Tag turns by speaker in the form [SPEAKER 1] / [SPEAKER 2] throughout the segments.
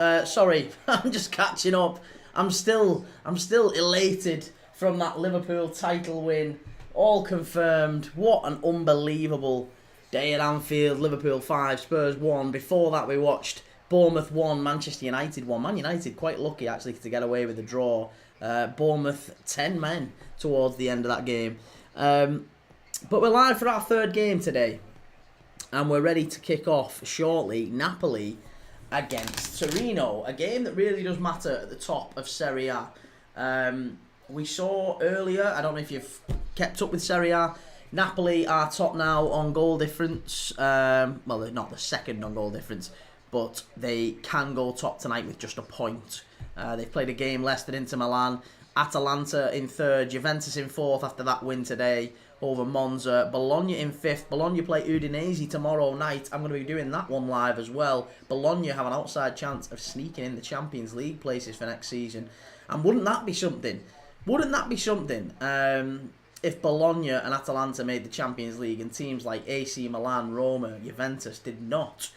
[SPEAKER 1] Sorry, I'm just catching up. I'm still elated from that Liverpool title win. All confirmed. What an unbelievable day at Anfield. Liverpool 5, Spurs 1. Before that, we watched Bournemouth 1, Manchester United 1. Man United quite lucky actually to get away with the draw. Bournemouth 10 men towards the end of that game. But we're live for our third game today, and we're ready to kick off shortly. Napoli against Torino, a game that really does matter at the top of Serie A. We saw earlier, I don't know if you've kept up with Serie A, Napoli are top now on goal difference. Well, they're not the second on goal difference, but they can go top tonight with just a point. They've played a game less than Inter Milan. Atalanta in third, Juventus in fourth after that win today over Monza. Bologna in fifth. Bologna play Udinese tomorrow night. I'm going to be doing that one live as well. Bologna have an outside chance of sneaking in the Champions League places for next season. And wouldn't that be something? Wouldn't that be something if Bologna and Atalanta made the Champions League and teams like AC Milan, Roma, Juventus did not?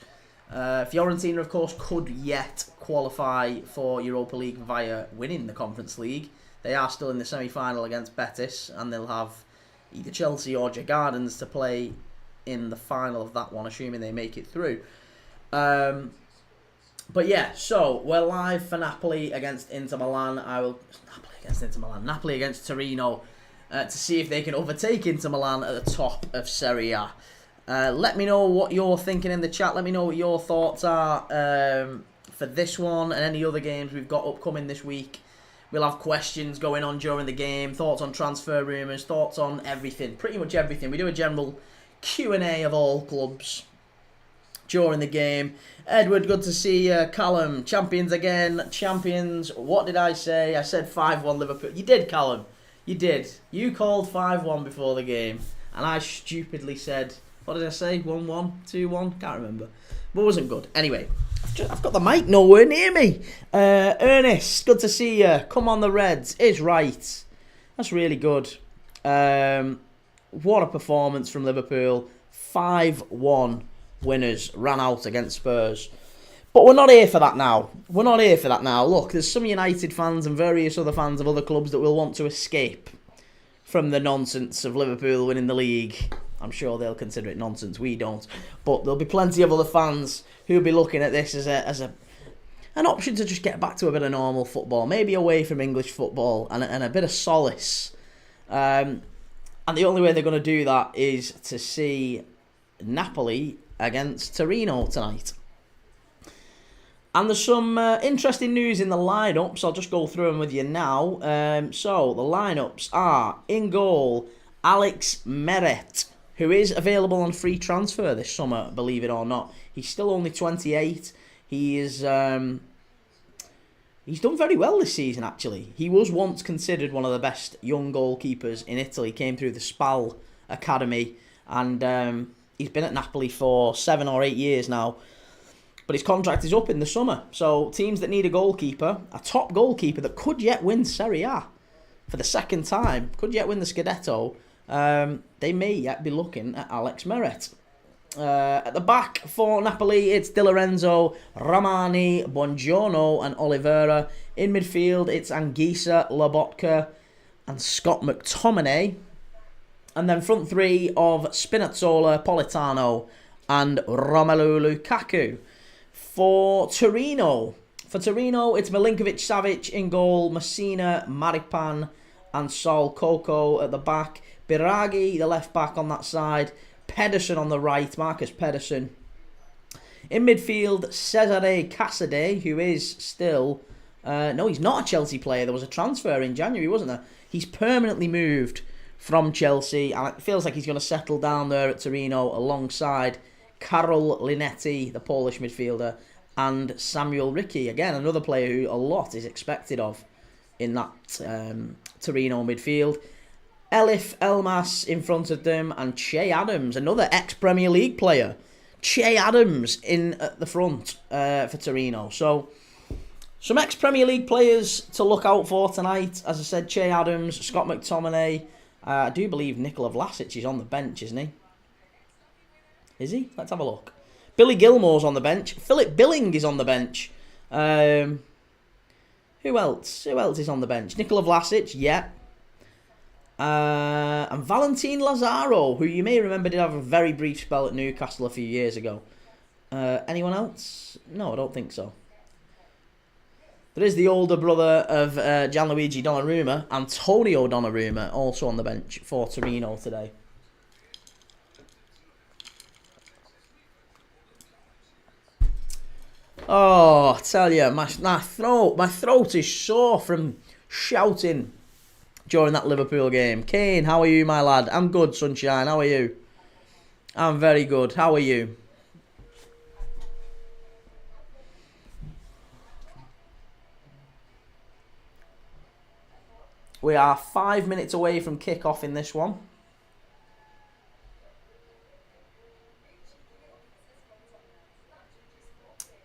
[SPEAKER 1] Fiorentina, of course, could yet qualify for Europa League via winning the Conference League. They are still in the semi-final against Betis, and they'll have either Chelsea or Gardens to play in the final of that one, assuming they make it through. But yeah, so we're live for Napoli against Inter Milan. Napoli against Torino to see if they can overtake Inter Milan at the top of Serie A. Let me know what you're thinking in the chat. Let me know what your thoughts are for this one and any other games we've got upcoming this week. We'll have questions going on during the game, thoughts on transfer rumours, thoughts on everything, pretty much everything. We do a general Q&A of all clubs during the game. Edward, good to see you. Callum, champions again. Champions, what did I say? I said 5-1 Liverpool. You did, Callum. You did. You called 5-1 before the game, and I stupidly said, what did I say? 1-1? 2-1? Can't remember. But wasn't good. Anyway, I've got the mic nowhere near me. Ernest, good to see you. Come on the Reds. Is right. That's really good. What a performance from Liverpool. 5-1 winners. Ran out against Spurs. But we're not here for that now. We're not here for that now. Look, there's some United fans and various other fans of other clubs that will want to escape from the nonsense of Liverpool winning the league. I'm sure they'll consider it nonsense. We don't. But there'll be plenty of other fans who'll be looking at this as an option to just get back to a bit of normal football. Maybe away from English football and a bit of solace. And the only way they're going to do that is to see Napoli against Torino tonight. And there's some interesting news in the lineups. I'll just go through them with you now. So the lineups are in goal, Alex Meret, who is available on free transfer this summer, believe it or not. He's still only 28. He's done very well this season, actually. He was once considered one of the best young goalkeepers in Italy. Came through the Spal Academy, and he's been at Napoli for 7 or 8 years now. But his contract is up in the summer. So teams that need a goalkeeper, a top goalkeeper that could yet win Serie A for the second time, could yet win the Scudetto, they may yet be looking at Alex Meret. At the back for Napoli, it's Di Lorenzo, Ramani, Buongiorno and Oliveira. In midfield, it's Anguissa, Lobotka and Scott McTominay. And then front three of Spinazzola, Politano and Romelu Lukaku. For Torino, it's Milinkovic-Savic in goal, Messina, Maripan and Sol Coco at the back. Biraghi, the left back on that side. Pedersen on the right, Marcus Pedersen. In midfield, Cesare Casade, who is still... no, he's not a Chelsea player. There was a transfer in January, wasn't there? He's permanently moved from Chelsea, and it feels like he's going to settle down there at Torino alongside Karol Linetti, the Polish midfielder, and Samuel Ricci, again, another player who a lot is expected of in that Torino midfield. Elif Elmas in front of them, and Che Adams, another ex-Premier League player. Che Adams in at the front for Torino. So, some ex-Premier League players to look out for tonight. As I said, Che Adams, Scott McTominay. I do believe Nikola Vlasic is on the bench, isn't he? Is he? Let's have a look. Billy Gilmore's on the bench. Philip Billing is on the bench. Um, who else? Who else is on the bench? Nikola Vlasic, yeah. And Valentin Lazaro, who you may remember did have a very brief spell at Newcastle a few years ago. Anyone else? No, I don't think so. There is the older brother of Gianluigi Donnarumma, Antonio Donnarumma, also on the bench for Torino today. Oh, I tell you, my throat is sore from shouting during that Liverpool game. Kane, how are you, my lad? I'm good, sunshine. How are you? I'm very good. How are you? We are 5 minutes away from kick-off in this one.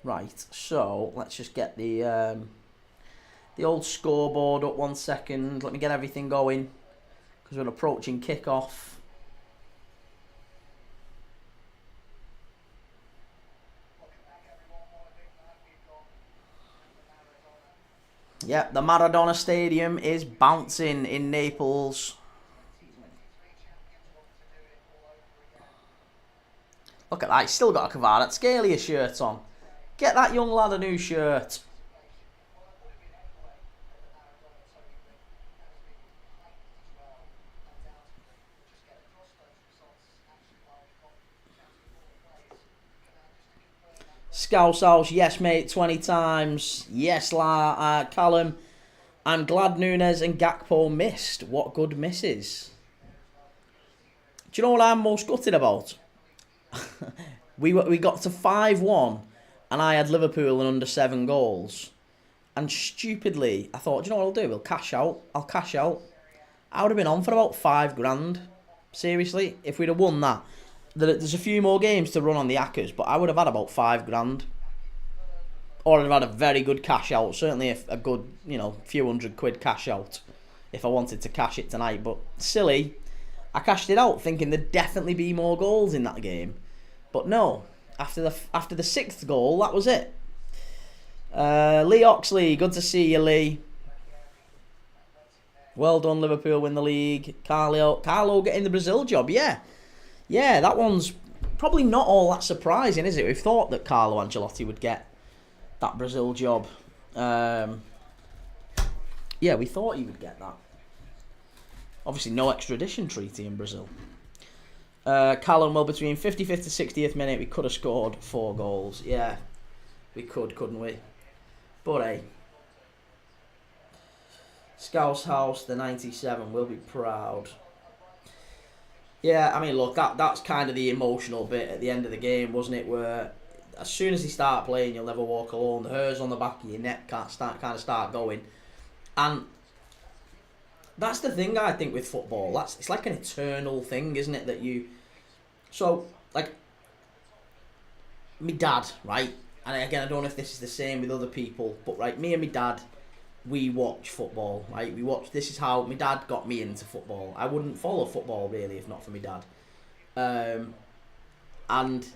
[SPEAKER 1] Right, so let's just get the old scoreboard up 1 second. Let me get everything going because we're approaching kick-off. Yep, the Maradona Stadium is bouncing in Naples. Look at that, he's still got a Kvaratskhelia shirt on. Get that young lad a new shirt. Scouse House, yes mate, 20 times. Yes, Callum. I'm glad Nunes and Gakpo missed. What good misses. Do you know what I'm most gutted about? we got to 5-1 and I had Liverpool in under 7 goals. And stupidly, I thought, do you know what I'll do? I'll cash out. I would have been on for about 5 grand. Seriously, if we'd have won that. There's a few more games to run on the Hackers, but I would have had about 5 grand. Or I'd have had a very good cash out. Certainly a good, few £100 cash out. If I wanted to cash it tonight. But silly, I cashed it out thinking there'd definitely be more goals in that game. But no, after the 6th goal, that was it. Lee Oxley, good to see you, Lee. Well done, Liverpool win the league. Carlo getting the Brazil job, yeah. Yeah, that one's probably not all that surprising, is it? We've thought that Carlo Ancelotti would get that Brazil job. Yeah, we thought he would get that. Obviously, no extradition treaty in Brazil. Callum, well, between 55th to 60th minute, we could have scored 4 goals. Yeah, we could, couldn't we? But hey, Scouse House, the 97, will be proud. Yeah, I mean, look, that's kind of the emotional bit at the end of the game, wasn't it? Where as soon as they start playing, you'll never walk alone. The hairs on the back of your neck can't start going, and that's the thing I think with football. It's like an eternal thing, isn't it? That you, so like, me dad, right? And again, I don't know if this is the same with other people, but right, me and my dad, we watch football, right? This is how my dad got me into football. I wouldn't follow football really if not for my dad. And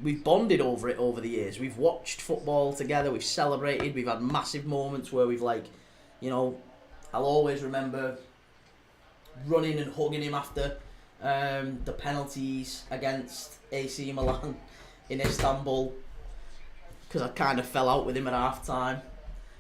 [SPEAKER 1] we've bonded over it over the years. We've watched football together, we've celebrated, we've had massive moments where we've I'll always remember running and hugging him after the penalties against AC Milan in Istanbul, because I kind of fell out with him at half time.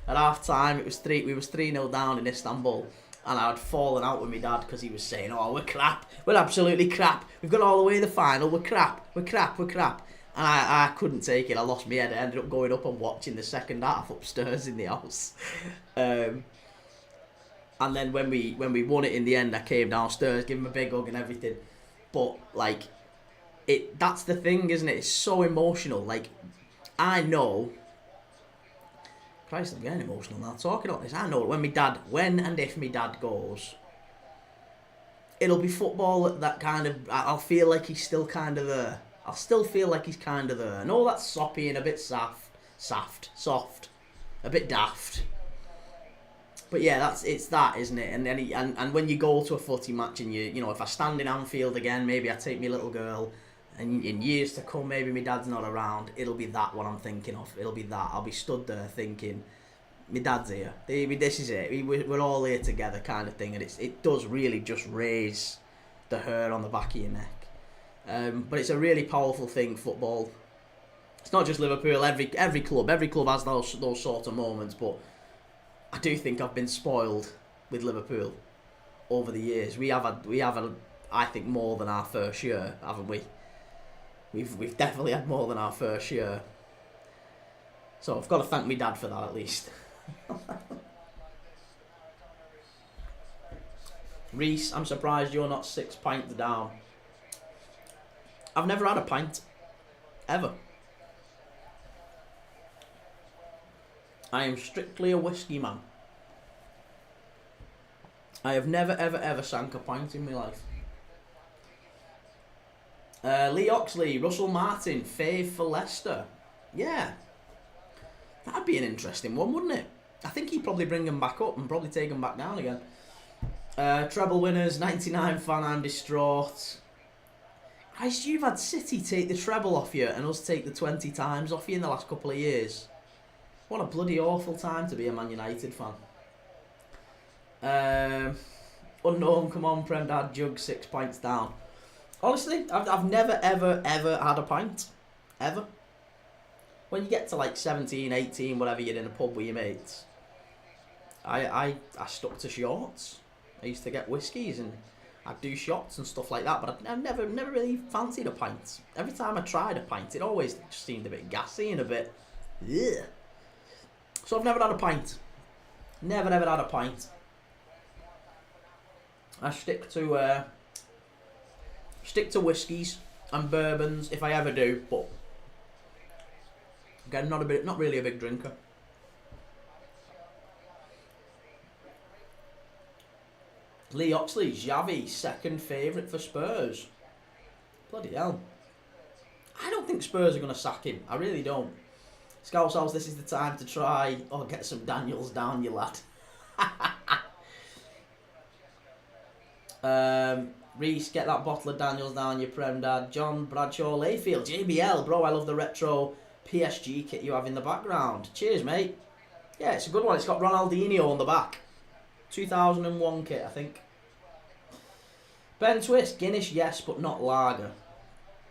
[SPEAKER 1] At half time, we was 3-0 down in Istanbul, and I had fallen out with my dad because he was saying, "Oh, we're crap. We're absolutely crap. We've got all the way to the final. We're crap. We're crap. We're crap." And I couldn't take it. I lost my head. I ended up going up and watching the second half upstairs in the house. And then when we won it in the end, I came downstairs, gave him a big hug and everything. But that's the thing, isn't it? It's so emotional. I know. Christ, I'm getting emotional now talking about this. I know when and if my dad goes, it'll be football that kind of, I'll feel like he's still kind of there. I'll still feel like he's kind of there. I know that's soppy and a bit soft, a bit daft. But yeah, it's that, isn't it? And then and when you go to a footy match and if I stand in Anfield again, maybe I take my little girl, And in years to come, maybe my dad's not around, it'll be that what I'm thinking of. It'll be that. I'll be stood there thinking, my dad's here. This is it. We're all here together, kind of thing. And it does really just raise the hair on the back of your neck. But it's a really powerful thing, football. It's not just Liverpool. Every club has those sort of moments. But I do think I've been spoiled with Liverpool over the years. We have had, I think, more than our fair share, haven't we? We've definitely had more than our fair share. So I've got to thank my dad for that at least. Reese, I'm surprised you're not 6 pints down. I've never had a pint. Ever. I am strictly a whiskey man. I have never, ever sank a pint in my life. Lee Oxley, Russell Martin, fave for Leicester. Yeah. That'd be an interesting one, wouldn't it? I think he'd probably bring them back up and probably take them back down again. Treble winners, 99 fan, I'm distraught. Christ, you've had City take the treble off you and us take the 20 times off you in the last couple of years. What a bloody awful time to be a Man United fan. Unknown, come on, Prem Dad, jug 6 pints down. Honestly, I've never, ever had a pint. Ever. When you get to like 17, 18, whatever, you're in a pub with your mates. I stuck to shorts. I used to get whiskies and I'd do shots and stuff like that, but I've never really fancied a pint. Every time I tried a pint, it always just seemed a bit gassy and a bit... Ugh. So I've never had a pint. Never ever had a pint. I stick to whiskies and bourbons if I ever do, but again, not really a big drinker. Lee Oxley, Xavi, second favourite for Spurs. Bloody hell. I don't think Spurs are going to sack him. I really don't. Scouse House, this is the time to try. Oh, get some Daniels down, you lad. Reese, get that bottle of Daniels down, your Prem Dad. John Bradshaw Layfield, JBL, bro, I love the retro PSG kit you have in the background. Cheers, mate. Yeah, it's a good one. It's got Ronaldinho on the back. 2001 kit, I think. Ben Twist, Guinness, yes, but not lager.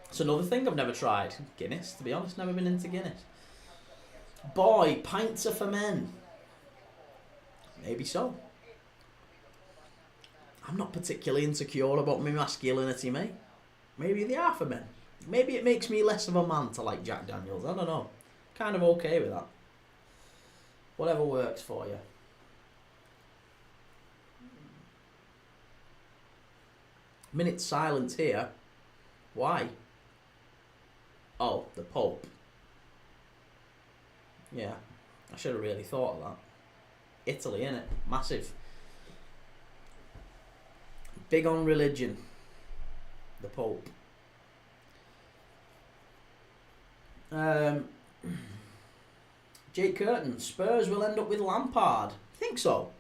[SPEAKER 1] It's another thing I've never tried. Guinness, to be honest, never been into Guinness. Boy, pints are for men. Maybe so. I'm not particularly insecure about my masculinity, mate. Maybe they are for men. Maybe it makes me less of a man to like Jack Daniels. I don't know. Kind of okay with that. Whatever works for you. Minute silence here. Why? Oh, the Pope. Yeah, I should have really thought of that. Italy, innit? Massive. Big on religion. The Pope. Jake Curtin, Spurs will end up with Lampard. Think so?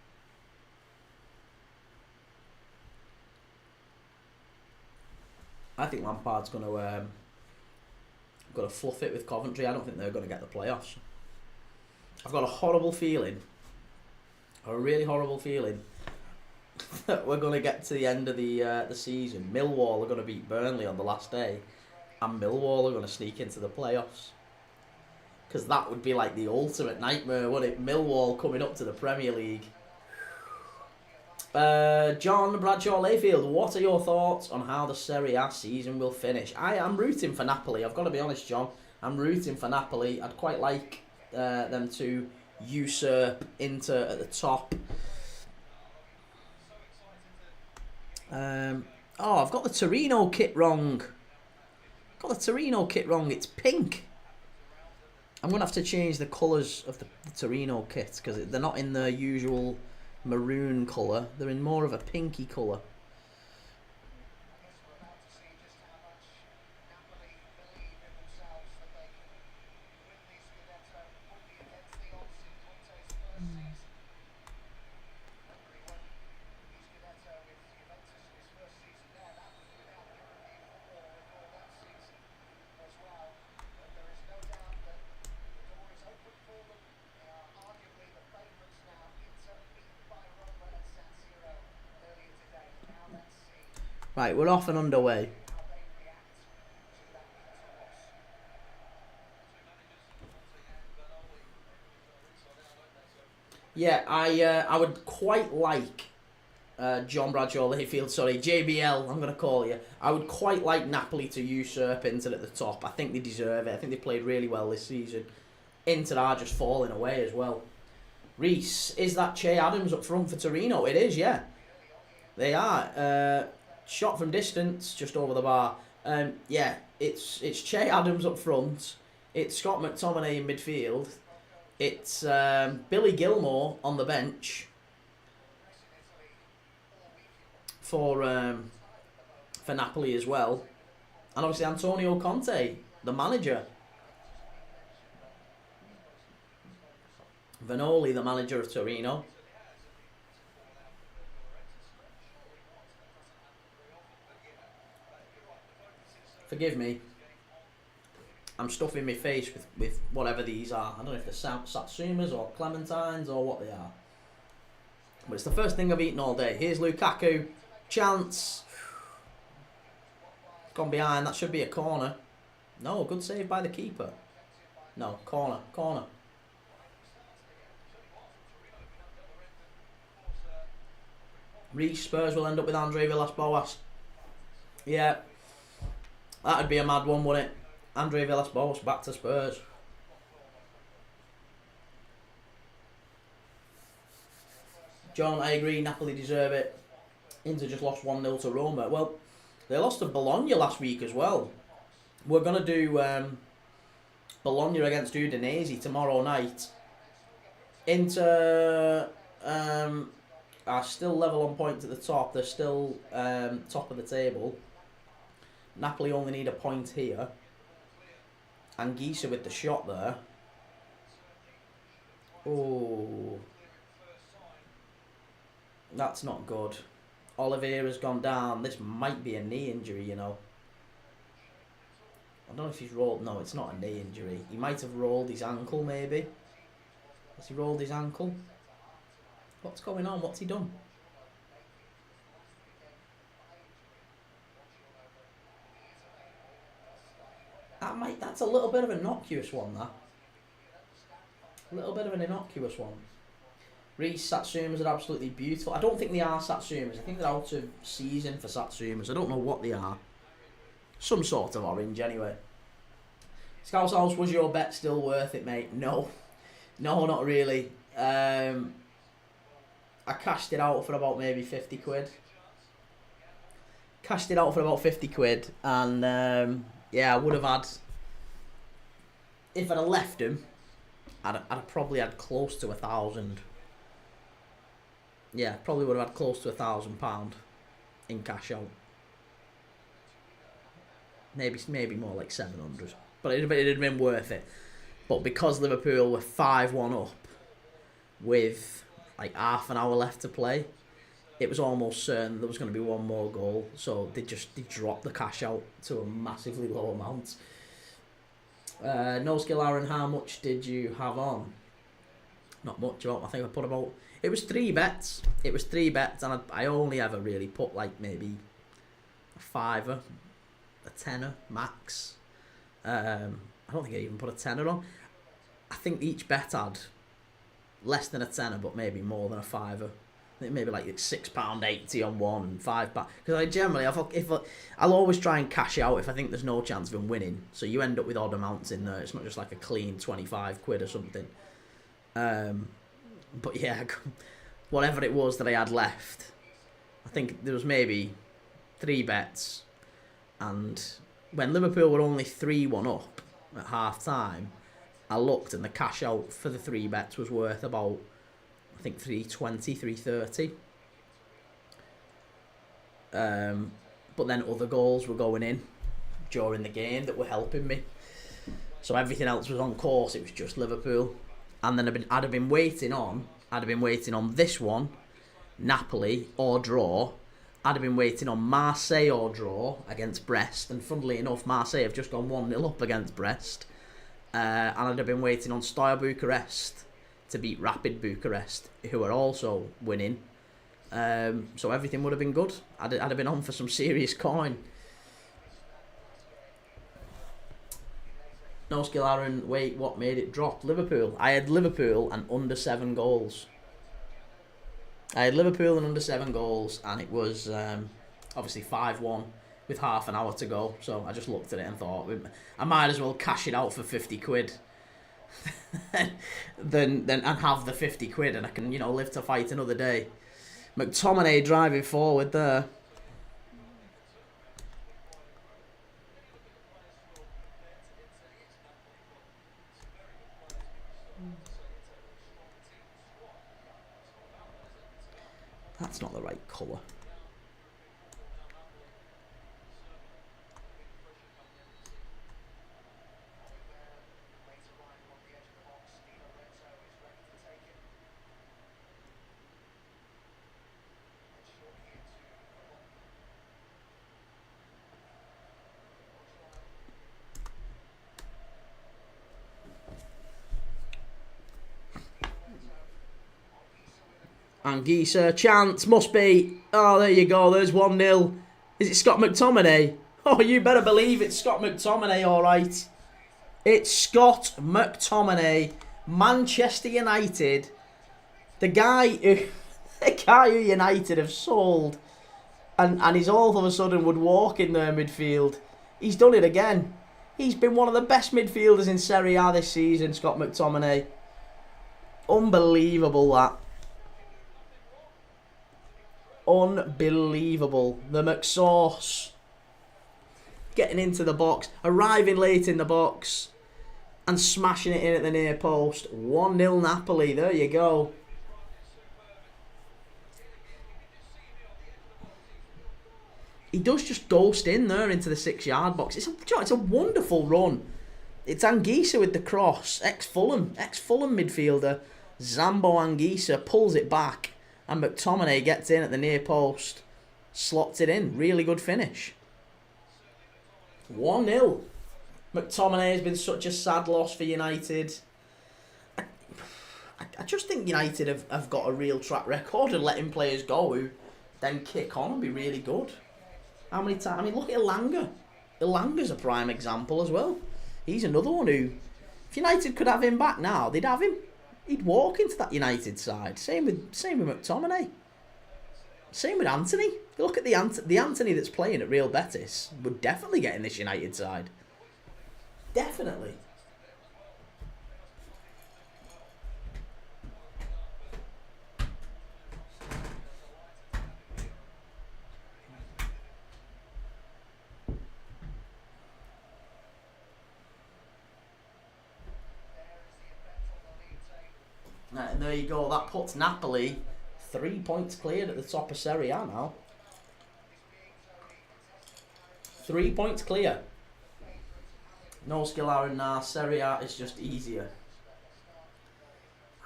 [SPEAKER 1] I think Lampard's going to fluff it with Coventry. I don't think they're going to get the playoffs. I've got a horrible feeling, a really horrible feeling, that we're going to get to the end of the season. Millwall are going to beat Burnley on the last day, and Millwall are going to sneak into the playoffs. Because that would be like the ultimate nightmare, wouldn't it? Millwall coming up to the Premier League. John Bradshaw Layfield, what are your thoughts on how the Serie A season will finish? I am rooting for Napoli. I've got to be honest, John. I'm rooting for Napoli. I'd quite like them to usurp Inter at the top. I've got the Torino kit wrong. It's pink. I'm going to have to change the colours of the Torino kit because they're not in the usual maroon colour. They're in more of a pinky colour. Right, we're off and underway. Yeah, I would quite like JBL, I'm going to call you. I would quite like Napoli to usurp Inter at the top. I think they deserve it. I think they played really well this season. Inter are just falling away as well. Reece, is that Che Adams up front for Torino? It is, yeah. They are. Shot from distance, just over the bar. Yeah, it's Che Adams up front. It's Scott McTominay in midfield. It's Billy Gilmore on the bench for Napoli as well, and obviously Antonio Conte, the manager. Vanoli, the manager of Torino. Forgive me. I'm stuffing my face with whatever these are. I don't know if they're Satsumas or Clementines or what they are. But it's the first thing I've eaten all day. Here's Lukaku. Chance. Gone behind. That should be a corner. No, good save by the keeper. No, corner. Corner. Reece, Spurs will end up with Andre Villas-Boas. Yeah. That'd be a mad one, wouldn't it? Andre Villas-Boas back to Spurs. John, I agree. Napoli deserve it. Inter just lost 1-0 to Roma. Well, they lost to Bologna last week as well. We're going to do Bologna against Udinese tomorrow night. Inter are still level on points at the top. They're still top of the table. Napoli only need a point here. Anguissa with the shot there. Oh, that's not good. Oliveira's gone down. This might be a knee injury, you know. I don't know if he's rolled. No, it's not a knee injury. He might have rolled his ankle, maybe. Has he rolled his ankle? What's going on? What's he done? That's a little bit of an innocuous one, that. A little bit of an innocuous one. Reece, Satsumas are absolutely beautiful. I don't think they are Satsumas. I think they're out of season for Satsumas. I don't know what they are. Some sort of orange, anyway. Scouse House, was your bet still worth it, mate? No. No, not really. I cashed it out for about maybe 50 quid. Cashed it out for about 50 quid. And, yeah, I would have had... If I'd have left him, I'd have probably had close to £1,000. Yeah, probably would have had close to £1,000 in cash out. Maybe more like 700. But it'd have been worth it. But because Liverpool were 5-1 up with like half an hour left to play, it was almost certain there was going to be one more goal. So they dropped the cash out to a massively low amount. No skill, Aaron, how much did you have on? Not much. I think I put about... It was 3 bets. And I only ever really put like maybe a fiver, a tenner max. I don't think I even put a tenner on. I think each bet had less than a tenner, but maybe more than a fiver. I think maybe like £6.80 on one and £5. Because I generally, I'll always try and cash out if I think there's no chance of him winning. So you end up with odd amounts in there. It's not just like a clean 25 quid or something. But yeah, whatever it was that I had left, I think there was maybe 3 bets. And when Liverpool were only 3-1 up at half time, I looked and the cash out for the 3 bets was worth about, I think, 320, 330. But then other goals were going in during the game that were helping me. So everything else was on course. It was just Liverpool. And then I'd have been waiting on this one, Napoli or draw. I'd have been waiting on Marseille or draw against Brest. And funnily enough, Marseille have just gone 1-0 up against Brest. And I'd have been waiting on Steaua Bucharest to beat Rapid Bucharest, who are also winning. So everything would have been good. I'd have been on for some serious coin. No skill, Aaron. Wait, what made it drop? Liverpool. I had Liverpool and under 7 goals. I had Liverpool and under 7 goals, and it was obviously 5-1 with half an hour to go. So I just looked at it and thought, I might as well cash it out for 50 quid and have the 50 quid, and I can, live to fight another day. McTominay driving forward there. That's not the right colour. Anguissa, chance, must be. Oh, there you go, there's 1-0. Is it Scott McTominay? Oh, you better believe it's Scott McTominay, alright. It's Scott McTominay, Manchester United. The guy who United have sold. And he's all of a sudden would walk in their midfield. He's done it again. He's been one of the best midfielders in Serie A this season, Scott McTominay. Unbelievable, that. Unbelievable. The McSauce getting into the box, arriving late in the box and smashing it in at the near post. 1-0 Napoli. There you go. He does just ghost in there into the 6-yard box. It's a wonderful run. It's Anguissa with the cross. Ex-Fulham midfielder Zambo Anguissa pulls it back. And McTominay gets in at the near post. Slots it in. Really good finish. 1-0. McTominay has been such a sad loss for United. I just think United have got a real track record of letting players go who then kick on and be really good. How many times? I mean, look at Elanga. Elanga's a prime example as well. He's another one who, if United could have him back now, they'd have him. He'd walk into that United side. Same with McTominay. Same with Anthony. Look at the Anthony that's playing at Real Betis would definitely get in this United side. Definitely. And there you go. That puts Napoli 3 points cleared at the top of Serie A now. 3 points clear. No skill, Aaron. Nah, Serie A is just easier.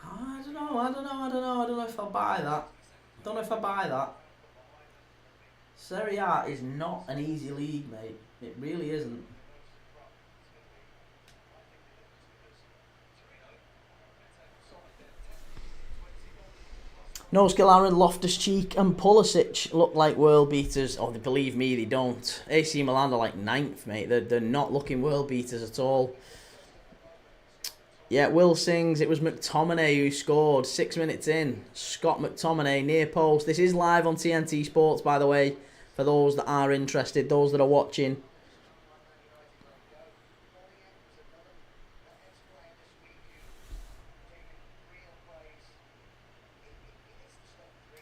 [SPEAKER 1] I don't know if I buy that. Don't know if I buy that. Serie A is not an easy league, mate. It really isn't. No skill, Aaron. Loftus-Cheek and Pulisic look like world beaters. Oh, believe me, they don't. AC Milan are like 9th, mate. They're not looking world beaters at all. Yeah, Will sings. It was McTominay who scored 6 minutes in. Scott McTominay, near post. This is live on TNT Sports, by the way, for those that are interested, those that are watching.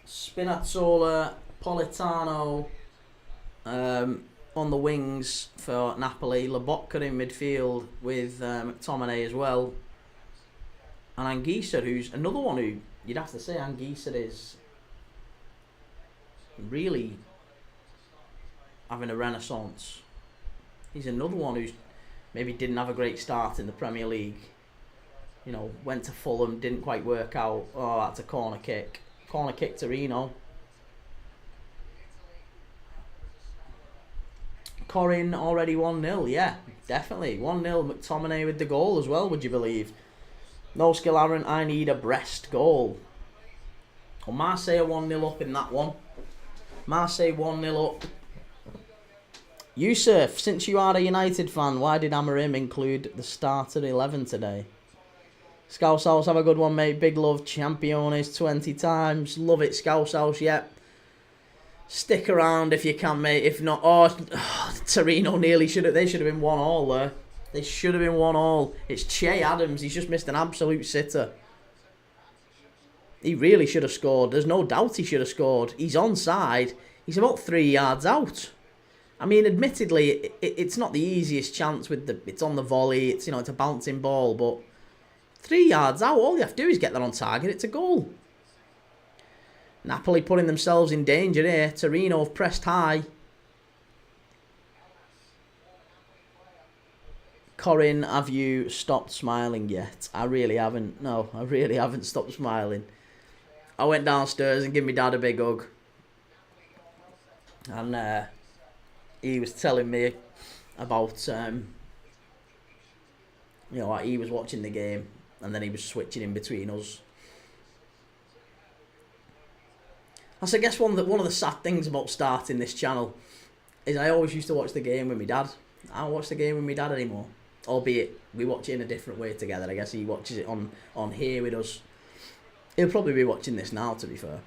[SPEAKER 1] Spinazzola, Politano on the wings for Napoli. Lobotka in midfield with McTominay as well. And Anguissa, who's another one who, you'd have to say Anguissa is really having a renaissance. He's another one who's maybe didn't have a great start in the Premier League. You know, went to Fulham, didn't quite work out. Oh, that's a corner kick. Corner kick Torino. Corin already 1-0. Yeah, definitely. 1-0. McTominay with the goal as well, would you believe? No skill, Aaron. I need a Brest goal. Well, Marseille 1-0 up in that one. Marseille 1-0 up. Yusuf, since you are a United fan, why did Amorim include the starter 11 today? Scouse House, have a good one, mate. Big love. Championes 20 times. Love it, Scouse House, yep. Stick around if you can, mate. If not, Torino nearly should have. They should have been 1-1 there. They should have been 1-1. It's Che Adams. He's just missed an absolute sitter. He really should have scored. There's no doubt he should have scored. He's onside. He's about 3 yards out. I mean, admittedly, it's not the easiest chance with the. It's on the volley. It's it's a bouncing ball, but 3 yards out. All you have to do is get that on target. It's a goal. Napoli putting themselves in danger here. Torino have pressed high. Corinne, have you stopped smiling yet? I really haven't. No, I really haven't stopped smiling. I went downstairs and gave my dad a big hug. And he was telling me about, like he was watching the game and then he was switching in between us. I guess one of the sad things about starting this channel is I always used to watch the game with my dad. I don't watch the game with my dad anymore. Albeit, we watch it in a different way together. I guess he watches it on here with us. He'll probably be watching this now, to be fair.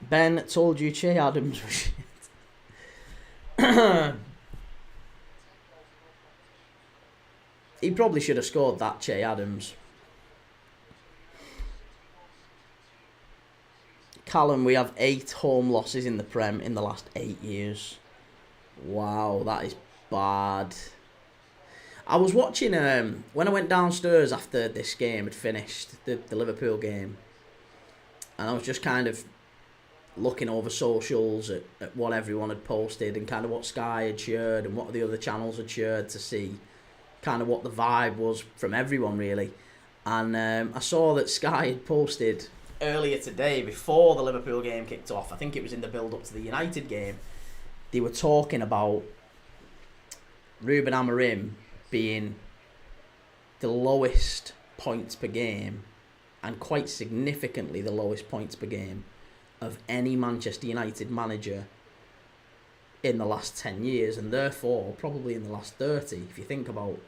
[SPEAKER 1] Ben told you Che Adams was shit. He probably should have scored that, Che Adams. Callum, we have 8 home losses in the Prem in the last 8 years. Wow, that is bad. I was watching, when I went downstairs after this game had finished, the Liverpool game, and I was just kind of looking over socials at what everyone had posted and kind of what Sky had shared and what the other channels had shared to see kind of what the vibe was from everyone, really. And I saw that Sky had posted earlier today, before the Liverpool game kicked off, I think it was in the build-up to the United game, they were talking about Ruben Amorim being the lowest points per game, and quite significantly the lowest points per game of any Manchester United manager in the last 10 years, and therefore probably in the last 30, if you think about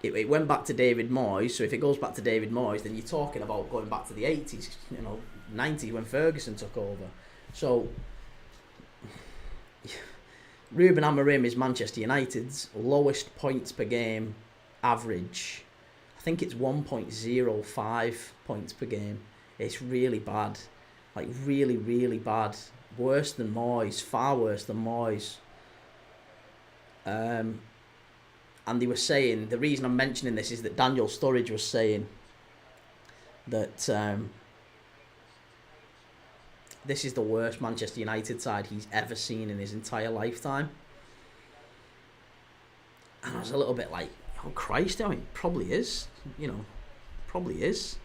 [SPEAKER 1] it. It went back to David Moyes, so if it goes back to David Moyes, then you're talking about going back to the 80s, 90s when Ferguson took over. So Ruben Amorim is Manchester United's lowest points per game average. I think it's 1.05 points per game. It's really bad. Like, really, really bad. Worse than Moyes. Far worse than Moyes. And they were saying, the reason I'm mentioning this is that Daniel Sturridge was saying that this is the worst Manchester United side he's ever seen in his entire lifetime. And I was a little bit like, oh Christ, I mean, probably is. Probably is.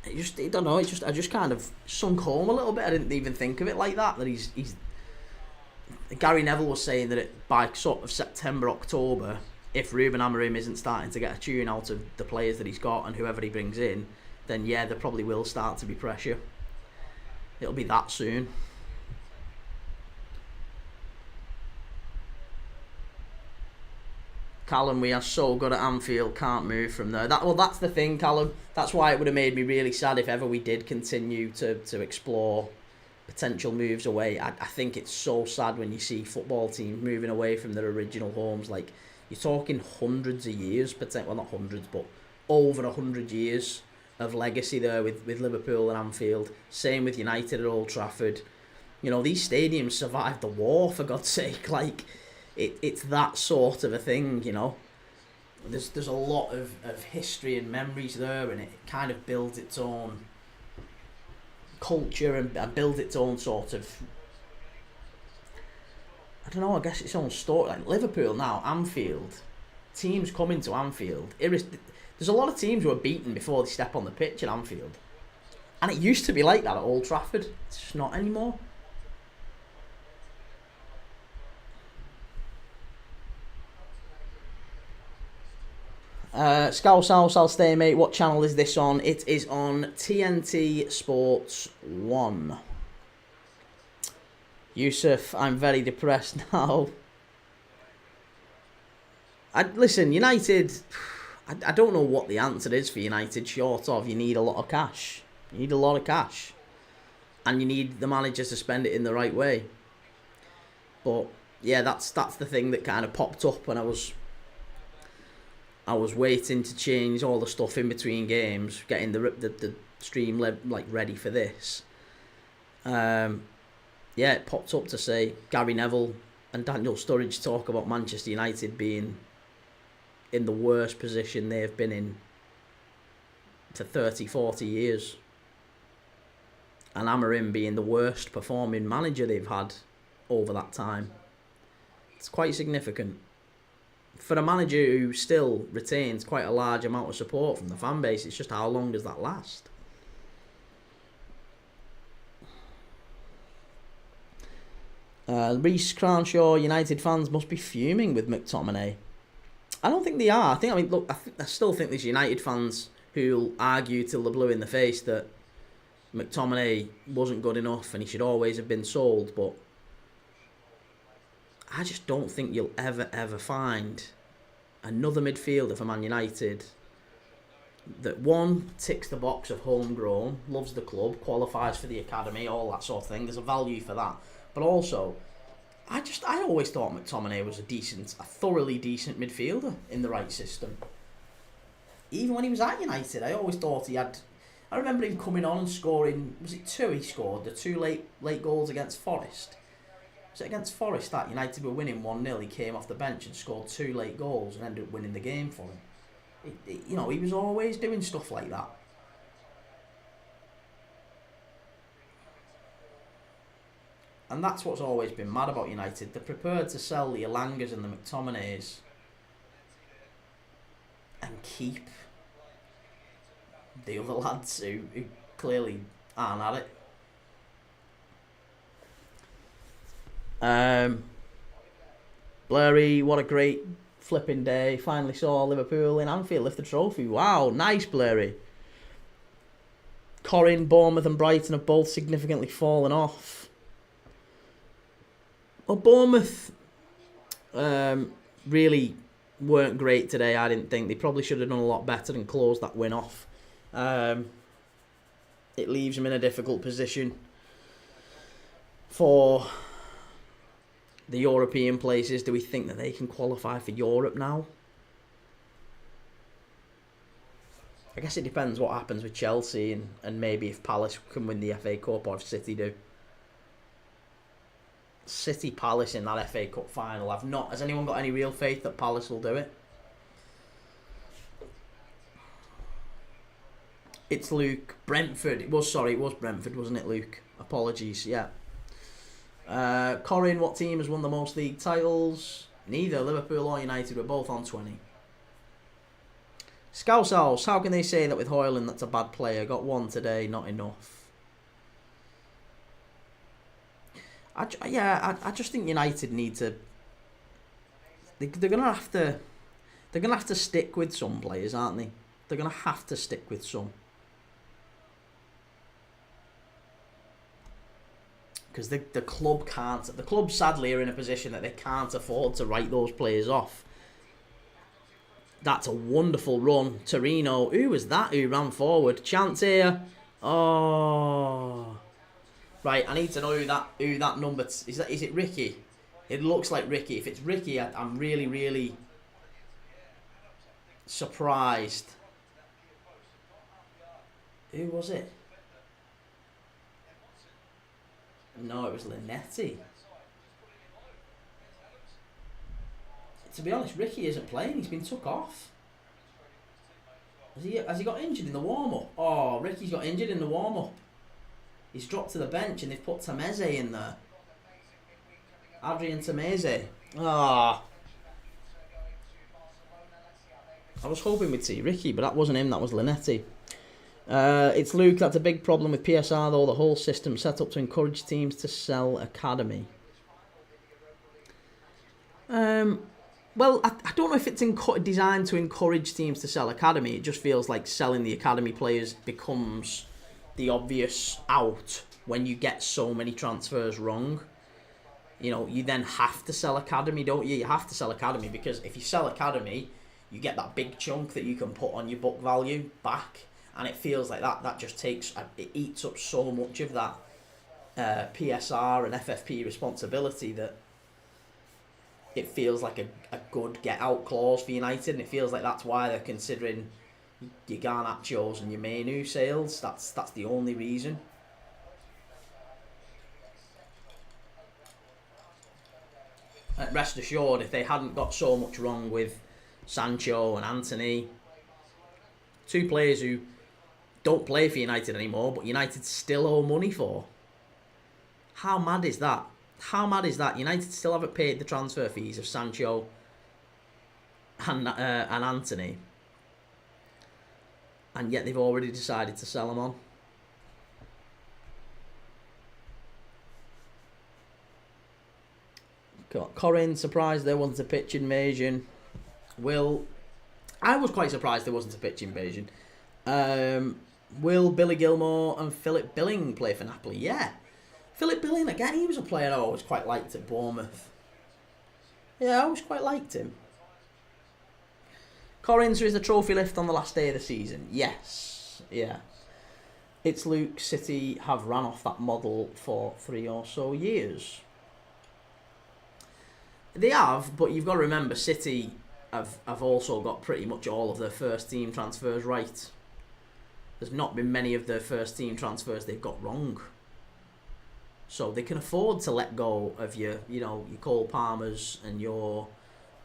[SPEAKER 1] I don't know, I just kind of sunk home a little bit. I didn't even think of it like that he's Gary Neville was saying that by sort of September, October, if Ruben Amorim isn't starting to get a tune out of the players that he's got and whoever he brings in, then yeah, there probably will start to be pressure. It'll be that soon. Callum, we are so good at Anfield, can't move from there. That's the thing, Callum. That's why it would have made me really sad if ever we did continue to explore potential moves away. I think it's so sad when you see football teams moving away from their original homes. Like, you're talking hundreds of years, well, not hundreds, but over 100 years of legacy there with Liverpool and Anfield. Same with United at Old Trafford. These stadiums survived the war, for God's sake. Like, it's that sort of a thing, There's a lot of history and memories there, and it kind of builds its own culture and builds its own sort of, I don't know, I guess its own story. Like Liverpool now, Anfield, teams coming to Anfield, there's a lot of teams who are beaten before they step on the pitch at Anfield, and it used to be like that at Old Trafford. It's just not anymore. Scouse House, I'll stay, mate. What channel is this on? It is on TNT Sports 1. Yusuf, I'm very depressed now. Listen, United, I don't know what the answer is for United, short of you need a lot of cash. You need a lot of cash. And you need the manager to spend it in the right way. But, yeah, that's the thing that kind of popped up when I was waiting to change all the stuff in between games, getting the stream ready for this. Yeah, it popped up to say Gary Neville and Daniel Sturridge talk about Manchester United being in the worst position they've been in for 30, 40 years. And Amorim being the worst performing manager they've had over that time. It's quite significant. For a manager who still retains quite a large amount of support from the fan base, it's just how long does that last? Reece Crownshaw, United fans must be fuming with McTominay. I don't think they are. I still think there's United fans who'll argue till they're blue in the face that McTominay wasn't good enough and he should always have been sold, but I just don't think you'll ever find another midfielder for Man United that, one, ticks the box of homegrown, loves the club, qualifies for the academy, all that sort of thing. There's a value for that. But also, I always thought McTominay was a thoroughly decent midfielder in the right system. Even when he was at United, I always thought he had... I remember him coming on and scoring... Was it 2 he scored? The 2 late goals against Forest. Was it against Forest that United were winning 1-0? He came off the bench and scored 2 late goals and ended up winning the game for him. He was always doing stuff like that. And that's what's always been mad about United. They're prepared to sell the Elangas and the McTominays and keep the other lads who clearly aren't at it. Blurry, what a great flipping day. Finally saw Liverpool in Anfield lift the trophy. Wow, nice, Blurry. Corin, Bournemouth and Brighton have both significantly fallen off. Well, Bournemouth really weren't great today, I didn't think. They probably should have done a lot better and closed that win off. It leaves them in a difficult position for the European places. Do we think that they can qualify for Europe now? I guess it depends what happens with Chelsea and maybe if Palace can win the FA Cup or if City do. City Palace in that FA Cup final. Has anyone got any real faith that Palace will do it? It's Luke. Brentford. It was Brentford, wasn't it, Luke? Apologies, yeah. Corin, what team has won the most league titles? Neither Liverpool or United. We're both on 20. Scouse House, how can they say that with Højlund that's a bad player? Got one today, not enough. I just think United need to... They're gonna have to stick with some players, aren't they? They're gonna have to stick with some. Because the club can't... The club sadly are in a position that they can't afford to write those players off. That's a wonderful run. Torino. Who was that who ran forward? Chance here. Oh. Right, I need to know who that number... Is it Ricky? It looks like Ricky. If it's Ricky, I'm really, really surprised. Who was it? No, it was Linetti. To be honest, Ricky isn't playing. He's been took off. Has he got injured in the warm-up? Oh, Ricky's got injured in the warm-up. He's dropped to the bench and they've put Tameze in there. Adrian Tameze. Ah. I was hoping we'd see Ricky, but that wasn't him. That was Linetti. It's Luke. That's a big problem with PSR, though. The whole system set up to encourage teams to sell academy. Well, I don't know if it's designed to encourage teams to sell academy. It just feels like selling the academy players becomes the obvious out when you get so many transfers wrong. You know, you then have to sell academy, don't you? You have to sell academy because if you sell academy, you get that big chunk that you can put on your book value back, and it feels like that just it eats up so much of that PSR and FFP responsibility that it feels like a good get out clause for United, and it feels like that's why they're considering your Garnachos and your Menu sales. That's the only reason. Rest assured, if they hadn't got so much wrong with Sancho and Anthony, two players who don't play for United anymore, but United still owe money for. How mad is that? How mad is that? United still haven't paid the transfer fees of Sancho and Anthony, and yet they've already decided to sell them on. Corinne, surprised there wasn't a pitch invasion. Will, I was quite surprised there wasn't a pitch invasion. Will Billy Gilmore and Philip Billing play for Napoli? Yeah. Philip Billing, again, he was a player I always quite liked at Bournemouth. Yeah, I always quite liked him. Corinne, so is the trophy lift on the last day of the season? Yes. Yeah. It's Luke, City have ran off that model for 3 or so years. They have, but you've got to remember, City have also got pretty much all of their first team transfers right. There's not been many of their first team transfers they've got wrong. So they can afford to let go of your Cole Palmers and your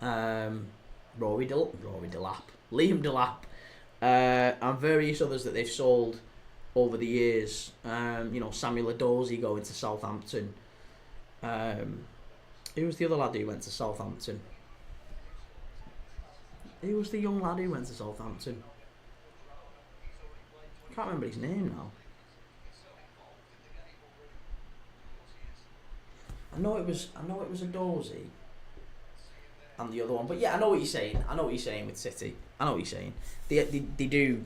[SPEAKER 1] Liam Delap, and various others that they've sold over the years. Samuel Edozie going to Southampton. Who was the other lad who went to Southampton? Who was the young lad who went to Southampton? I can't remember his name now. I know it was Edozie and the other one, but yeah, I know what you're saying. I know what you're saying with City. I know what you're saying. They do,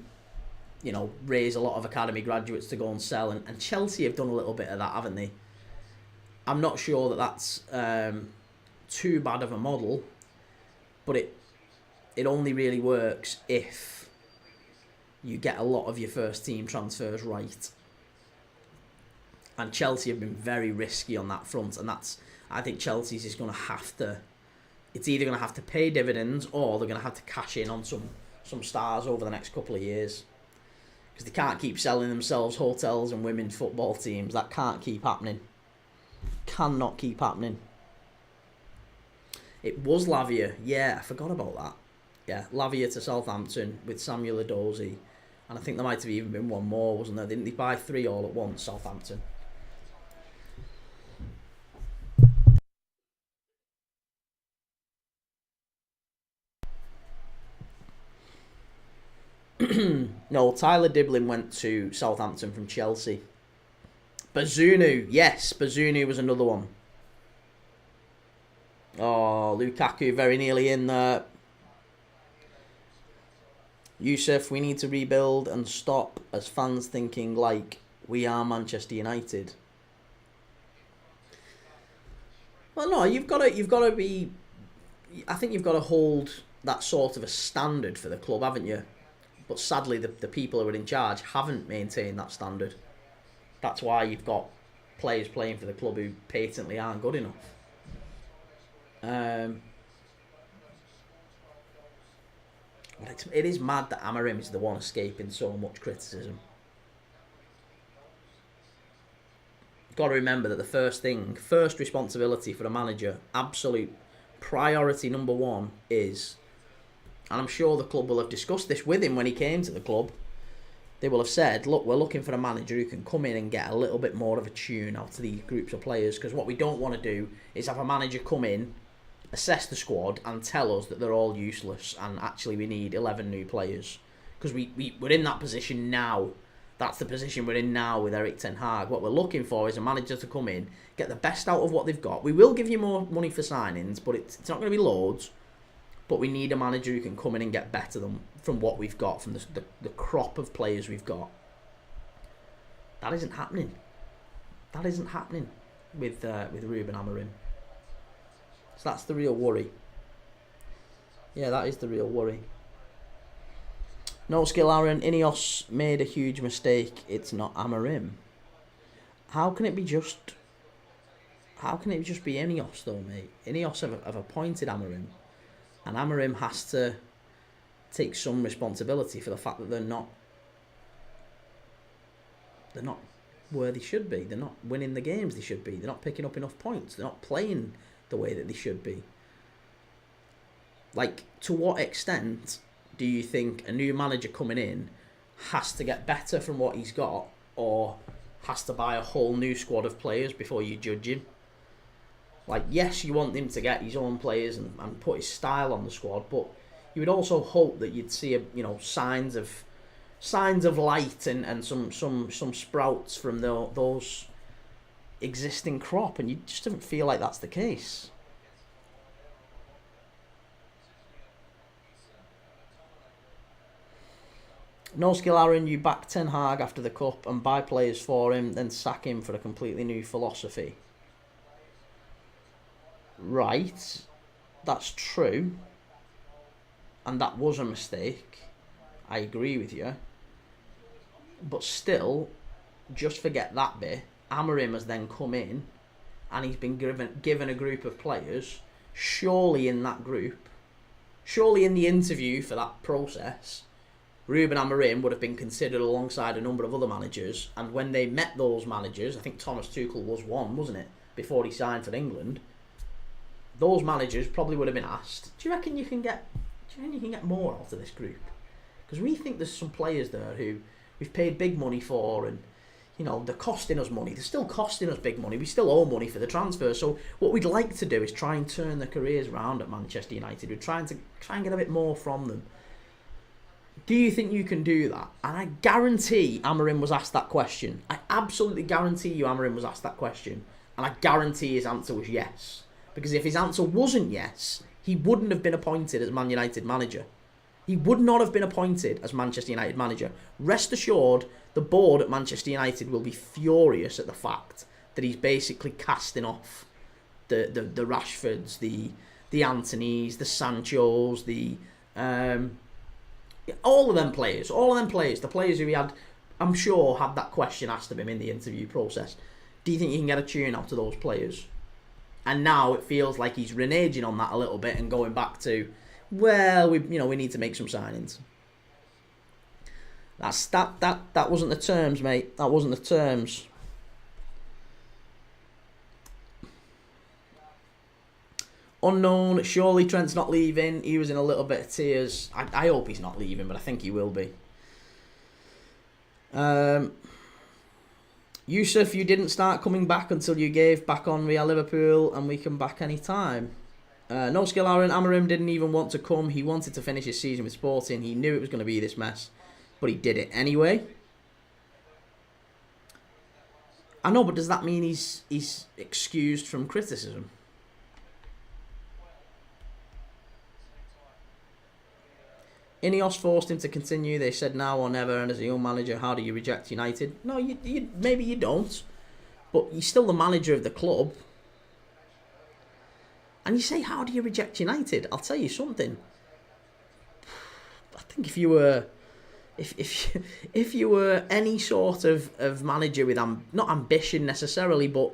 [SPEAKER 1] raise a lot of academy graduates to go and sell, and Chelsea have done a little bit of that, haven't they? I'm not sure that that's too bad of a model, but it only really works if you get a lot of your first team transfers right. And Chelsea have been very risky on that front, and I think Chelsea's is going to have to. It's either going to have to pay dividends or they're going to have to cash in on some stars over the next couple of years, because they can't keep selling themselves hotels and women's football teams. That can't keep happening. Cannot keep happening. It was Lavia. Yeah, I forgot about that. Yeah, Lavia to Southampton with Samuel Edozie, and I think there might have even been one more, wasn't there? Didn't they buy 3 all at once, Southampton? No, Tyler Diblin went to Southampton from Chelsea. Bazunu, yes, Bazunu was another one. Oh, Lukaku very nearly in there. Yusuf, we need to rebuild and stop as fans thinking like we are Manchester United. Well, no, you've got to be. I think you've got to hold that sort of a standard for the club, haven't you? But sadly, the people who are in charge haven't maintained that standard. That's why you've got players playing for the club who patently aren't good enough. It is mad that Amorim is the one escaping so much criticism. You've got to remember that the first responsibility for a manager, absolute priority number one is, and I'm sure the club will have discussed this with him when he came to the club, they will have said, look, we're looking for a manager who can come in and get a little bit more of a tune out of these groups of players, because what we don't want to do is have a manager come in, assess the squad and tell us that they're all useless and actually we need 11 new players. Because we're in that position now. That's the position we're in now with Erik ten Hag. What we're looking for is a manager to come in, get the best out of what they've got. We will give you more money for signings, but it's not going to be loads. but we need a manager who can come in and get better than from what we've got, from the crop of players we've got. That isn't happening. That isn't happening with Ruben Amorim. So that's the real worry. Yeah, that is the real worry. No skill, Aaron. Ineos made a huge mistake. It's not Amorim. How can it be just be Ineos though, mate? Ineos have appointed Amorim, and Amorim has to take some responsibility for the fact that they're not where they should be. They're not winning the games they should be. They're not picking up enough points. They're not playing the way that they should be. Like, to what extent do you think a new manager coming in has to get better from what he's got, or has to buy a whole new squad of players before you judge him? Like, yes, you want him to get his own players and put his style on the squad, but you would also hope that you'd see signs of light and some sprouts from those existing crop, and you just don't feel like that's the case. No skill, Aaron. You back Ten Hag after the cup and buy players for him, then sack him for a completely new philosophy. Right, that's true, and that was a mistake. I agree with you, but still, just forget that bit. Amorim has then come in, and he's been given a group of players. Surely in that group, surely in the interview for that process, Ruben Amorim would have been considered alongside a number of other managers, and when they met those managers, I think Thomas Tuchel was one, wasn't it, before he signed for England, those managers probably would have been asked, do you reckon you can get more out of this group? Because we think there's some players there who we've paid big money for, and they're costing us money. They're still costing us big money. We still owe money for the transfer. So what we'd like to do is try and turn their careers around at Manchester United. We're trying to get a bit more from them. Do you think you can do that? And I guarantee Amorim was asked that question. I absolutely guarantee you Amorim was asked that question. And I guarantee his answer was yes. Because if his answer wasn't yes, he wouldn't have been appointed as Man United manager. He would not have been appointed as Manchester United manager. Rest assured, the board at Manchester United will be furious at the fact that he's basically casting off the Rashfords, the Antonys, the Sanchos, all of them players, the players who he had, I'm sure, had that question asked of him in the interview process. Do you think you can get a tune out of those players? And now it feels like he's reneging on that a little bit and going back to, well, we need to make some signings. That wasn't the terms, mate. That wasn't the terms. Unknown. Surely Trent's not leaving. He was in a little bit of tears. I hope he's not leaving, but I think he will be. Yusuf, you didn't start coming back until you gave back on Real Liverpool, and we can back any time. No skill, Aaron. Amorim didn't even want to come. He wanted to finish his season with Sporting. He knew it was going to be this mess, but he did it anyway. I know, but does that mean he's excused from criticism? Ineos forced him to continue. They said now or never, and as a young manager, how do you reject United? No, you maybe you don't, but you're still the manager of the club. And you say, how do you reject United? I'll tell you something. I think if you were any sort of manager with not ambition necessarily, but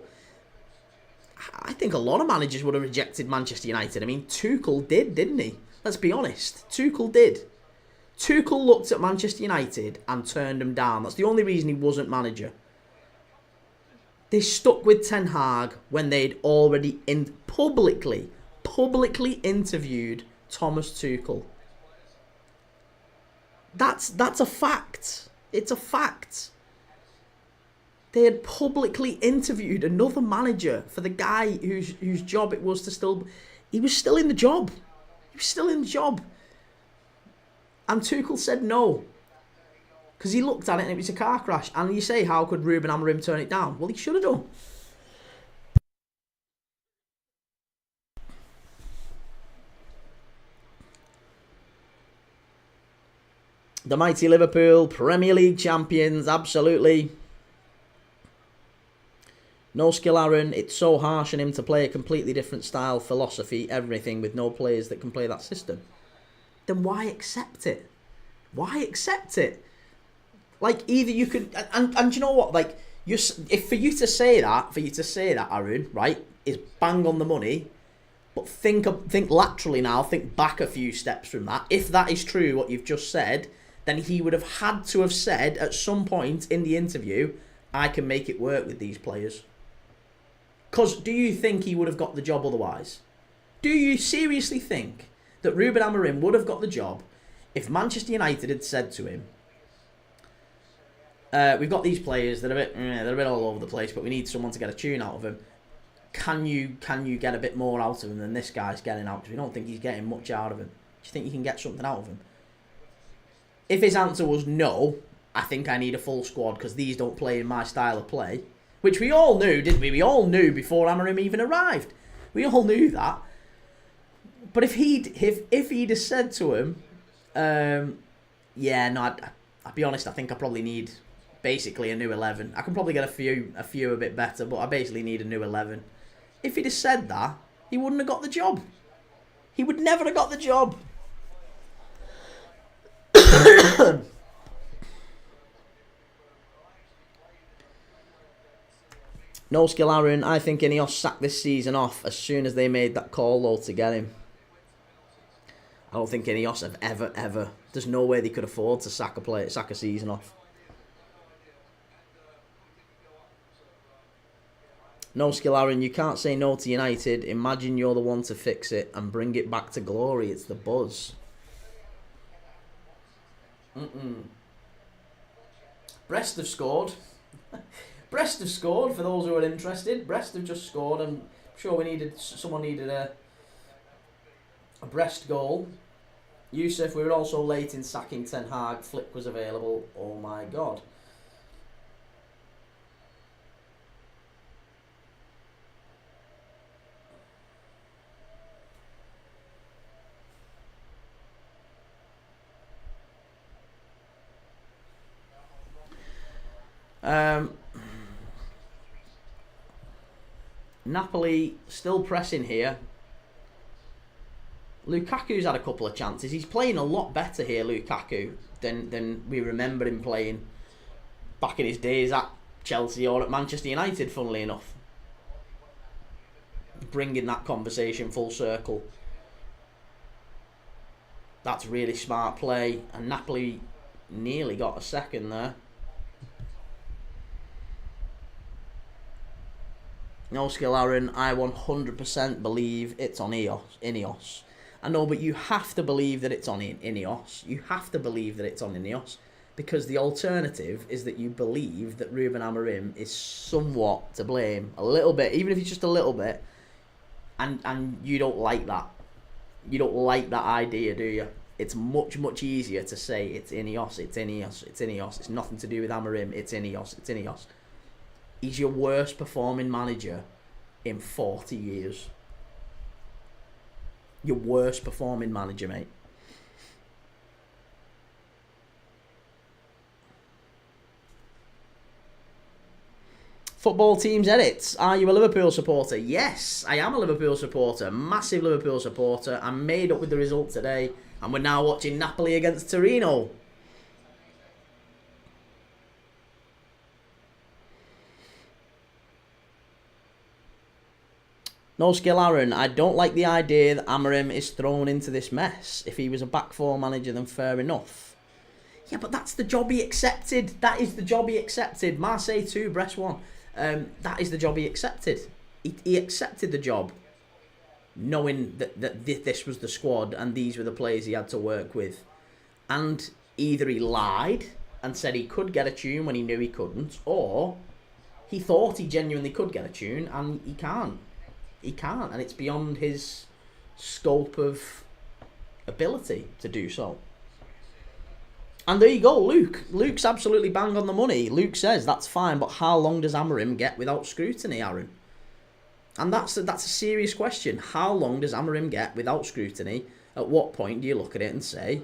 [SPEAKER 1] I think a lot of managers would have rejected Manchester United. I mean, Tuchel did, didn't he? Let's be honest. Tuchel did. Tuchel looked at Manchester United and turned them down. That's the only reason he wasn't manager. They stuck with Ten Hag when they'd already publicly interviewed Thomas Tuchel. That's a fact. It's a fact. They had publicly interviewed another manager for the guy whose job it was to still... He was still in the job. He was still in the job. And Tuchel said no. Because he looked at it and it was a car crash. And you say, how could Ruben Amorim turn it down? Well, he should have done. The mighty Liverpool, Premier League champions, absolutely. No skill, Aaron. It's so harsh on him to play a completely different style, philosophy, everything, with no players that can play that system. Then why accept it? Why accept it? Like, either you could... And you know what? Like, if for you to say that, Aaron, right, is bang on the money... But think laterally now, think back a few steps from that. If that is true, what you've just said, then he would have had to have said at some point in the interview, I can make it work with these players. Because do you think he would have got the job otherwise? Do you seriously think that Ruben Amorim would have got the job if Manchester United had said to him, we've got these players that are a bit all over the place, but we need someone to get a tune out of them. Can you get a bit more out of him than this guy's getting out? Because we don't think he's getting much out of him. Do you think you can get something out of him? If his answer was no, I think I need a full squad because these don't play in my style of play, which we all knew, didn't we? We all knew before Amorim even arrived. We all knew that. But if he'd have said to him, I'd be honest, I think I probably need basically a new 11. I can probably get a few a bit better, but I basically need a new 11. If he'd have said that, he wouldn't have got the job. He would never have got the job. No skill, Aaron. I think Ineos sacked this season off as soon as they made that call, though, to get him. I don't think Ineos have ever... There's no way they could afford to sack a season off. No skill, Aaron. You can't say no to United. Imagine you're the one to fix it and bring it back to glory. It's the buzz. Brest have scored. Brest have scored, for those who are interested. Brest have just scored. I'm sure someone needed a Brest goal. Yusuf, we were also late in sacking Ten Hag. Flick was available. Oh my God. Napoli still pressing here. Lukaku's had a couple of chances. He's playing a lot better here, Lukaku, than we remember him playing back in his days at Chelsea or at Manchester United, funnily enough. Bringing that conversation full circle. That's really smart play, and Napoli nearly got a second there. No skill, Aaron. I 100% believe it's on Ineos. I know, but you have to believe that it's on Ineos. You have to believe that it's on Ineos. Because the alternative is that you believe that Ruben Amorim is somewhat to blame. A little bit. Even if it's just a little bit. And you don't like that. You don't like that idea, do you? It's much, much easier to say it's Ineos, it's Ineos, it's Ineos. It's nothing to do with Amorim. It's Ineos, it's Ineos. He's your worst performing manager in 40 years. Your worst performing manager, mate. Football teams edits. Are you a Liverpool supporter? Yes, I am a Liverpool supporter. Massive Liverpool supporter. I'm made up with the result today. And we're now watching Napoli against Torino. No skill, Aaron. I don't like the idea that Amorim is thrown into this mess. If he was a back four manager, then fair enough. Yeah, but that's the job he accepted. That is the job he accepted. Marseille 2, Brest 1. That is the job he accepted. He accepted the job, knowing that this was the squad and these were the players he had to work with. And either he lied and said he could get a tune when he knew he couldn't, or he thought he genuinely could get a tune and he can't. He can't, and it's beyond his scope of ability to do so. And there you go, Luke. Luke's absolutely bang on the money. Luke says that's fine, but how long does Amorim get without scrutiny, Aaron? And that's a serious question. How long does Amorim get without scrutiny? At what point do you look at it and say,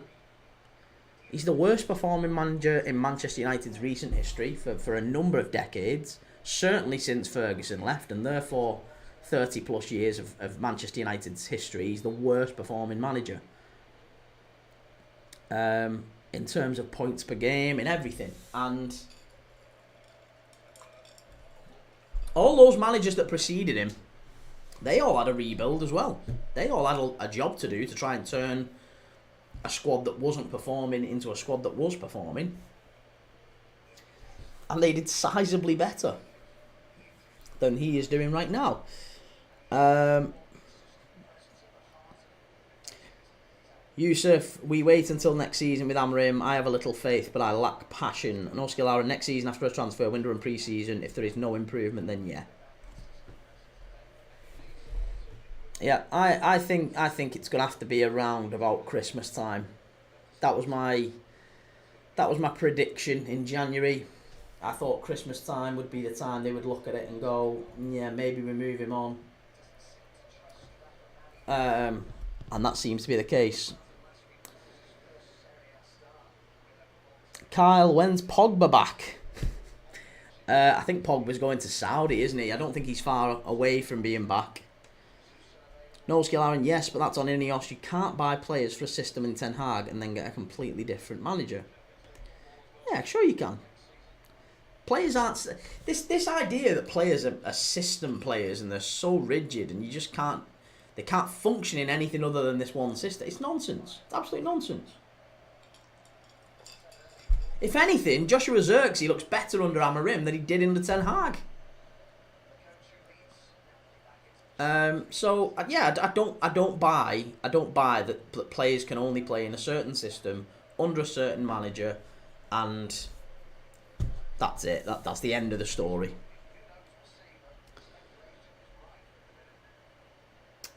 [SPEAKER 1] He's the worst performing manager in Manchester United's recent history for a number of decades, certainly since Ferguson left, and therefore 30 plus years of Manchester United's history. He's the worst performing manager. In terms of points per game, in everything. And all those managers that preceded him, they all had a rebuild as well. They all had a job to do to try and turn a squad that wasn't performing into a squad that was performing. And they did sizably better than he is doing right now. Yusuf, we wait until next season with Amorim. I have a little faith, but I lack passion. And Oscar Lara, next season after a transfer window and pre-season, if there is no improvement, then yeah. Yeah, I think it's gonna have to be around about Christmas time. That was my prediction in January. I thought Christmas time would be the time they would look at it and go, yeah, maybe we move him on. And that seems to be the case. Kyle, when's Pogba back? I think Pogba's going to Saudi, isn't he? I don't think he's far away from being back. No skill, Aaron, yes, but that's on Ineos. You can't buy players for a system in Ten Hag and then get a completely different manager. Yeah, sure you can. Players aren't... This idea that players are system players and they're so rigid and you just can't... They can't function in anything other than this one system. It's nonsense. It's absolute nonsense. If anything, Joshua Zirkzee looks better under Amorim than he did under Ten Hag. So yeah, I don't buy that players can only play in a certain system under a certain manager, and that's it. That's the end of the story.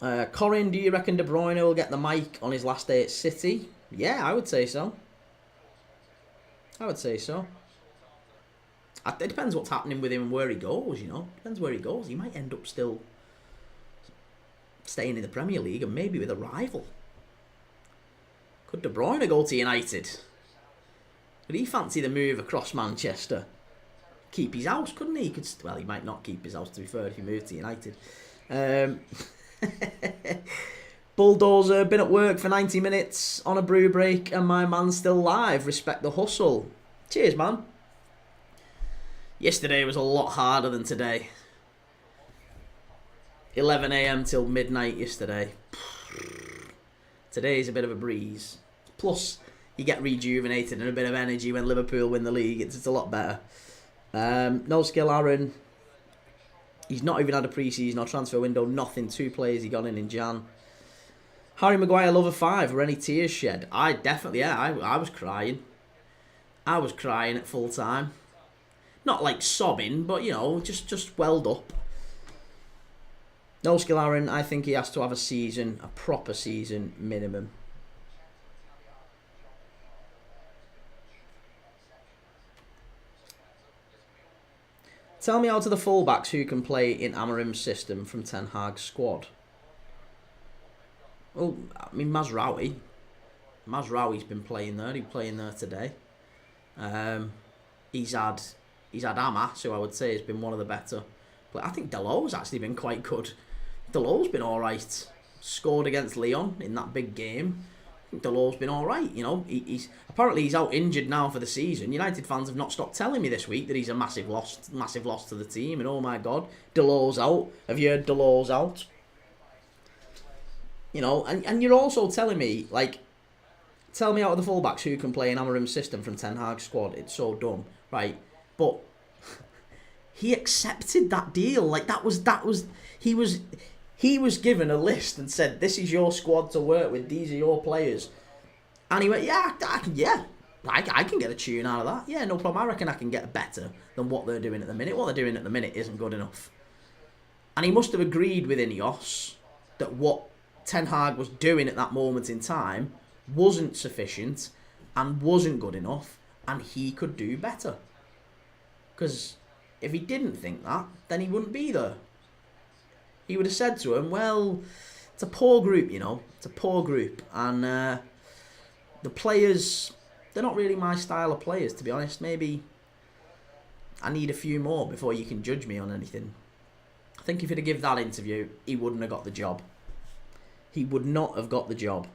[SPEAKER 1] Corin, do you reckon De Bruyne will get the mic on his last day at City? Yeah, I would say so. It depends what's happening with him and where he goes, you know. Depends where he goes. He might end up still staying in the Premier League and maybe with a rival. Could De Bruyne go to United? Could he fancy the move across Manchester? Keep his house, couldn't he? Well, he might not keep his house, to be fair, if he moved to United. Bulldozer, been at work for 90 minutes on a brew break and my man's still live. Respect the hustle. Cheers, man. Yesterday was a lot harder than today. 11 a.m. till midnight yesterday. Today's a bit of a breeze. Plus, you get rejuvenated and a bit of energy when Liverpool win the league. It's a lot better. No skill, Aaron. He's not even had a pre-season or transfer window. Nothing. 2 players he got in Jan. Harry Maguire, lover 5. Were any tears shed? I definitely, yeah. I was crying. I was crying at full time. Not like sobbing, but, you know, just welled up. No skill, Aaron. I think he has to have a season, a proper season minimum. Tell me out of the fullbacks who can play in Amorim's system from Ten Hag's squad. Well, I mean, Mazraoui. Mazraoui's been playing there. He's playing there today. He's had Amas, who I would say has been one of the better. But I think Delor's actually been quite good. Delor's been all right. Scored against Lyon in that big game. I think Delor's been all right. You know, he's out injured now for the season. United fans have not stopped telling me this week that he's a massive loss to the team. And oh my God, Delor's out. Have you heard Delor's out? You know, and you're also telling me, like, tell me out of the fullbacks who can play in Amorim's system from Ten Hag's squad. It's so dumb, right? But he accepted that deal. Like he was given a list and said, "This is your squad to work with. These are your players." And he went, "Yeah, I can get a tune out of that. Yeah, no problem. I reckon I can get better than what they're doing at the minute. What they're doing at the minute isn't good enough." And he must have agreed with Ineos that what Ten Hag was doing at that moment in time wasn't sufficient and wasn't good enough, and he could do better. Because if he didn't think that, then he wouldn't be there. He would have said to him, well, it's a poor group, you know. It's a poor group. And the players they're not really my style of players, to be honest. Maybe I need a few more before you can judge me on anything. I think if he'd have given that interview, he wouldn't have got the job. He would not have got the job.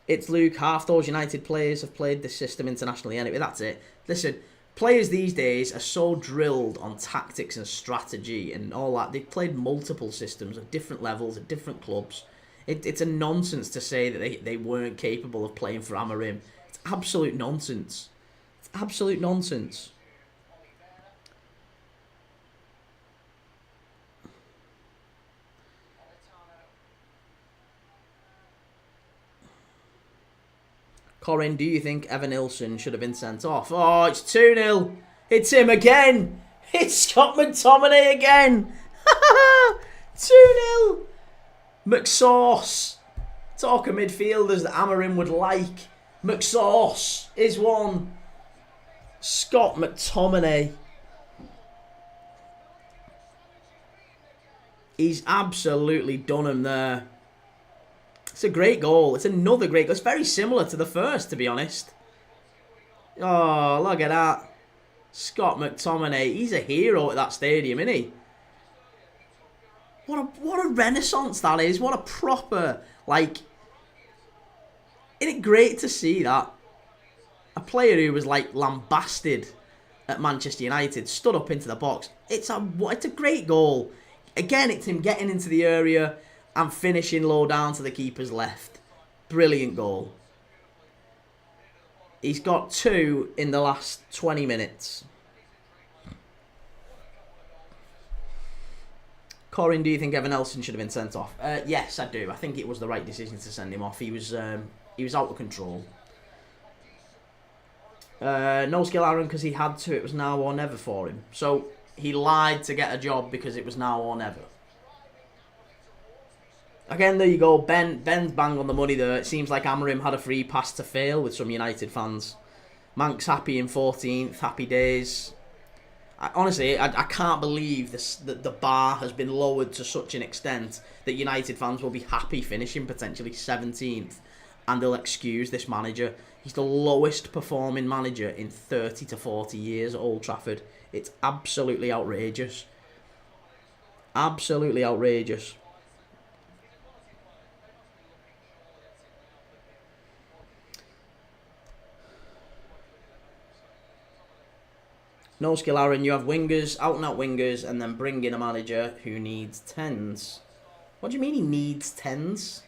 [SPEAKER 1] It's Luke. Half those United players have played this system internationally anyway. That's it. Listen, players these days are so drilled on tactics and strategy and all that. They've played multiple systems at different levels, at different clubs. It's a nonsense to say that they weren't capable of playing for Amorim. It's absolute nonsense. It's absolute nonsense. Corin, do you think Evan Nilsson should have been sent off? Oh, it's 2-0. It's him again. It's Scott McTominay again. 2-0. McSauce. Talk of midfielders that Amorim would like. McSauce is one. Scott McTominay. He's absolutely done him there. It's a great goal. It's another great goal. It's very similar to the first, to be honest. Oh, look at that. Scott McTominay. He's a hero at that stadium, isn't he? What a renaissance that is. What a proper, like... Isn't it great to see that? A player who was, like, lambasted at Manchester United stood up into the box. It's a great goal. Again, it's him getting into the area and finishing low down to the keeper's left. Brilliant goal. He's got 2 in the last 20 minutes. Corin, do you think Evan Nilsson should have been sent off? Yes, I do. I think it was the right decision to send him off. He was out of control. No skill Aaron because he had to. It was now or never for him. So he lied to get a job because it was now or never. Again, there you go. Ben's bang on the money there. It seems like Amorim had a free pass to fail with some United fans. Mank's happy in 14th. Happy days. Honestly, I can't believe that the bar has been lowered to such an extent that United fans will be happy finishing potentially 17th and they'll excuse this manager. He's the lowest performing manager in 30 to 40 years at Old Trafford. It's absolutely outrageous. Absolutely outrageous. No skill, Aaron. You have wingers, out and out wingers, and then bring in a manager who needs 10s. What do you mean he needs 10s?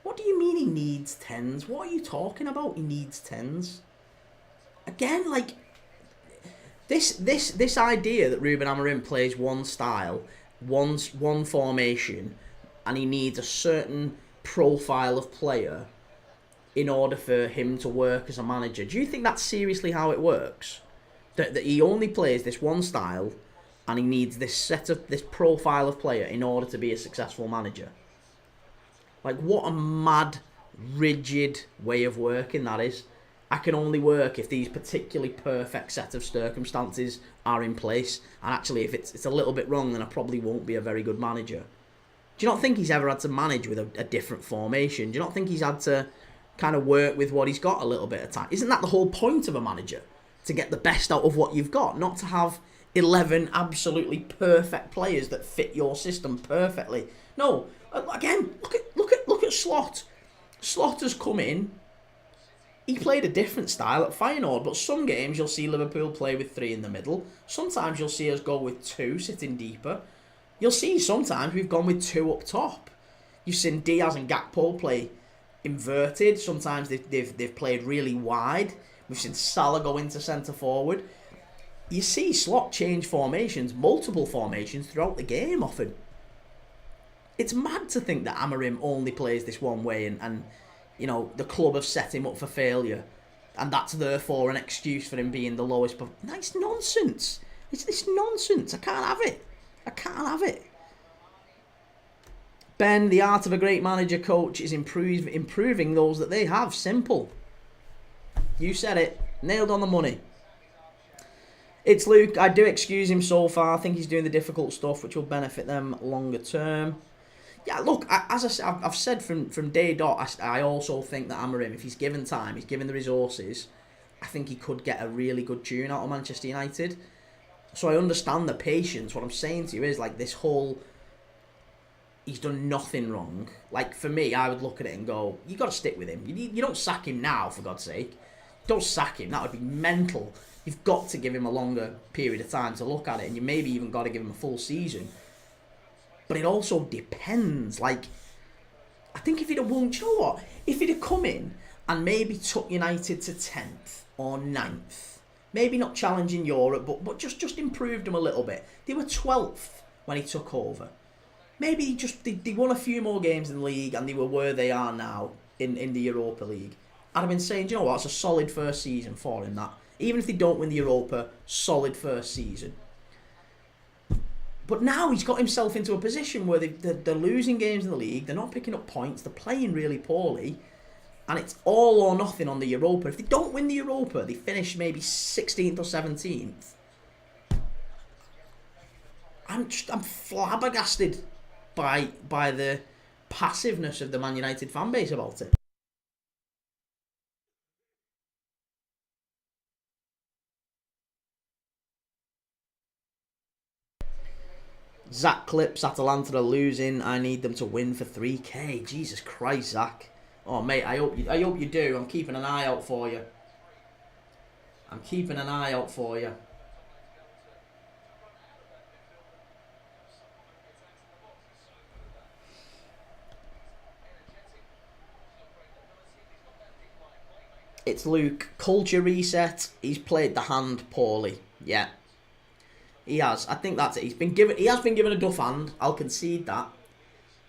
[SPEAKER 1] What do you mean he needs 10s? What are you talking about? He needs 10s. Again, like this idea that Ruben Amorim plays one style, one formation, and he needs a certain profile of player in order for him to work as a manager. Do you think that's seriously how it works? That he only plays this one style and he needs this profile of player in order to be a successful manager. Like, what a mad, rigid way of working that is. I can only work if these particularly perfect set of circumstances are in place. And actually, if it's a little bit wrong, then I probably won't be a very good manager. Do you not think he's ever had to manage with a different formation? Do you not think he's had to kind of work with what he's got a little bit of time? Isn't that the whole point of a manager? To get the best out of what you've got, not to have 11 absolutely perfect players that fit your system perfectly. No, again, look at Slot. Slot has come in. He played a different style at Feyenoord, but some games you'll see Liverpool play with 3 in the middle. Sometimes you'll see us go with 2 sitting deeper. You'll see sometimes we've gone with 2 up top. You've seen Diaz and Gakpo play inverted. Sometimes they've played really wide. We've seen Salah go into centre forward. You see Slot change formations, multiple formations throughout the game often. It's mad to think that Amorim only plays this one way and you know, the club have set him up for failure. And that's therefore an excuse for him being the lowest. That's nonsense. It's nonsense. I can't have it. I can't have it. Ben, the art of a great manager coach is improving those that they have. Simple. You said it. Nailed on the money. It's Luke. I do excuse him so far. I think he's doing the difficult stuff which will benefit them longer term. Yeah, look, as I said, I've said from day dot, I also think that Amorim, if he's given time, he's given the resources, I think he could get a really good tune out of Manchester United. So I understand the patience. What I'm saying to you is, like, this whole, he's done nothing wrong. Like, for me, I would look at it and go, you got to stick with him. You don't sack him now, for God's sake. Don't sack him. That would be mental. You've got to give him a longer period of time to look at it, and you maybe even got to give him a full season. But it also depends. Like, I think if he'd have won, do you know what? If he'd have come in and maybe took United to 10th or 9th, maybe not challenging Europe, but just improved them a little bit. They were 12th when he took over. Maybe they won a few more games in the league and they were where they are now in the Europa League. I'd have been saying, do you know what? It's a solid first season for him, that. Even if they don't win the Europa, solid first season. But now he's got himself into a position where they're losing games in the league, they're not picking up points, they're playing really poorly, and it's all or nothing on the Europa. If they don't win the Europa, they finish maybe 16th or 17th. I'm flabbergasted by the passiveness of the Man United fan base about it. Zach Clips, Atalanta are losing. I need them to win for 3k. Jesus Christ, Zach. Oh, mate, I hope you do. I'm keeping an eye out for you. It's Luke. Culture reset. He's played the hand poorly. Yeah. He has. I think that's it. He has been given a duff hand. I'll concede that.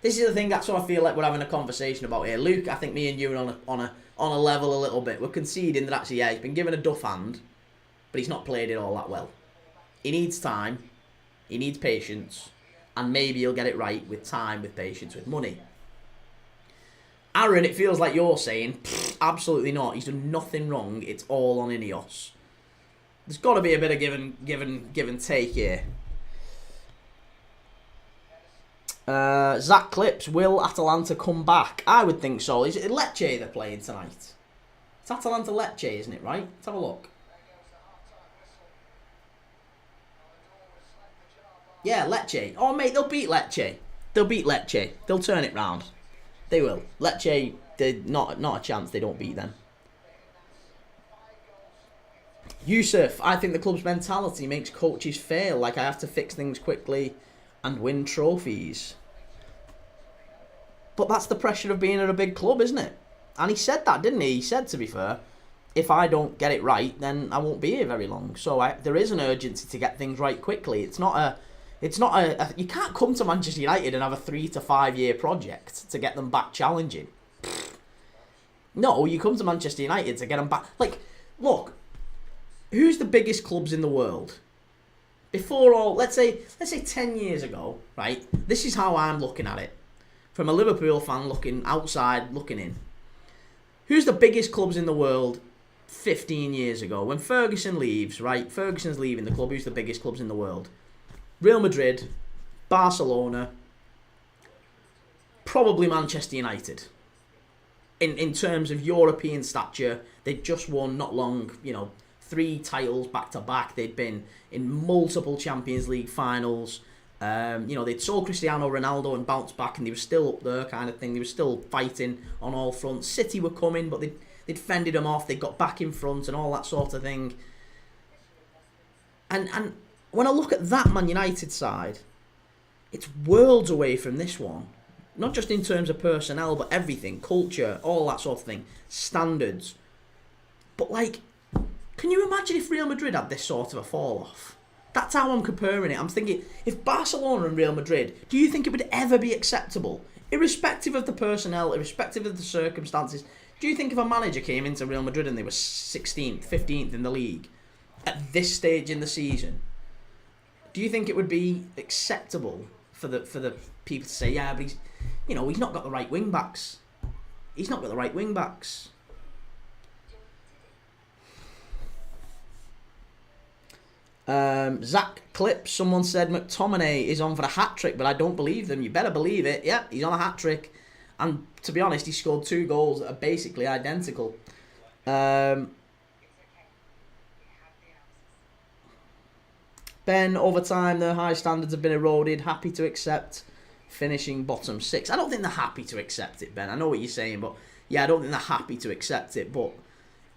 [SPEAKER 1] This is the thing. That's what I feel like we're having a conversation about here. Luke, I think me and you are on a level a little bit. We're conceding that actually, yeah, he's been given a duff hand, but he's not played it all that well. He needs time. He needs patience, and maybe he'll get it right with time, with patience, with money. Aaron, it feels like you're saying, absolutely not. He's done nothing wrong. It's all on Ineos. There's got to be a bit of give and take here. Zach Clips, will Atalanta come back? I would think so. Is it Lecce they're playing tonight? It's Atalanta Lecce, isn't it, right? Let's have a look. Yeah, Lecce. Oh, mate, they'll beat Lecce. They'll turn it round. They will. Lecce, they're not a chance they don't beat them. Yusuf, I think the club's mentality makes coaches fail. Like, I have to fix things quickly and win trophies. But that's the pressure of being at a big club, isn't it? And he said that, didn't he? He said, to be fair, if I don't get it right, then I won't be here very long. So there is an urgency to get things right quickly. It's not a. You can't come to Manchester United and have a 3 to 5 year project to get them back challenging. No, you come to Manchester United to get them back. Like, look. Who's the biggest clubs in the world? Before all, let's say 10 years ago, right? This is how I'm looking at it. From a Liverpool fan looking outside, looking in. Who's the biggest clubs in the world 15 years ago? When Ferguson leaves, right? Ferguson's leaving the club. Who's the biggest clubs in the world? Real Madrid, Barcelona, probably Manchester United. In terms of European stature, they'd just won not long, 3 titles back to back. They'd been in multiple Champions League finals. They'd saw Cristiano Ronaldo and bounced back, and they were still up there, kind of thing. They were still fighting on all fronts. City were coming, but they'd fended them off. They got back in front and all that sort of thing. And when I look at that Man United side, it's worlds away from this one. Not just in terms of personnel, but everything, culture, all that sort of thing, standards. But can you imagine if Real Madrid had this sort of a fall-off? That's how I'm comparing it. I'm thinking, if Barcelona and Real Madrid, do you think it would ever be acceptable? Irrespective of the personnel, irrespective of the circumstances, do you think if a manager came into Real Madrid and they were 16th, 15th in the league, at this stage in the season, do you think it would be acceptable for the people to say, yeah, but he's not got the right wing-backs. He's not got the right wing-backs. Zach Clips, someone said McTominay is on for a hat-trick, but I don't believe them. You better believe it. Yeah, he's on a hat-trick. And to be honest, he scored 2 goals that are basically identical. Ben, over time, the high standards have been eroded. Happy to accept finishing bottom 6. I don't think they're happy to accept it, Ben. I know what you're saying, but yeah, I don't think they're happy to accept it, but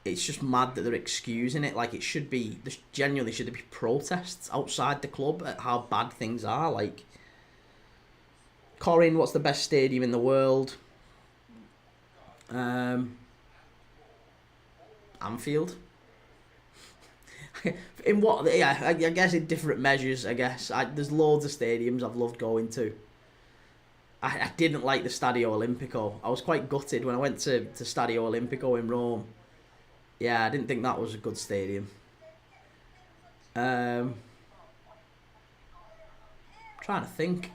[SPEAKER 1] it's just mad that they're excusing it. Like, it should be, genuinely, should there be protests outside the club at how bad things are? Like, Corin, what's the best stadium in the world? Anfield. In what? Yeah, I guess in different measures. I guess there's loads of stadiums I've loved going to. I didn't like the Stadio Olimpico. I was quite gutted when I went to Stadio Olimpico in Rome. Yeah, I didn't think that was a good stadium. Trying to think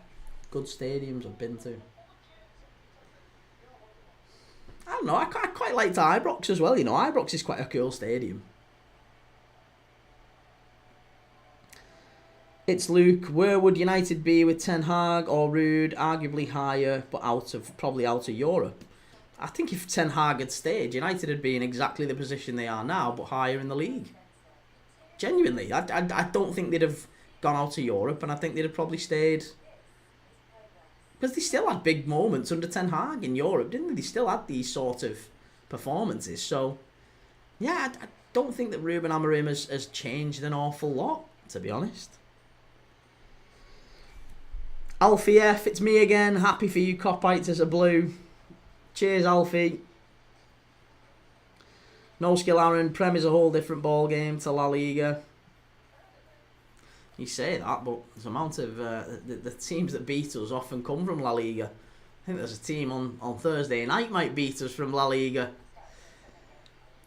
[SPEAKER 1] good stadiums I've been to. I don't know. I quite liked Ibrox as well. You know, Ibrox is quite a cool stadium. It's Luke. Where would United be with Ten Hag or Rude? Arguably higher, but probably out of Europe. I think if Ten Hag had stayed, United would be in exactly the position they are now, but higher in the league. Genuinely, I don't think they'd have gone out of Europe, and I think they'd have probably stayed. Because they still had big moments under Ten Hag in Europe, didn't they? They still had these sort of performances. So, yeah, I don't think that Ruben Amorim has changed an awful lot, to be honest. Alfie F, it's me again. Happy for you, Copites as a blue. Cheers, Alfie. No skill, Aaron. Prem is a whole different ball game to La Liga. You say that, but there's an amount of the teams that beat us often come from La Liga. I think there's a team on Thursday night might beat us from La Liga.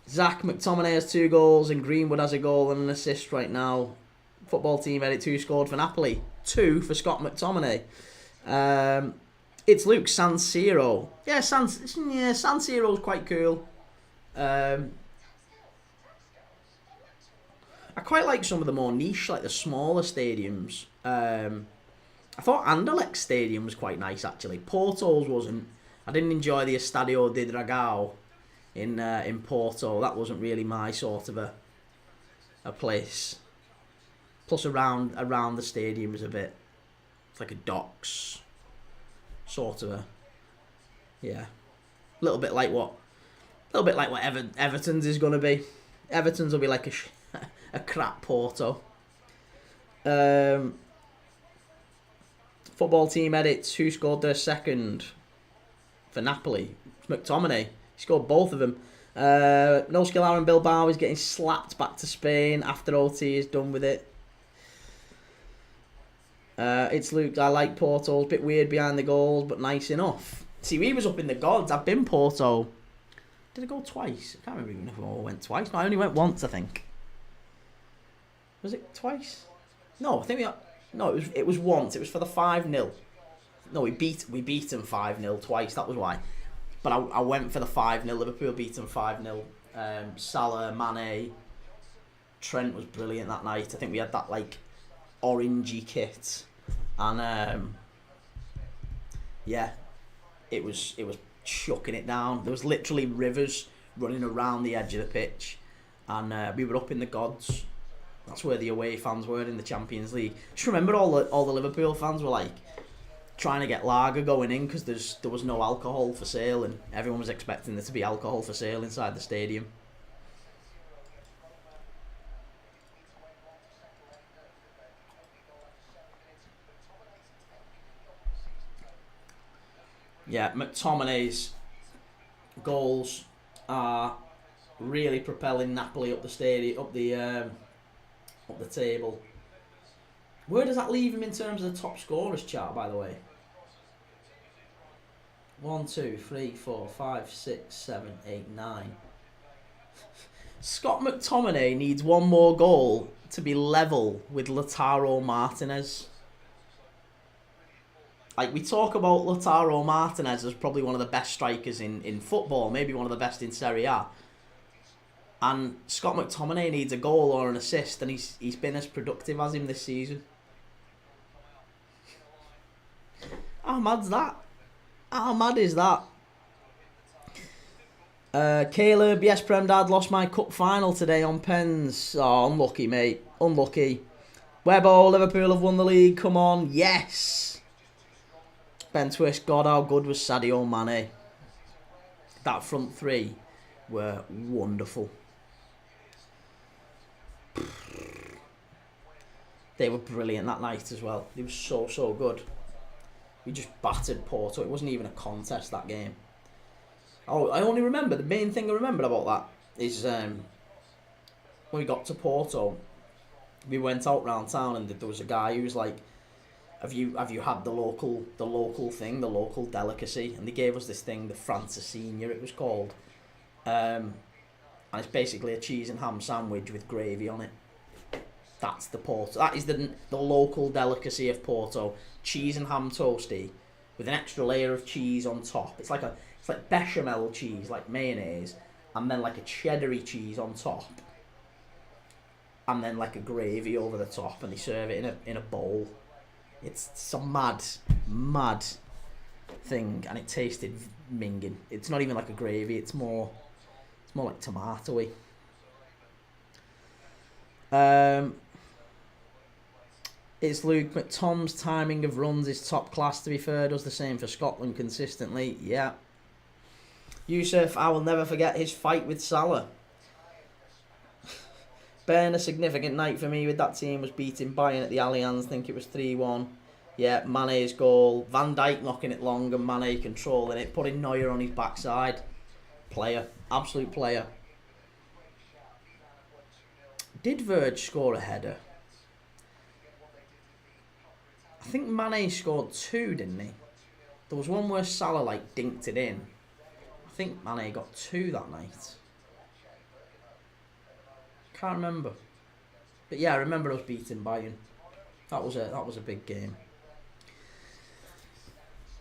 [SPEAKER 1] Zach McTominay has 2 goals and Greenwood has a goal and an assist right now. Football team edit 2 scored for Napoli. 2 for Scott McTominay. It's Luke, San Siro. Yeah, San Siro's quite cool. I quite like some of the more niche, like the smaller stadiums. I thought Anderlecht Stadium was quite nice, actually. Porto's wasn't. I didn't enjoy the Estadio de Dragao in Porto. That wasn't really my sort of a place. Plus around the stadium is a bit. It's like a docks. Sort of a. Yeah. A little bit like what Everton's is going to be. Everton's will be like a crap Porto. Football team edits. Who scored their second for Napoli? It's McTominay. He scored both of them. No skill, Aaron Bilbao is getting slapped back to Spain after OT is done with it. It's Luke. I like Porto. A bit weird behind the goals, but nice enough. See, we was up in the gods. I've been Porto. Did I go twice? I can't remember even if I went twice. No, I only went once, I think. Was it twice? No, I think it was once. It was for the 5-0. No, we beat them 5-0 twice. That was why. But I went for the 5-0. Liverpool beat them 5-0. Salah, Mane, Trent was brilliant that night. I think we had that like orangey kit, and yeah, it was chucking it down. There was literally rivers running around the edge of the pitch, and we were up in the gods. That's where the away fans were in the Champions League. Just remember all the Liverpool fans were like trying to get lager going in because there was no alcohol for sale, and everyone was expecting there to be alcohol for sale inside the stadium. Yeah, McTominay's goals are really propelling Napoli up the stadium, up the table. Where does that leave him in terms of the top scorers chart, by the way? 1, 2, 3, 4, 5, 6, 7, 8, 9. Scott McTominay needs one more goal to be level with Lautaro Martinez. Like, we talk about Lautaro Martinez as probably one of the best strikers in football, maybe one of the best in Serie A. And Scott McTominay needs a goal or an assist, and he's been as productive as him this season. How mad's that? How mad is that? Caleb, yes, Prem Dad, lost my cup final today on pens. Oh, unlucky, mate. Unlucky. Webbo, Liverpool have won the league. Come on. Yes. Ben Twist, God, how good was Sadio Mane? That front three were wonderful. They were brilliant that night as well. They were so good. We just battered Porto. It wasn't even a contest, that game. Oh, I only remember, the main thing I remember about that is when we got to Porto, we went out round town and there was a guy who was like, have you had the local thing, the local delicacy? And they gave us this thing, the Francesinha it was called. And it's basically a cheese and ham sandwich with gravy on it. That's the Porto. That is the local delicacy of Porto. Cheese and ham toasty with an extra layer of cheese on top. It's like bechamel cheese, like mayonnaise, and then like a cheddary cheese on top, and then like a gravy over the top, and they serve it in a bowl. It's some mad thing, and it tasted minging. It's not even like a gravy. It's more like tomatoey. It's Luke, but Tom's timing of runs is top class, to be fair. Does the same for Scotland consistently. Yeah. Yusuf, I will never forget his fight with Salah. Ben, a significant night for me with that team was beating Bayern at the Allianz. I think it was 3-1. Yeah, Mane's goal. Van Dijk knocking it long and Mane controlling it. Putting Neuer on his backside. Player. Absolute player. Did Verge score a header? I think Mane scored 2, didn't he? There was one where Salah like dinked it in. I think Mane got 2 that night. Can't remember. But yeah, I remember us beating Bayern. That was a big game.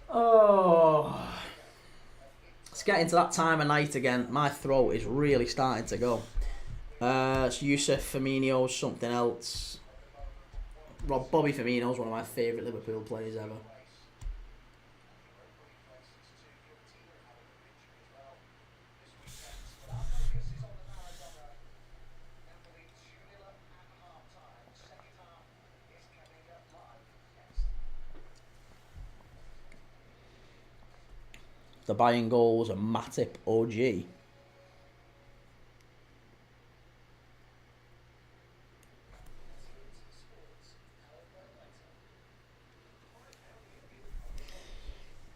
[SPEAKER 1] Oh, let's get into that time of night again. My throat is really starting to go. It's Yusuf Firmino's something else. Bobby Firmino's one of my favourite Liverpool players ever. The Bayern goal was a Matip OG.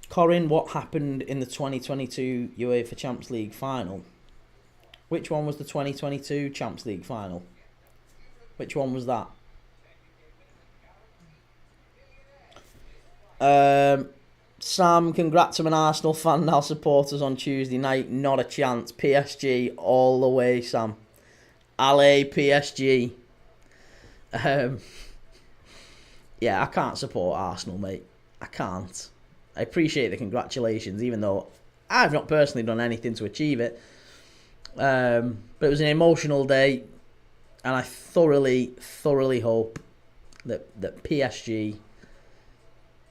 [SPEAKER 1] Corin, what happened in the 2022 UEFA Champions League final? Which one was the 2022 Champions League final? Which one was that? Sam, congrats to an Arsenal fan now supporters on Tuesday night. Not a chance. PSG all the way, Sam. Allez, PSG. Yeah, I can't support Arsenal, mate. I can't. I appreciate the congratulations, even though I've not personally done anything to achieve it. But it was an emotional day, and I thoroughly hope that PSG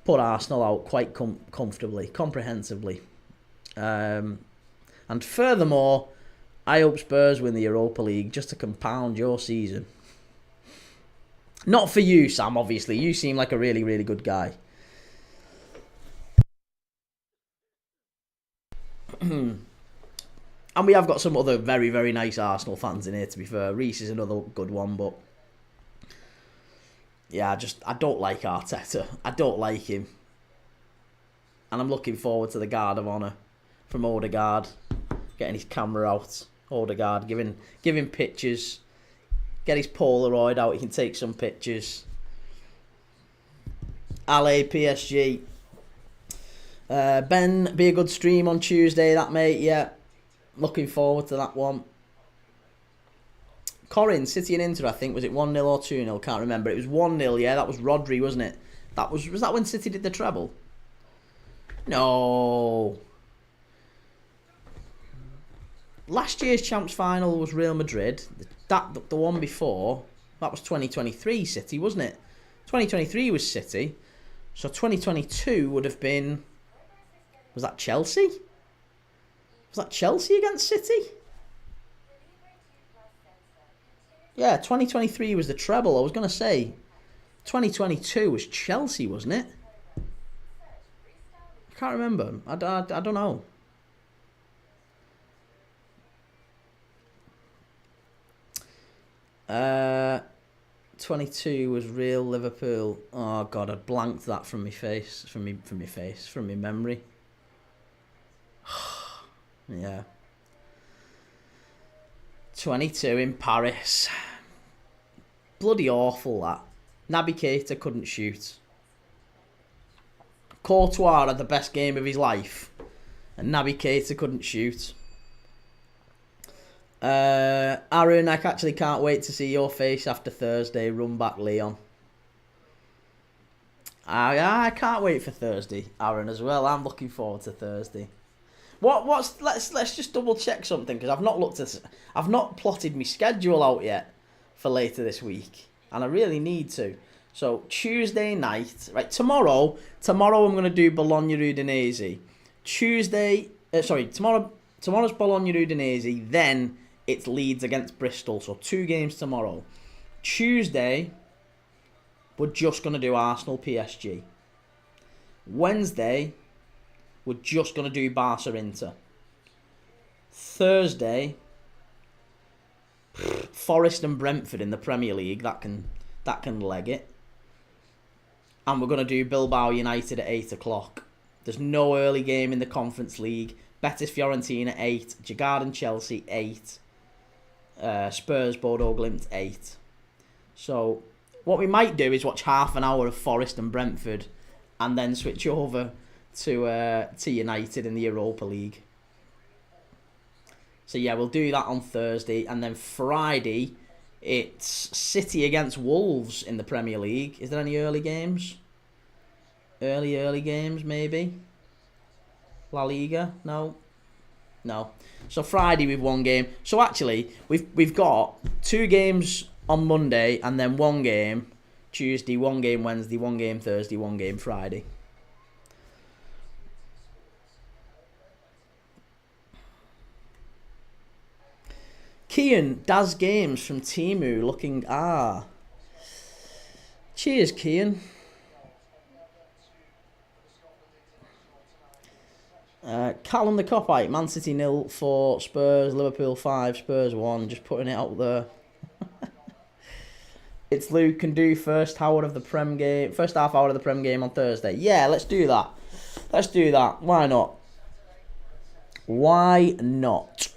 [SPEAKER 1] put Arsenal out quite comprehensively. And furthermore, I hope Spurs win the Europa League just to compound your season. Not for you, Sam, obviously. You seem like a really, really good guy. And we have got some other very, very nice Arsenal fans in here, to be fair. Reece is another good one, but yeah, I don't like Arteta. I don't like him. And I'm looking forward to the Guard of Honour from Odegaard. Getting his camera out. Odegaard giving pictures. Get his Polaroid out. He can take some pictures. Allez, PSG. Ben, be a good stream on Tuesday, that mate. Yeah. Looking forward to that one. Corin, City and Inter, I think. Was it 1-0 or 2-0? Can't remember. It was 1-0, yeah. That was Rodri, wasn't it? Was that when City did the treble? No. last year's Champs final was Real Madrid. The one before, that was 2023 City, wasn't it? 2023 was City. So 2022 would have been... Was that Chelsea? Was that Chelsea against City? Yeah, 2023 was the treble. I was going to say 2022 was Chelsea, wasn't it? I can't remember. I don't know. Uh, 22 was Real Liverpool. Oh God, I blanked that from my face, from my memory. Yeah. 22 in Paris. Bloody awful that. Naby Keita couldn't shoot. Courtois had the best game of his life, and Naby Keita couldn't shoot. Aaron, I actually can't wait to see your face after Thursday. Run back, Leon. I can't wait for Thursday, Aaron, as well. I'm looking forward to Thursday. Let's just double check something, because I've not plotted my schedule out yet for later this week, and I really need to. So Tuesday night, right? Tomorrow I'm gonna do Bologna Udinese. Tomorrow's Bologna Udinese. Then it's Leeds against Bristol. So 2 games tomorrow. Tuesday, we're just gonna do Arsenal PSG. Wednesday, we're just gonna do Barca Inter. Thursday, Forest and Brentford in the Premier League. That can leg it. And we're going to do Bilbao United at 8 o'clock. There's no early game in the Conference League. Betis Fiorentina 8. Djurgården Chelsea 8. Spurs Bodo Glimt 8. So what we might do is watch half an hour of Forest and Brentford, and then switch over to United in the Europa League. So yeah, we'll do that on Thursday. And then Friday, it's City against Wolves in the Premier League. Is there any early games? Early games, maybe? La Liga? No. So Friday we've 1 game. So actually, we've got 2 games on Monday, and then 1 game Tuesday, 1 game Wednesday, 1 game Thursday, 1 game Friday. Kian, Daz Games from Timu looking... Cheers, Kian. Callum the Copite, Man City 0 for Spurs, Liverpool 5, Spurs 1. Just putting it out there. It's Luke can do first half hour of the Prem game on Thursday. Yeah, let's do that. Why not?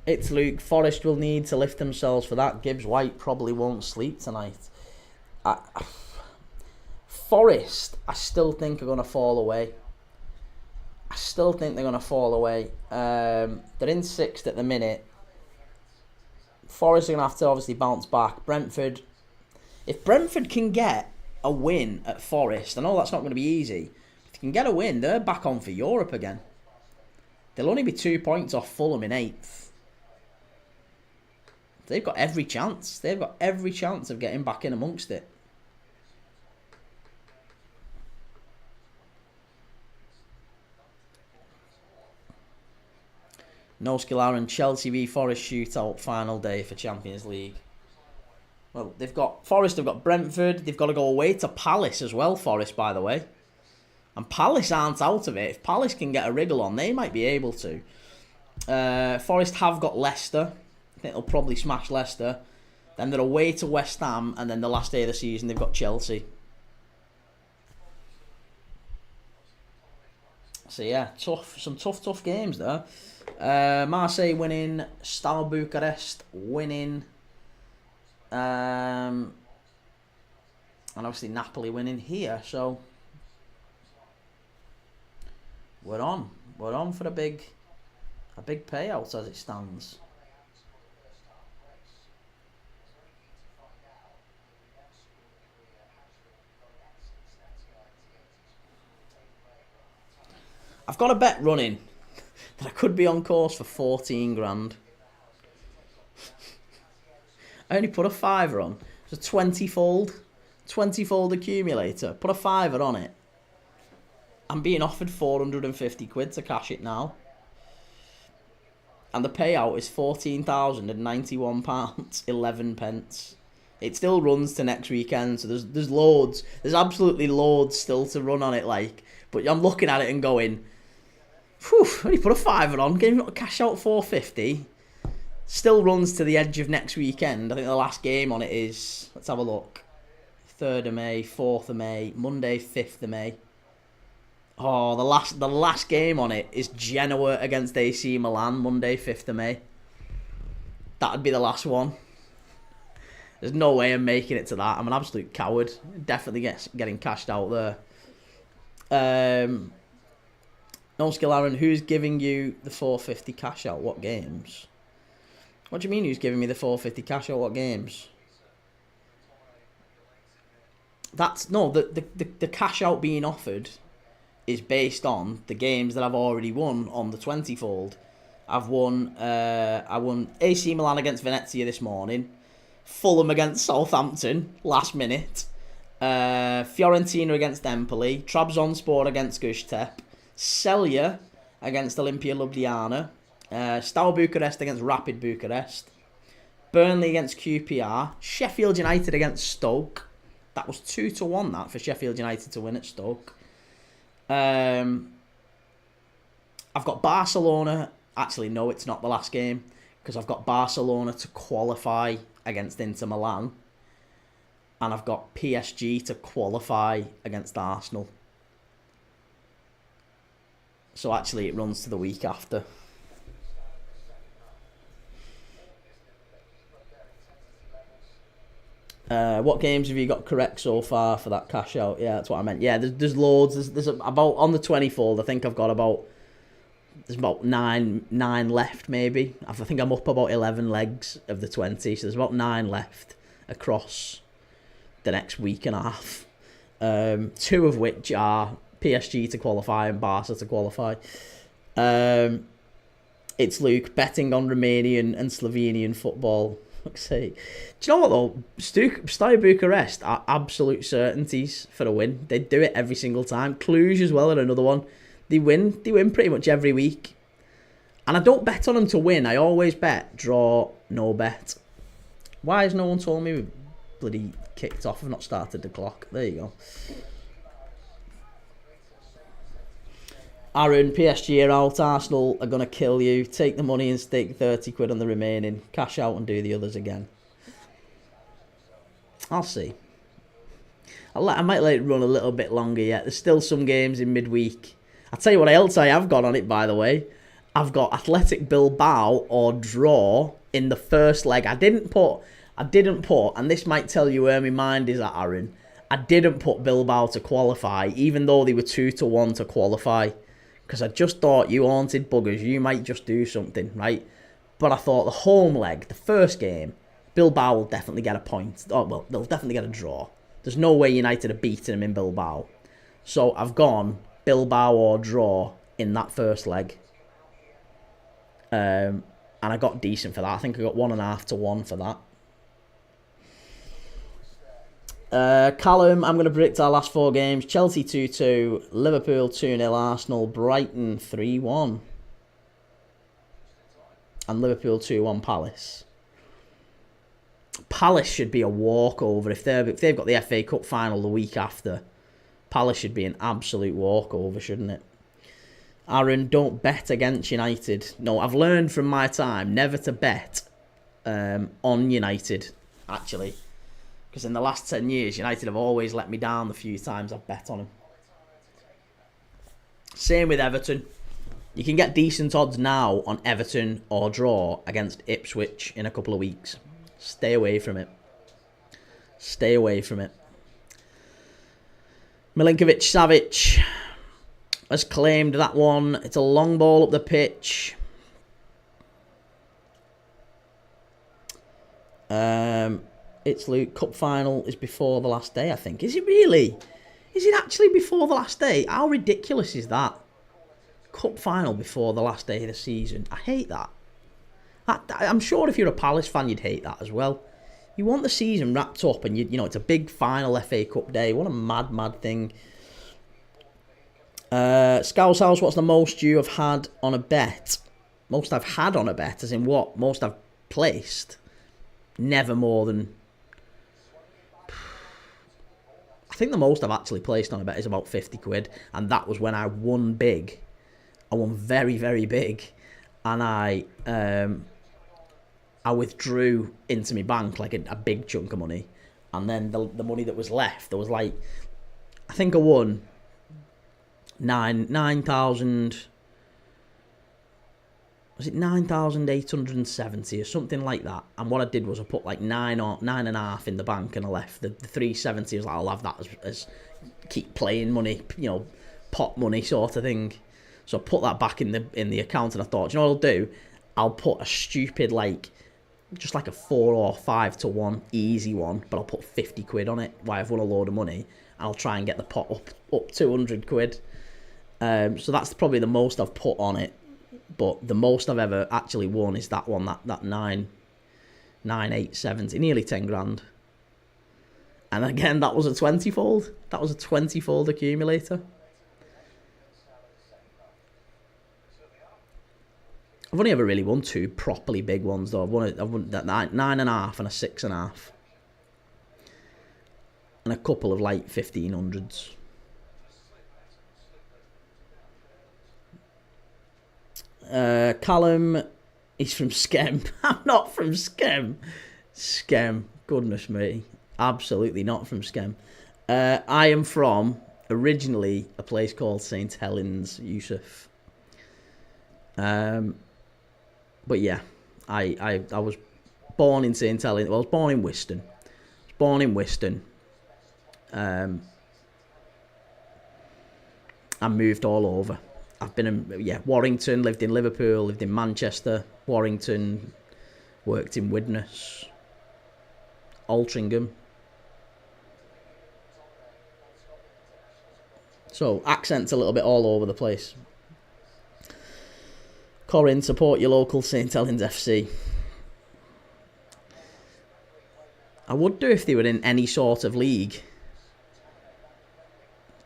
[SPEAKER 1] It's Luke. Forest will need to lift themselves for that. Gibbs White probably won't sleep tonight. Forest, I still think are going to fall away. They're in 6th at the minute. Forest are going to have to obviously bounce back. Brentford, if Brentford can get a win at Forest, I know that's not going to be easy. If they can get a win, they're back on for Europe again. They'll only be 2 points off Fulham in 8th. They've got every chance. Of getting back in amongst it. No Skillar and Chelsea v Forest shootout final day for Champions League. Well, Forest have got Brentford. They've got to go away to Palace as well, Forest, by the way. And Palace aren't out of it. If Palace can get a wriggle on, they might be able to. Forest have got Leicester. I think they'll probably smash Leicester. Then they're away to West Ham, and then the last day of the season they've got Chelsea. So yeah, some tough games there. Marseille winning, Steaua Bucharest winning, and obviously Napoli winning here. So we're on for a big payout as it stands. I've got a bet running that I could be on course for 14 grand. I only put a fiver on. It's a 20-fold accumulator. Put a fiver on it. I'm being offered 450 quid to cash it now. And the payout is £14,091, 11 pence. It still runs to next weekend, so there's loads. There's absolutely loads still to run on it, like. But I'm looking at it and going, whew, only put a fiver on, gave me a cash out 450. Still runs to the edge of next weekend. I think the last game on it is, let's have a look, 3rd of May, 4th of May, Monday, 5th of May. Oh, the last game on it is Genoa against AC Milan, Monday, 5th of May. That'd be the last one. There's no way I'm making it to that. I'm an absolute coward. Definitely getting cashed out there. No skill, Aaron. Who's giving you the 450 cash out? What games? What do you mean who's giving me the 450 cash out? What games? That's no, the cash out being offered is based on the games that I've already won on the 20-fold. I won AC Milan against Venezia this morning, Fulham against Southampton last minute, Fiorentina against Empoli, Trabzonspor against Göztepe, Celje against Olimpia Ljubljana, Steaua Bucharest against Rapid Bucharest, Burnley against QPR, Sheffield United against Stoke. That was 2-1 that for Sheffield United to win at Stoke. I've got Barcelona. Actually, no, it's not the last game because I've got Barcelona to qualify against Inter Milan, and I've got PSG to qualify against Arsenal. So actually, it runs to the week after. What games have you got correct so far for that cash out? Yeah, that's what I meant. Yeah, there's loads. There's about on the 20-fold. I think I've got there's about nine left maybe. I think I'm up about 11 legs of the 20, so there's about 9 left across the next week and a half. 2 of which are PSG to qualify and Barca to qualify. It's Luke betting on Romanian and Slovenian football. Fuck's sake. Do you know what though? Steaua Bucharest are absolute certainties for a win. They do it every single time. Cluj as well are another one. They win pretty much every week. And I don't bet on them to win. I always bet draw, no bet. Why has no one told me we bloody kicked off? I've not started the clock. There you go. Aaron, PSG are out. Arsenal are going to kill you. Take the money and stake 30 quid on the remaining. Cash out and do the others again. I'll see. I might let it run a little bit longer yet. There's still some games in midweek. I'll tell you what else I have got on it, by the way. I've got Athletic Bilbao or draw in the first leg. I didn't put, and this might tell you where my mind is at, Aaron. I didn't put Bilbao to qualify, even though they were 2-1 to qualify. Because I just thought, you haunted buggers, you might just do something, right? But I thought the home leg, the first game, Bilbao will definitely get a point. Oh, well, they'll definitely get a draw. There's no way United are beating them in Bilbao. So I've gone Bilbao or draw in that first leg. And I got decent for that. I think I got 1.5 to 1 for that. Callum, I'm going to predict our last 4 games. Chelsea 2-2, Liverpool 2-0, Arsenal, Brighton 3-1. And Liverpool 2-1 Palace. Palace should be a walkover. If they've got the FA Cup final the week after, Palace should be an absolute walkover, shouldn't it? Aaron, don't bet against United. No, I've learned from my time never to bet on United, actually. Because in the last 10 years, United have always let me down the few times I've bet on them. Same with Everton. You can get decent odds now on Everton or draw against Ipswich in a couple of weeks. Stay away from it. Stay away from it. Milinkovic-Savic has claimed that one. It's a long ball up the pitch. It's Luke. Cup final is before the last day, I think. Is it really? Is it actually before the last day? How ridiculous is that? Cup final before the last day of the season. I hate that. I'm sure if you're a Palace fan, you'd hate that as well. You want the season wrapped up, and you know it's a big final FA Cup day. What a mad thing. Scouse House, what's the most you have had on a bet? Most I've had on a bet, as in what? Most I've placed? Never more than... I think the most I've actually placed on a bet is about 50 quid. And that was when I won big. I won very, very big. And I withdrew into my bank like a big chunk of money. And then the money that was left, there was like... I think I won 9,000... Was it 9,870 or something like that? And what I did was I put like 9.5 in the bank, and I left the 370. I was like, I'll have that as keep playing money, you know, pot money sort of thing. So I put that back in the account, and I thought, you know what I'll do? I'll put a stupid just like a 4 or 5 to 1 easy one, but I'll put 50 quid on it. Why I've won a load of money, and I'll try and get the pot up 200 quid. So that's probably the most I've put on it. But the most I've ever actually won is that one, that 9,870, nearly 10 grand. And again, that was a 20-fold. That was a 20-fold accumulator. I've only ever really won 2 properly big ones though. I've won that 9.5 and a 6.5. And a couple of like 1500s. Callum, he's from Skem. I'm not from Skem. Skem, goodness me. Absolutely not from Skem. I am from, originally, a place called St. Helens, Yusuf. But yeah, I was born in St. Helens. Well, I was born in Wiston. I moved all over. I've been in Warrington, lived in Liverpool, lived in Manchester, Warrington, worked in Widnes, Altrincham. So accents a little bit all over the place. Corin, support your local St. Helens FC. I would do if they were in any sort of league.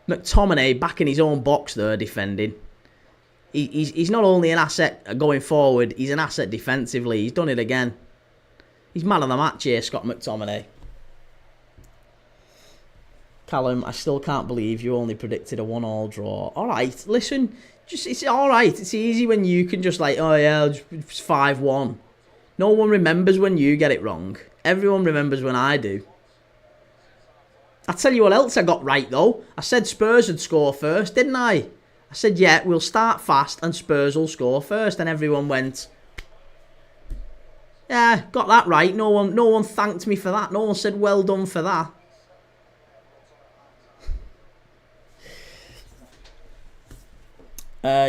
[SPEAKER 1] McTominay back in his own box there defending. He's not only an asset going forward, he's an asset defensively. He's done it again. He's man of the match here, Scott McTominay. Callum, I still can't believe you only predicted a 1-1 draw. Alright, listen, it's alright. It's easy when you can just like, oh yeah, it's 5-1. No one remembers when you get it wrong. Everyone remembers when I do. I'll tell you what else I got right though. I said Spurs would score first, didn't I? I said, yeah, we'll start fast and Spurs will score first. And everyone went, yeah, got that right. No one thanked me for that. No one said, well done for that.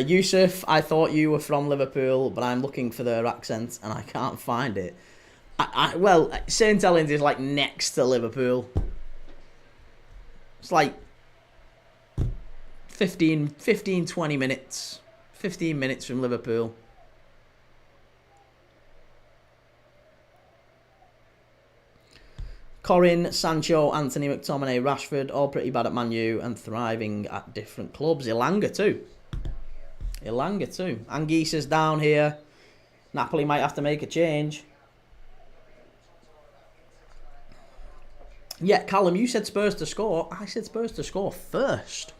[SPEAKER 1] Yusuf, I thought you were from Liverpool, but I'm looking for their accent and I can't find it. Well, St. Helens is like next to Liverpool. It's like 20 minutes. 15 minutes from Liverpool. Corin, Sancho, Anthony, McTominay, Rashford, all pretty bad at Man U and thriving at different clubs. Ilanga too. Anguissa's down here. Napoli might have to make a change. Yeah, Callum, you said Spurs to score. I said Spurs to score first.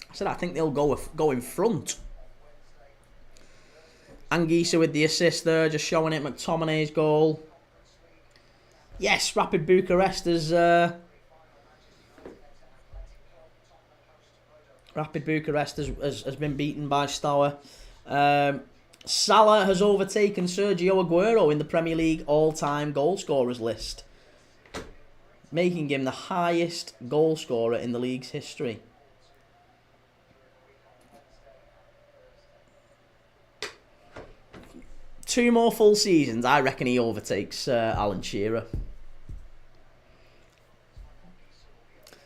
[SPEAKER 1] I said I think they'll go in front. Anguissa with the assist there, just showing it. McTominay's goal. Yes, Rapid Bucharest has Rapid Bucharest has been beaten by Stour. Salah has overtaken Sergio Aguero in the Premier League all-time goal scorers list, making him the highest goal scorer in the league's history. Two more full seasons, I reckon he overtakes Alan Shearer.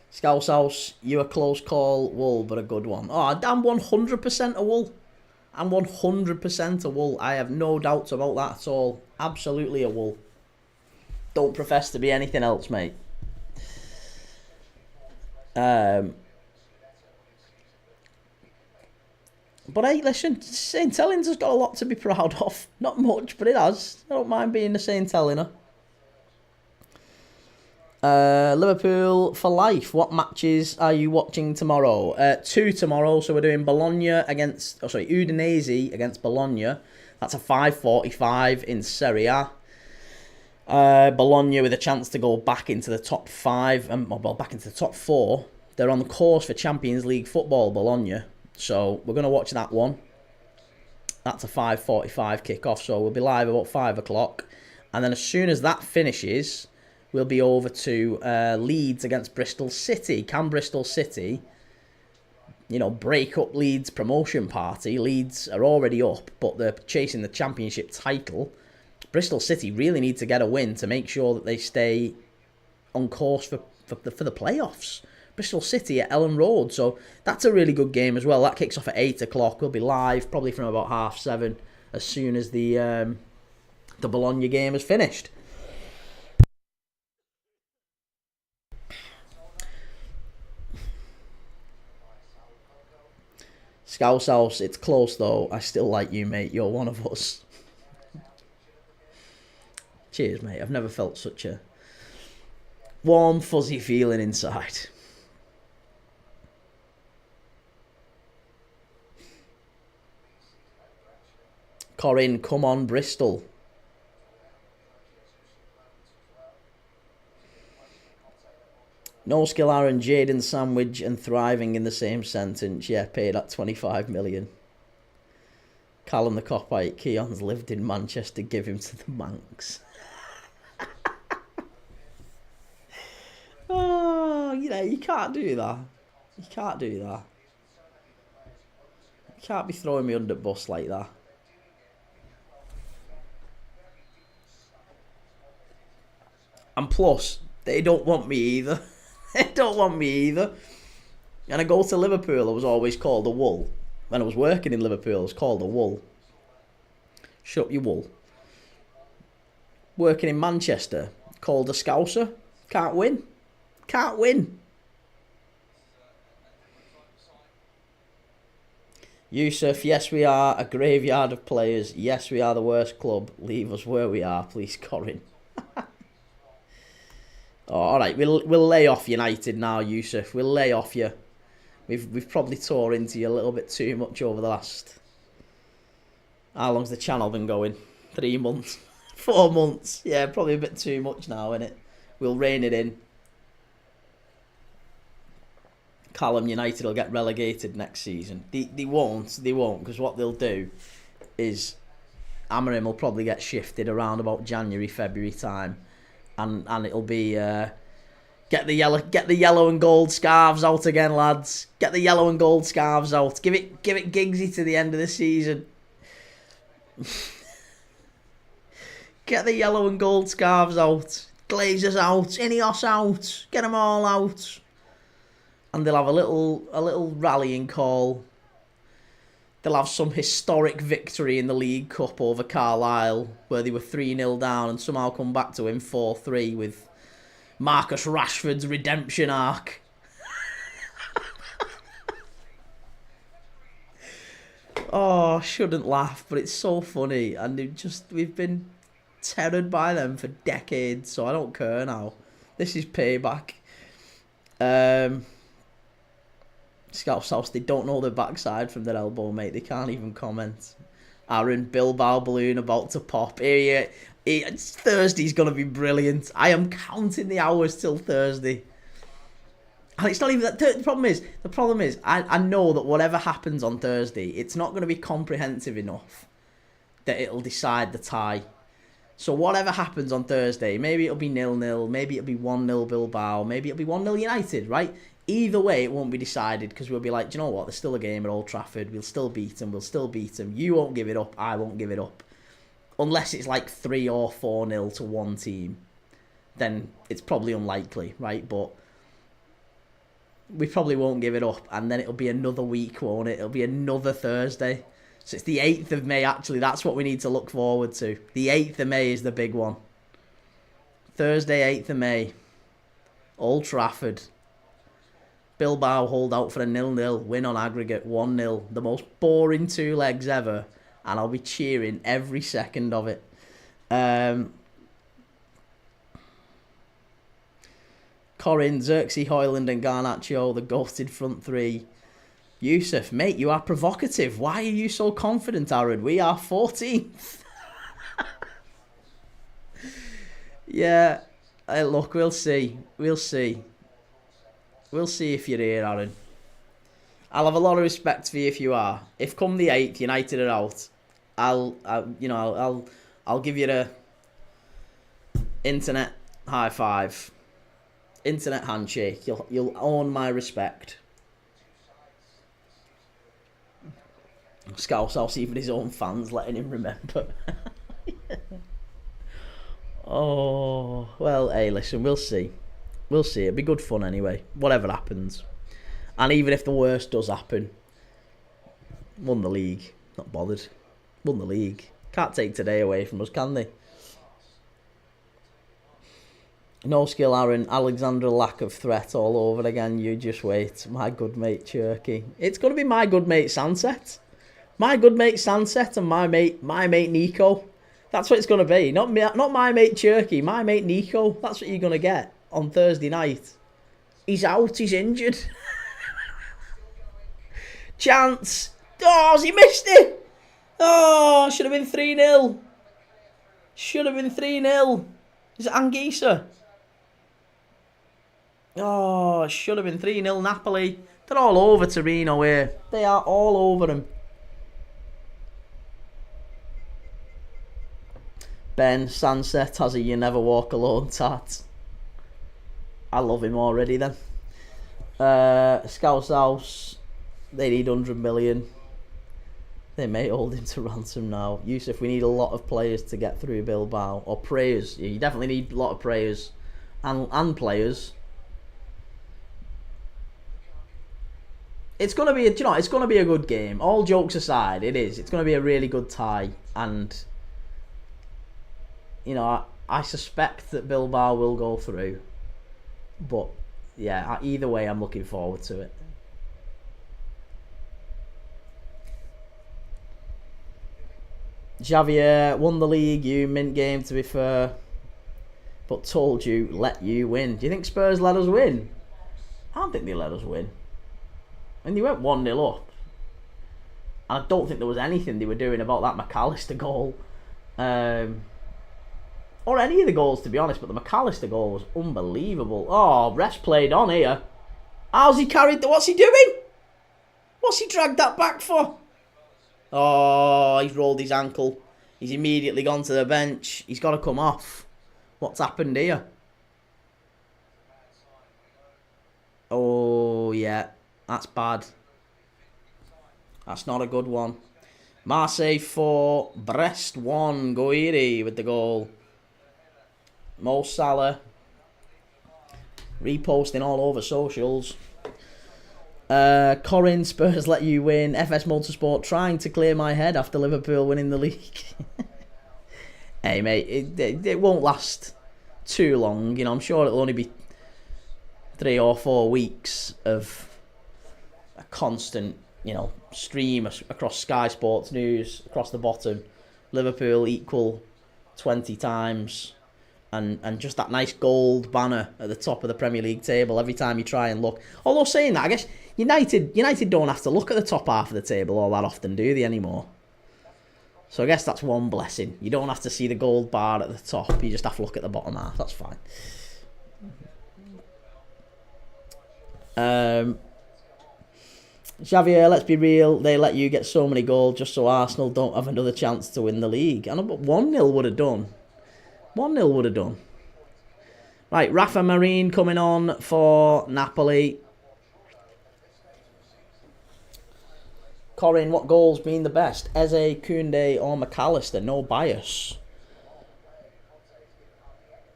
[SPEAKER 1] Scouse House, you a close call, Wool, but a good one. Oh, I'm 100% a Wool. I'm 100% a Wool. I have no doubts about that at all. Absolutely a Wool. Don't profess to be anything else, mate. But hey, listen, St Helens has got a lot to be proud of. Not much, but it has. I don't mind being the St Helena. Liverpool for life. What matches are you watching tomorrow? 2 tomorrow. So we're doing Udinese against Bologna. That's a 5:45 in Serie A. Bologna with a chance to go back into the top 5, back into the top 4. They're on the course for Champions League football, Bologna. So we're going to watch that one. That's a 5:45 kick-off. So we'll be live about 5 o'clock. And then as soon as that finishes, we'll be over to Leeds against Bristol City. Can Bristol City, break up Leeds' promotion party? Leeds are already up, but they're chasing the championship title. Bristol City really need to get a win to make sure that they stay on course for the playoffs. Bristol City at Ellen Road, so that's a really good game as well. That kicks off at 8 o'clock. We'll be live probably from about 7:30 as soon as the Bologna game is finished. Scouse House, it's close though. I still like you, mate. You're one of us. Cheers, mate. I've never felt such a warm, fuzzy feeling inside. Corinne, come on, Bristol. No skill Aaron, Jaden Sandwich and thriving in the same sentence. Yeah, paid at 25 million. Callum the Copite, Keon's lived in Manchester, give him to the Manx. Oh, you can't do that. You can't do that. You can't be throwing me under the bus like that. And plus, they don't want me either. They don't want me either. And I go to Liverpool, I was always called a Wool. When I was working in Liverpool, I was called a Wool. Shut up, you Wool. Working in Manchester, called a Scouser. Can't win. Can't win. Yusuf, yes we are a graveyard of players. Yes we are the worst club. Leave us where we are, please, Corin. Oh, all right, we'll lay off United now, Yusuf. We'll lay off you. We've probably tore into you a little bit too much over the last. How long's the channel been going? 3 months, 4 months. Yeah, probably a bit too much now, innit? We'll rein it in. Callum, United will get relegated next season. They won't, because what they'll do is Amorim will probably get shifted around about January, February time. And it'll be get the yellow and gold scarves out again, lads. Get the yellow and gold scarves out. Give it Giggsy to the end of the season. Get the yellow and gold scarves out. Glazers out. Ineos out. Get them all out. And they'll have a little rallying call. They'll have some historic victory in the League Cup over Carlisle, where they were 3-0 down and somehow come back to win 4-3 with Marcus Rashford's redemption arc. Oh, I shouldn't laugh, but it's so funny. And we've been terrored by them for decades, so I don't care now. This is payback. Scouse House, they don't know their backside from their elbow, mate. They can't even comment. Aaron, Bilbao balloon about to pop. Thursday's going to be brilliant. I am counting the hours till Thursday. And it's not even that. The problem is, I know that whatever happens on Thursday, it's not going to be comprehensive enough that it'll decide the tie. So whatever happens on Thursday, maybe it'll be 0-0, maybe it'll be 1-0 Bilbao, maybe it'll be 1-0 United, right? Either way, it won't be decided because we'll be like, do you know what? There's still a game at Old Trafford. We'll still beat them. You won't give it up. I won't give it up. Unless it's like 3 or 4-0 to one team, then it's probably unlikely, right? But we probably won't give it up, and then it'll be another week, won't it? It'll be another Thursday. So it's the 8th of May, actually. That's what we need to look forward to. The 8th of May is the big one. Thursday, 8th of May. Old Trafford. Bilbao hold out for a 0-0. Win on aggregate, 1-0. The most boring 2 legs ever. And I'll be cheering every second of it. Corin, Xerxes, Hoyland and Garnacho, the ghosted front 3. Yusuf, mate, you are provocative. Why are you so confident, Aaron? We are 14th. Yeah, look, we'll see. We'll see if you're here, Aaron. I'll have a lot of respect for you if you are. If come the 8th, United are out, I'll give you the internet high five, internet handshake. You'll own my respect. Scouse, even his own fans letting him remember. Oh, well, hey, listen, we'll see. We'll see. It'll be good fun anyway, whatever happens. And even if the worst does happen, won the league. Not bothered. Won the league. Can't take today away from us, can they? No skill, Aaron. Alexandra, lack of threat all over again. You just wait. My good mate, Cherky. It's going to be my good mate, Sunset. My good mate, Sunset, and my mate Nico. That's what it's going to be. Not my mate, Cherky. My mate, Nico. That's what you're going to get on Thursday night. He's out. He's injured. Chance. Oh, he missed it. Oh, should have been 3-0. Should have been 3-0. Is it Anguissa? Oh, should have been 3-0 Napoli. They're all over Torino here. They are all over him. Ben, Sunset has a you never walk alone tat. I love him already then. Scouse House. They need 100 million. They may hold him to ransom now. Yusuf, we need a lot of players to get through Bilbao. Or prayers. You definitely need a lot of prayers. And players. It's gonna be it's gonna be a good game. All jokes aside, it is. It's gonna be a really good tie. And I suspect that Bilbao will go through. But yeah, either way I'm looking forward to it. Xavier won the league, you mint game to be fair, but told you let you win. Do you think Spurs let us win? I don't think they let us win. And they went 1-0 up. And I don't think there was anything they were doing about that McAllister goal. Or any of the goals, to be honest, but the McAllister goal was unbelievable. Oh, rest played on here. How's he carried what's he doing? What's he dragged that back for? Oh, he's rolled his ankle. He's immediately gone to the bench. He's got to come off. What's happened here? Oh, yeah. That's bad. That's not a good one. Marseille 4, Brest 1. Goiri with the goal. Mo Salah reposting all over socials. Corin, Spurs let you win. FS Motorsport trying to clear my head after Liverpool winning the league. Hey mate, it won't last too long. I'm sure it'll only be 3 or 4 weeks of a constant stream across Sky Sports News across the bottom. Liverpool equal 20 times. And just that nice gold banner at the top of the Premier League table every time you try and look. Although saying that, I guess United don't have to look at the top half of the table all that often, do they, anymore? So I guess that's one blessing. You don't have to see the gold bar at the top. You just have to look at the bottom half. That's fine. Xavier, let's be real. They let you get so many goals just so Arsenal don't have another chance to win the league. I know, but 1-0 would have done. 1-0 would have done. Right, Rafa Marine coming on for Napoli. Corin, what goals mean the best? Eze, Koundé or McAllister? No bias.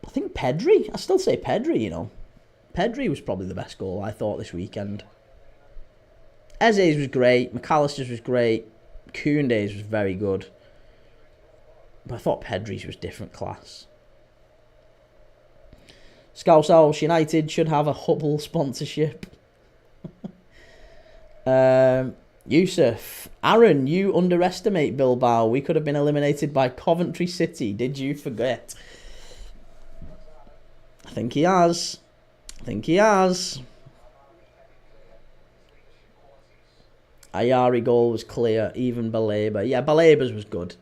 [SPEAKER 1] I think Pedri. I still say Pedri, you know. Pedri was probably the best goal, I thought, this weekend. Eze's was great. McAllister's was great. Koundé's was very good. But I thought Pedri's was different class. Scouse House United should have a Hubble sponsorship. Yusuf. Aaron, you underestimate Bilbao. We could have been eliminated by Coventry City. Did you forget? I think he has. Ayari goal was clear. Even Baleba. Yeah, Baleba's was good.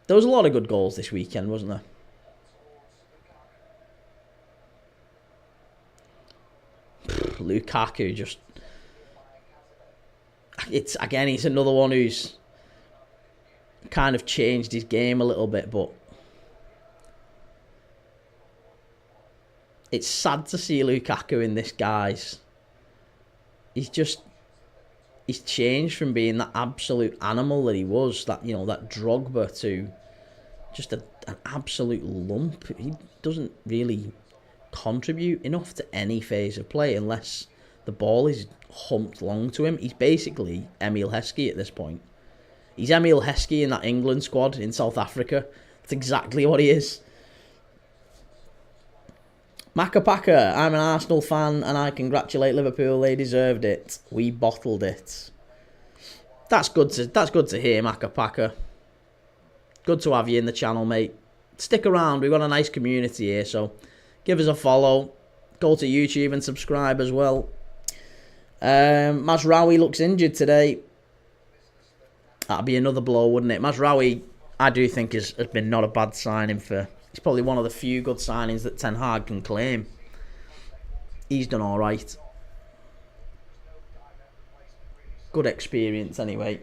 [SPEAKER 1] There was a lot of good goals this weekend, wasn't there? Lukaku just... It's another one who's kind of changed his game a little bit, but it's sad to see Lukaku in this, guys. He's changed from being that absolute animal that he was, that Drogba, to just an absolute lump. He doesn't really contribute enough to any phase of play unless the ball is humped long to him. He's basically Emil Heskey at this point. He's Emil Heskey in that England squad in South Africa. That's exactly what he is. Macapaka, I'm an Arsenal fan and I congratulate Liverpool. They deserved it. We bottled it. That's good to hear, Macapaka. Good to have you in the channel, mate. Stick around. We've got a nice community here, so give us a follow. Go to YouTube and subscribe as well. Mazraoui looks injured today. That'd be another blow, wouldn't it? Mazraoui, I do think, has been not a bad signing for... He's probably one of the few good signings that Ten Hag can claim. He's done all right. Good experience, anyway.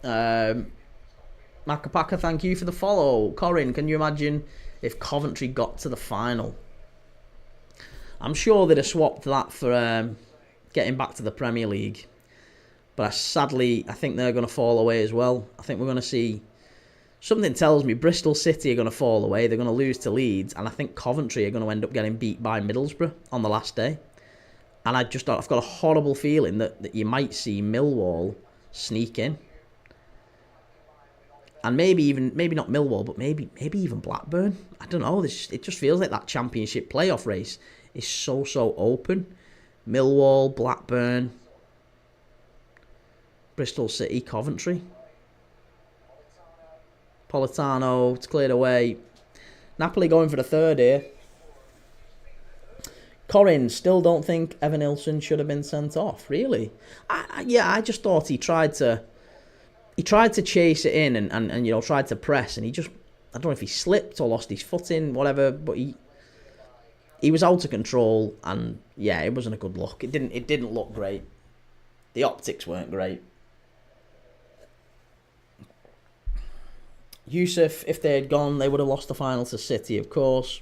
[SPEAKER 1] Macapaka, thank you for the follow. Corin, can you imagine if Coventry got to the final? I'm sure they'd have swapped that for getting back to the Premier League. But sadly, I think they're going to fall away as well. I think we're going to see... Something tells me Bristol City are going to fall away. They're going to lose to Leeds. And I think Coventry are going to end up getting beat by Middlesbrough on the last day. And I've got a horrible feeling that you might see Millwall sneak in. And maybe not Millwall, but maybe even Blackburn. I don't know. It just feels like that Championship playoff race is so open. Millwall, Blackburn, Bristol City, Coventry. Politano, it's cleared away. Napoli going for the third here. Corin, still don't think Evan Nilsson should have been sent off. Really? I just thought he tried to chase it in and tried to press, and he just, I don't know if he slipped or lost his footing, whatever, but he was out of control, and yeah, it wasn't a good look. It didn't look great. The optics weren't great. Yusuf, if they had gone, they would have lost the final to City, of course.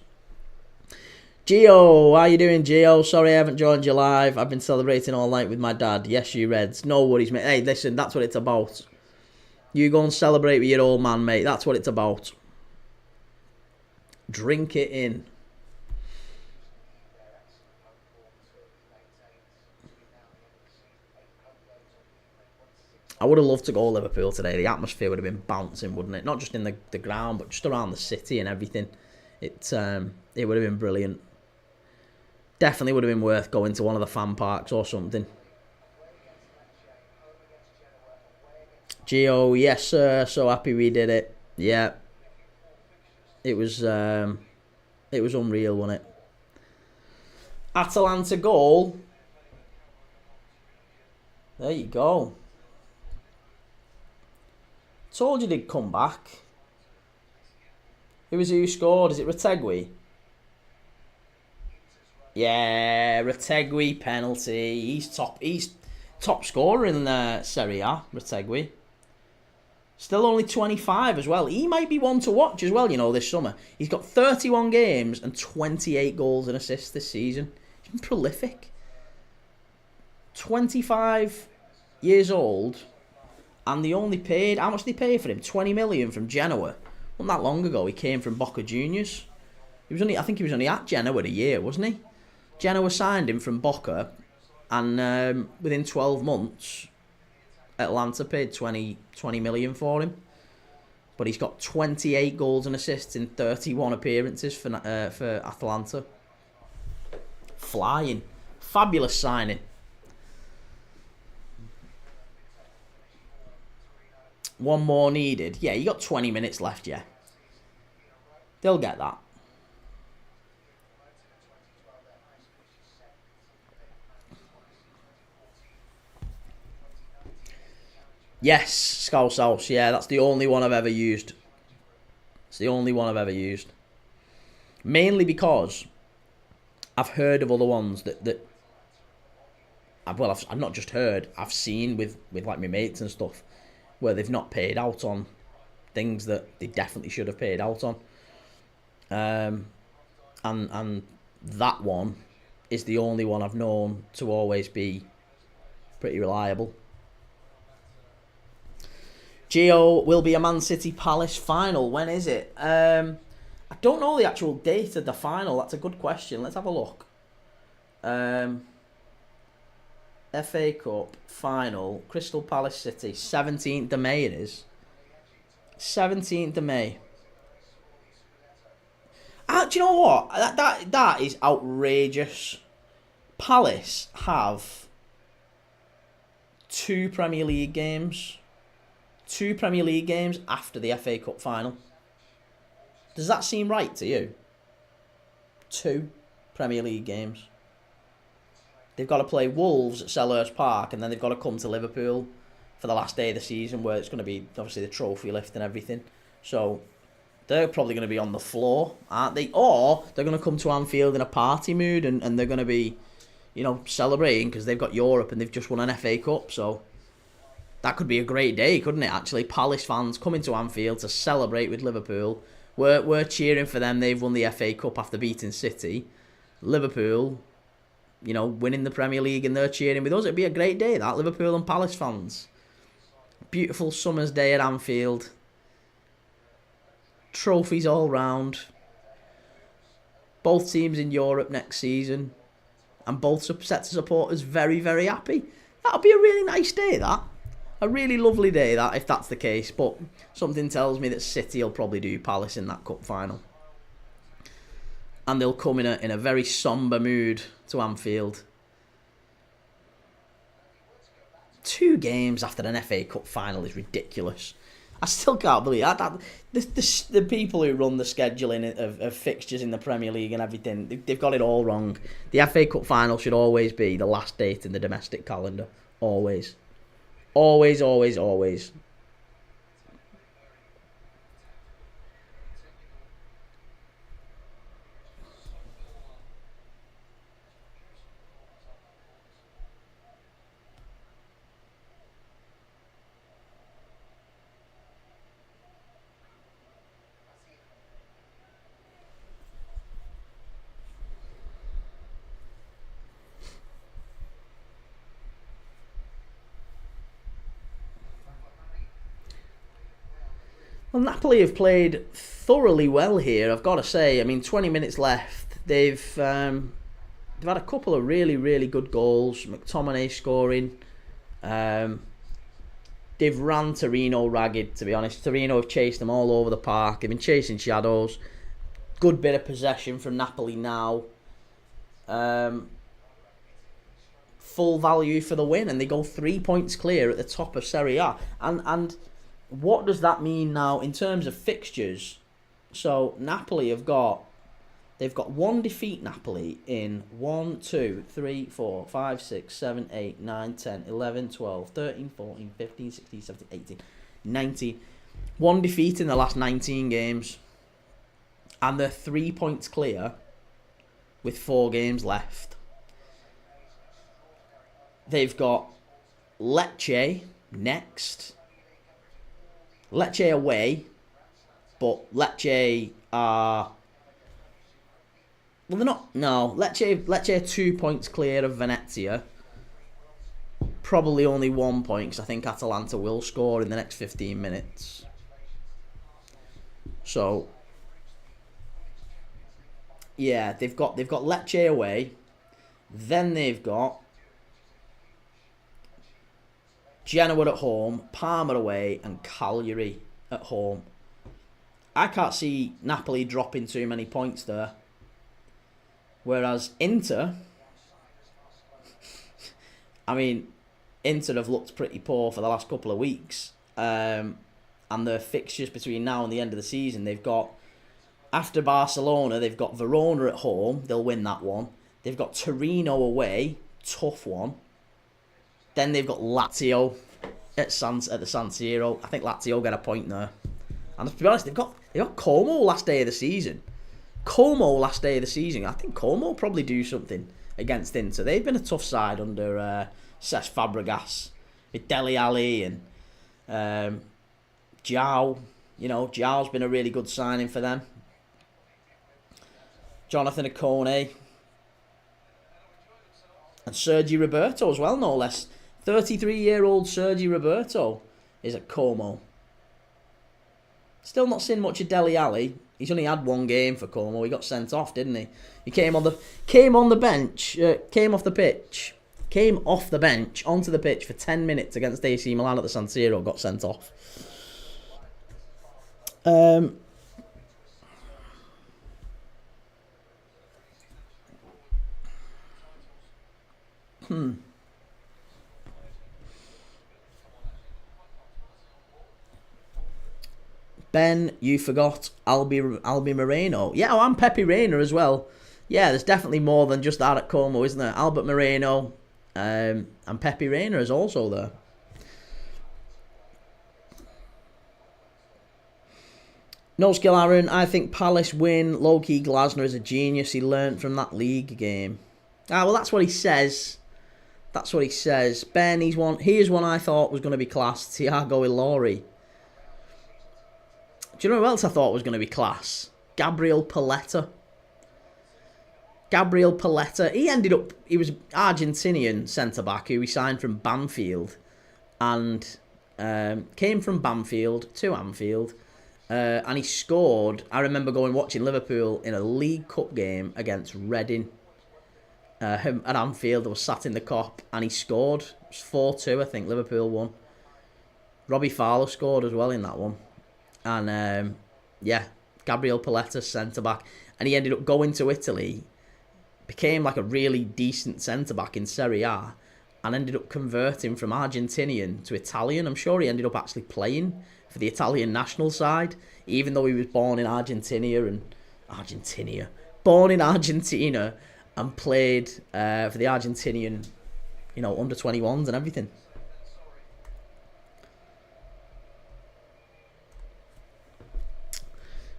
[SPEAKER 1] Gio, how you doing, Gio? Sorry I haven't joined you live. I've been celebrating all night with my dad. Yes, you Reds. No worries, mate. Hey, listen, that's what it's about. You go and celebrate with your old man, mate. That's what it's about. Drink it in. I would have loved to go to Liverpool today. The atmosphere would have been bouncing, wouldn't it? Not just in the ground, but just around the city and everything. It would have been brilliant. Definitely would have been worth going to one of the fan parks or something. Gio, yes sir. So happy we did it. Yeah. It was unreal, wasn't it? Atalanta goal. There you go. Told you they'd come back. Who scored? Is it Retegui? Yeah, Retegui penalty. He's top scorer in the Serie A, Retegui. Still only 25 as well. He might be one to watch as well, this summer. He's got 31 games and 28 goals and assists this season. He's been prolific. 25 years old, and they only paid, how much did they pay for him? 20 million from Genoa. Not that long ago, he came from Boca Juniors. I think he was only at Genoa a year, wasn't he? Genoa signed him from Boca, and within 12 months, Atlanta paid 20 million for him. But he's got 28 goals and assists in 31 appearances for Atlanta. Flying. Fabulous signing. One more needed. Yeah, you got 20 minutes left, yeah. They'll get that. Yes, Scouse House. Yeah, that's the only one I've ever used. It's the only one I've ever used. Mainly because I've heard of other ones that I've not just heard, I've seen with like my mates and stuff, where they've not paid out on things that they definitely should have paid out on. And that one is the only one I've known to always be pretty reliable. Gio will be a Man City Palace final. When is it? I don't know the actual date of the final. That's a good question. Let's have a look. FA Cup final. Crystal Palace City. 17th of May it is. 17th of May. Do you know what? That is outrageous. Palace have 2 Premier League games. 2 Premier League games after the FA Cup final. Does that seem right to you? 2 Premier League games. They've got to play Wolves at Selhurst Park, and then they've got to come to Liverpool for the last day of the season, where it's going to be obviously the trophy lift and everything. So they're probably going to be on the floor, aren't they? Or they're going to come to Anfield in a party mood, and they're going to be, celebrating because they've got Europe and they've just won an FA Cup. So that could be a great day, couldn't it, actually? Palace fans coming to Anfield to celebrate with Liverpool. We're cheering for them. They've won the FA Cup after beating City. Liverpool, winning the Premier League, and they're cheering with us. It'd be a great day, that. Liverpool and Palace fans. Beautiful summer's day at Anfield. Trophies all round. Both teams in Europe next season. And both sets of supporters very, very happy. That'll be a really nice day, that. A really lovely day, that, if that's the case. But something tells me that City will probably do Palace in that cup final. And they'll come in a very sombre mood to Anfield. 2 games after an FA Cup final is ridiculous. I still can't believe that. The people who run the scheduling of fixtures in the Premier League and everything, they've got it all wrong. The FA Cup final should always be the last date in the domestic calendar. Always. Always, always, always. Well, Napoli have played thoroughly well here, I've got to say. I mean, 20 minutes left. They've had a couple of really, really good goals. McTominay scoring. They've ran Torino ragged, to be honest. Torino have chased them all over the park. They've been chasing shadows. Good bit of possession from Napoli now. Full value for the win, and they go 3 points clear at the top of Serie A. And what does that mean now in terms of fixtures? So Napoli they've got 1 defeat, Napoli, in 1, 2, 3, 4, 5, 6, 7, 8, 9, 10, 11, 12, 13, 14, 15, 16, 17, 18, 19. 1 defeat in the last 19 games. And they're 3 points clear with 4 games left. They've got Lecce next. Lecce away, but Lecce are... Well, they're not... No, Lecce are 2 points clear of Venezia. Probably only 1 point, because I think Atalanta will score in the next 15 minutes. So, yeah, they've got Lecce away. Then they've got Genoa at home, Parma away, and Cagliari at home. I can't see Napoli dropping too many points there. Whereas Inter, I mean, Inter have looked pretty poor for the last couple of weeks. And their fixtures between now and the end of the season, they've got, after Barcelona, they've got Verona at home. They'll win that one. They've got Torino away. Tough one. Then they've got Lazio at the San Siro. I think Lazio get a point there. And to be honest, they've got Como last day of the season. I think Como will probably do something against Inter. They've been a tough side under Cesc Fabregas. With Dele Alli and João. You know, João's been a really good signing for them. Jonathan Akone. And Sergi Roberto as well, no less. 33-year-old Sergi Roberto is at Como. Still not seen much of Dele Alli. He's only had 1 game for Como. He got sent off, didn't he? He came off the bench onto the pitch for 10 minutes against AC Milan at the San Siro. Got sent off. Ben, you forgot Albi Moreno. Yeah, and Pepe Reina as well. Yeah, there's definitely more than just that at Como, isn't there? Albert Moreno and Pepe Reina is also there. No skill, Aaron. I think Palace win. Low-key Glasner is a genius. He learnt from that league game. Ah, well, that's what he says. Ben, here's one I thought was going to be class. Thiago Ilori. Do you know who else I thought was going to be class? Gabriel Paletta. He was Argentinian centre-back who he signed from Banfield. And came from Banfield to Anfield. And he scored. I remember watching Liverpool in a League Cup game against Reading. Him at Anfield, I was sat in the Kop, and he scored. It was 4-2, I think. Liverpool won. Robbie Fowler scored as well in that one. And, Gabriel Paletta, centre-back. And he ended up going to Italy, became like a really decent centre-back in Serie A, and ended up converting from Argentinian to Italian. I'm sure he ended up actually playing for the Italian national side, even though he was born in Argentina and played for the Argentinian, under 21s and everything.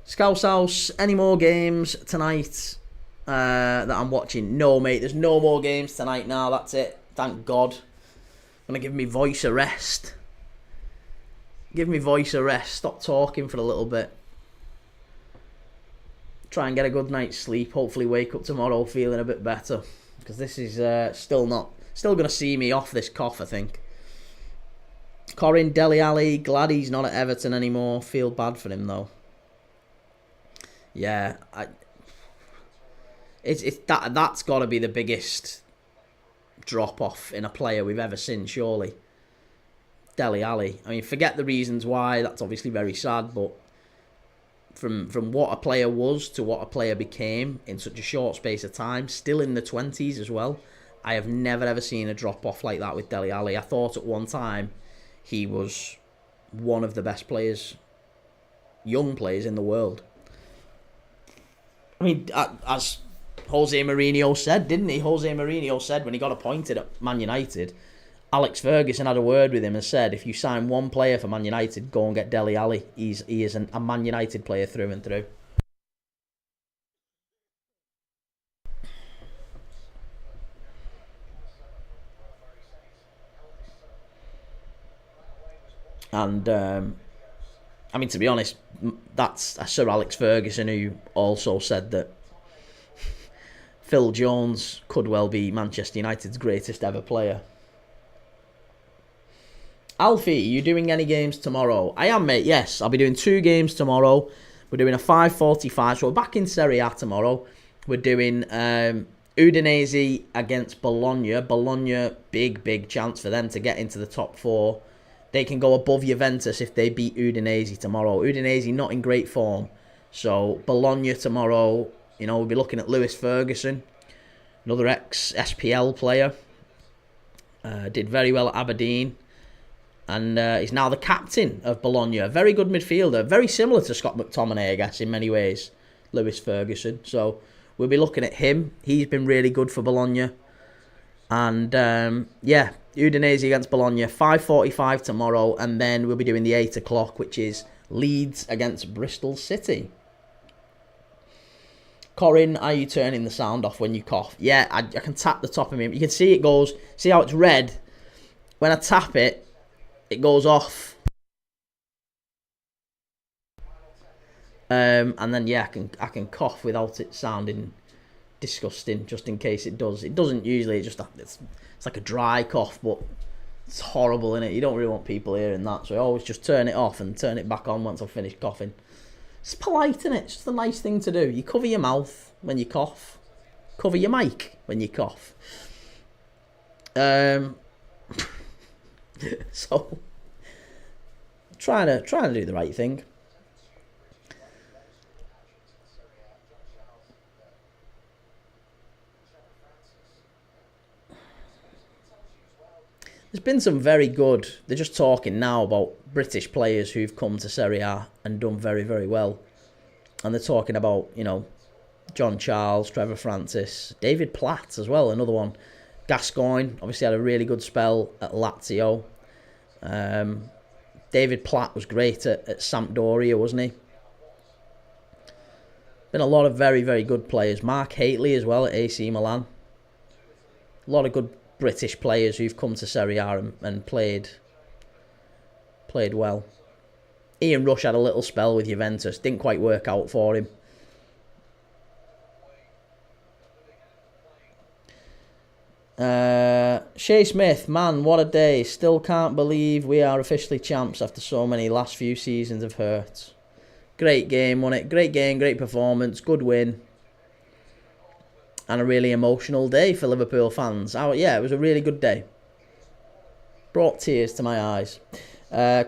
[SPEAKER 1] Scouse House, any more games tonight that I'm watching? No, mate, there's no more games tonight now. That's it. Thank God. I'm going to give me voice a rest. Stop talking for a little bit. Try and get a good night's sleep. Hopefully wake up tomorrow feeling a bit better. Because this is still going to see me off this cough, I think. Corin Dele Alli, glad he's not at Everton anymore. Feel bad for him, though. Yeah, that's got to be the biggest drop-off in a player we've ever seen, surely. Dele Alli. I mean, forget the reasons why. That's obviously very sad, but from what a player was to what a player became in such a short space of time, still in the 20s as well, I have never ever seen a drop-off like that with Dele Alli. I thought at one time he was one of the best players, young players in the world. I mean, as Jose Mourinho said, didn't he? Jose Mourinho said when he got appointed at Man United, Alex Ferguson had a word with him and said, if you sign one player for Man United, go and get Dele Alli. He is a Man United player through and through. And I mean, to be honest, that's Sir Alex Ferguson who also said that Phil Jones could well be Manchester United's greatest ever player. Alfie, are you doing any games tomorrow? I am, mate, yes. I'll be doing 2 games tomorrow. We're doing a 5:45, so we're back in Serie A tomorrow. We're doing Udinese against Bologna. Bologna, big chance for them to get into the top 4. They can go above Juventus if they beat Udinese tomorrow. Udinese not in great form. So Bologna tomorrow, we'll be looking at Lewis Ferguson, another ex-SPL player. Did very well at Aberdeen. And he's now the captain of Bologna. A very good midfielder. Very similar to Scott McTominay, I guess, in many ways. Lewis Ferguson. So we'll be looking at him. He's been really good for Bologna. And, Udinese against Bologna. 5:45 tomorrow. And then we'll be doing the 8 o'clock, which is Leeds against Bristol City. Corin, are you turning the sound off when you cough? Yeah, I can tap the top of me. You can see it goes... See how it's red? When I tap it, it goes off. And then, I can cough without it sounding disgusting, just in case it does. It doesn't usually. It's like a dry cough, but it's horrible, innit? You don't really want people hearing that, so I always just turn it off and turn it back on once I've finished coughing. It's polite, innit? It's just a nice thing to do. You cover your mouth when you cough. Cover your mic when you cough. So, trying to do the right thing. There's been some very good... They're just talking now about British players who've come to Serie A and done very, very well. And they're talking about, John Charles, Trevor Francis, David Platt as well, another one. Gascoigne, obviously had a really good spell at Lazio. David Platt was great at Sampdoria, wasn't he? Been a lot of very, very good players. Mark Haitley as well at AC Milan. A lot of good British players who've come to Serie A and played well. Ian Rush had a little spell with Juventus. Didn't quite work out for him. Shea Smith, man, what a day. Still can't believe we are officially champs after so many last few seasons of hurt. Great game, wasn't it? Great game, great performance, good win. And a really emotional day for Liverpool fans. It was a really good day. Brought tears to my eyes.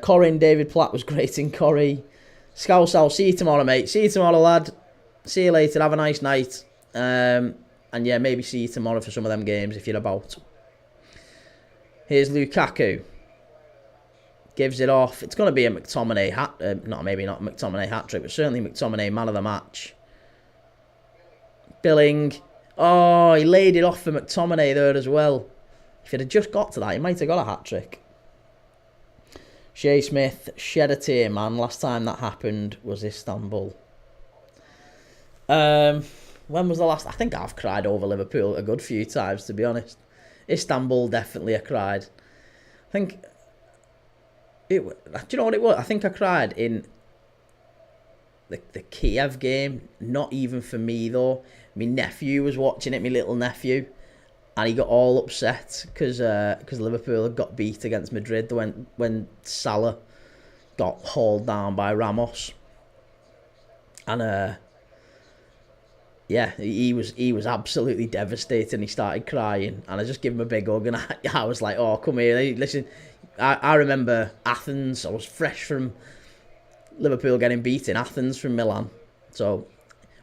[SPEAKER 1] Corin, David Platt was great in Corrie. Scouse, I'll see you tomorrow, mate. See you tomorrow, lad. See you later. Have a nice night. And maybe see you tomorrow for some of them games if you're about. Here's Lukaku. Gives it off. It's going to be a McTominay maybe not McTominay hat-trick, but certainly McTominay man of the match. Billing. Oh, he laid it off for McTominay there as well. If he'd have just got to that, he might have got a hat-trick. Shea Smith, shed a tear, man. Last time that happened was Istanbul. When was the last... I think I've cried over Liverpool a good few times, to be honest. Istanbul, definitely I cried. I think... Do you know what it was? I think I cried in the Kiev game. Not even for me, though. My nephew was watching it, my little nephew. And he got all upset because Liverpool had got beat against Madrid when Salah got hauled down by Ramos. And he was absolutely devastated. He started crying, and I just gave him a big hug, and I was like, "Oh, come here, listen." I remember Athens. I was fresh from Liverpool getting beat in Athens from Milan. So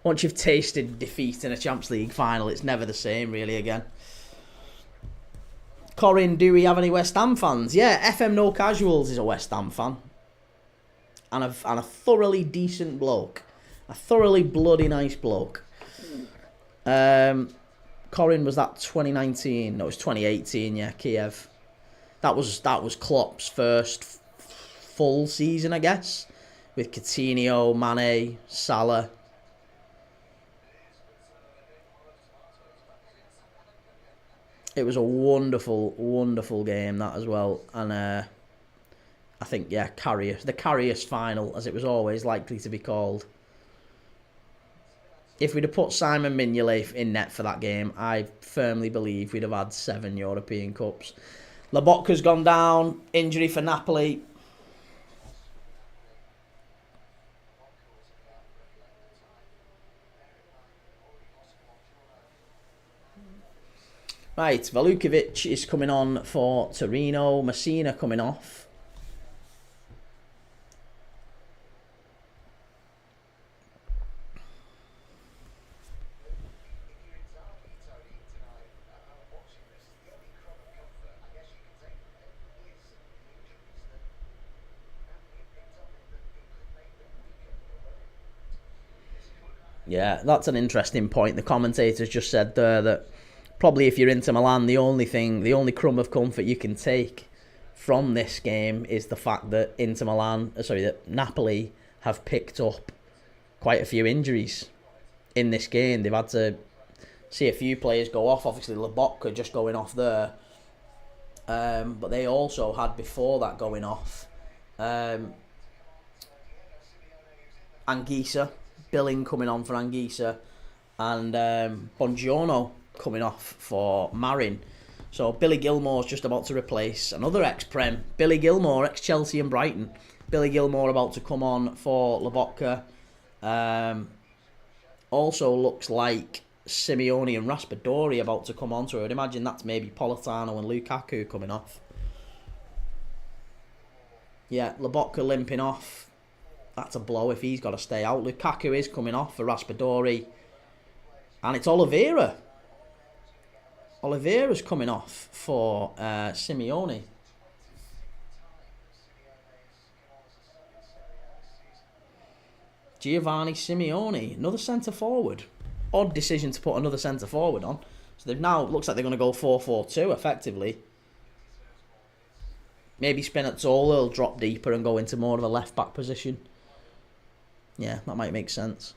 [SPEAKER 1] once you've tasted defeat in a Champions League final, it's never the same really again. Corin, do we have any West Ham fans? Yeah, FM No Casuals is a West Ham fan. And a thoroughly decent bloke. A thoroughly bloody nice bloke. Corin, was that 2019? No, it was 2018, yeah, Kiev. That was Klopp's first full season, I guess. With Coutinho, Mane, Salah. It was a wonderful, wonderful game, that as well. And I think, yeah, the Carriers final, as it was always likely to be called. If we'd have put Simon Mignolet in net for that game, I firmly believe we'd have had 7 European Cups. Lobotka's gone down, injury for Napoli. Right, Velukovic is coming on for Torino. Messina coming off. Yeah, that's an interesting point. The commentators just said there that probably if you're Inter Milan, the only crumb of comfort you can take from this game is the fact that that Napoli have picked up quite a few injuries in this game. They've had to see a few players go off. Obviously, Lobotka just going off there. But they also had before that going off Anguissa, Billing coming on for Anguissa, and Bongiorno coming off for Marin. So Billy Gilmore's just about to replace another ex-Prem. Billy Gilmore, ex-Chelsea and Brighton. Billy Gilmore about to come on for Lobotka. Also looks like Simeone and Raspadori about to come on, so I would imagine that's maybe Politano and Lukaku coming off. Yeah, Lobotka limping off. That's a blow if he's got to stay out. Lukaku is coming off for Raspadori. And it's Oliveira. Oliveira's coming off for Simeone. Giovanni Simeone, another centre forward. Odd decision to put another centre forward on. So they've now, looks like they're going to go 4-4-2 effectively. Maybe Spinazzola will drop deeper and go into more of a left back position. Yeah, that might make sense.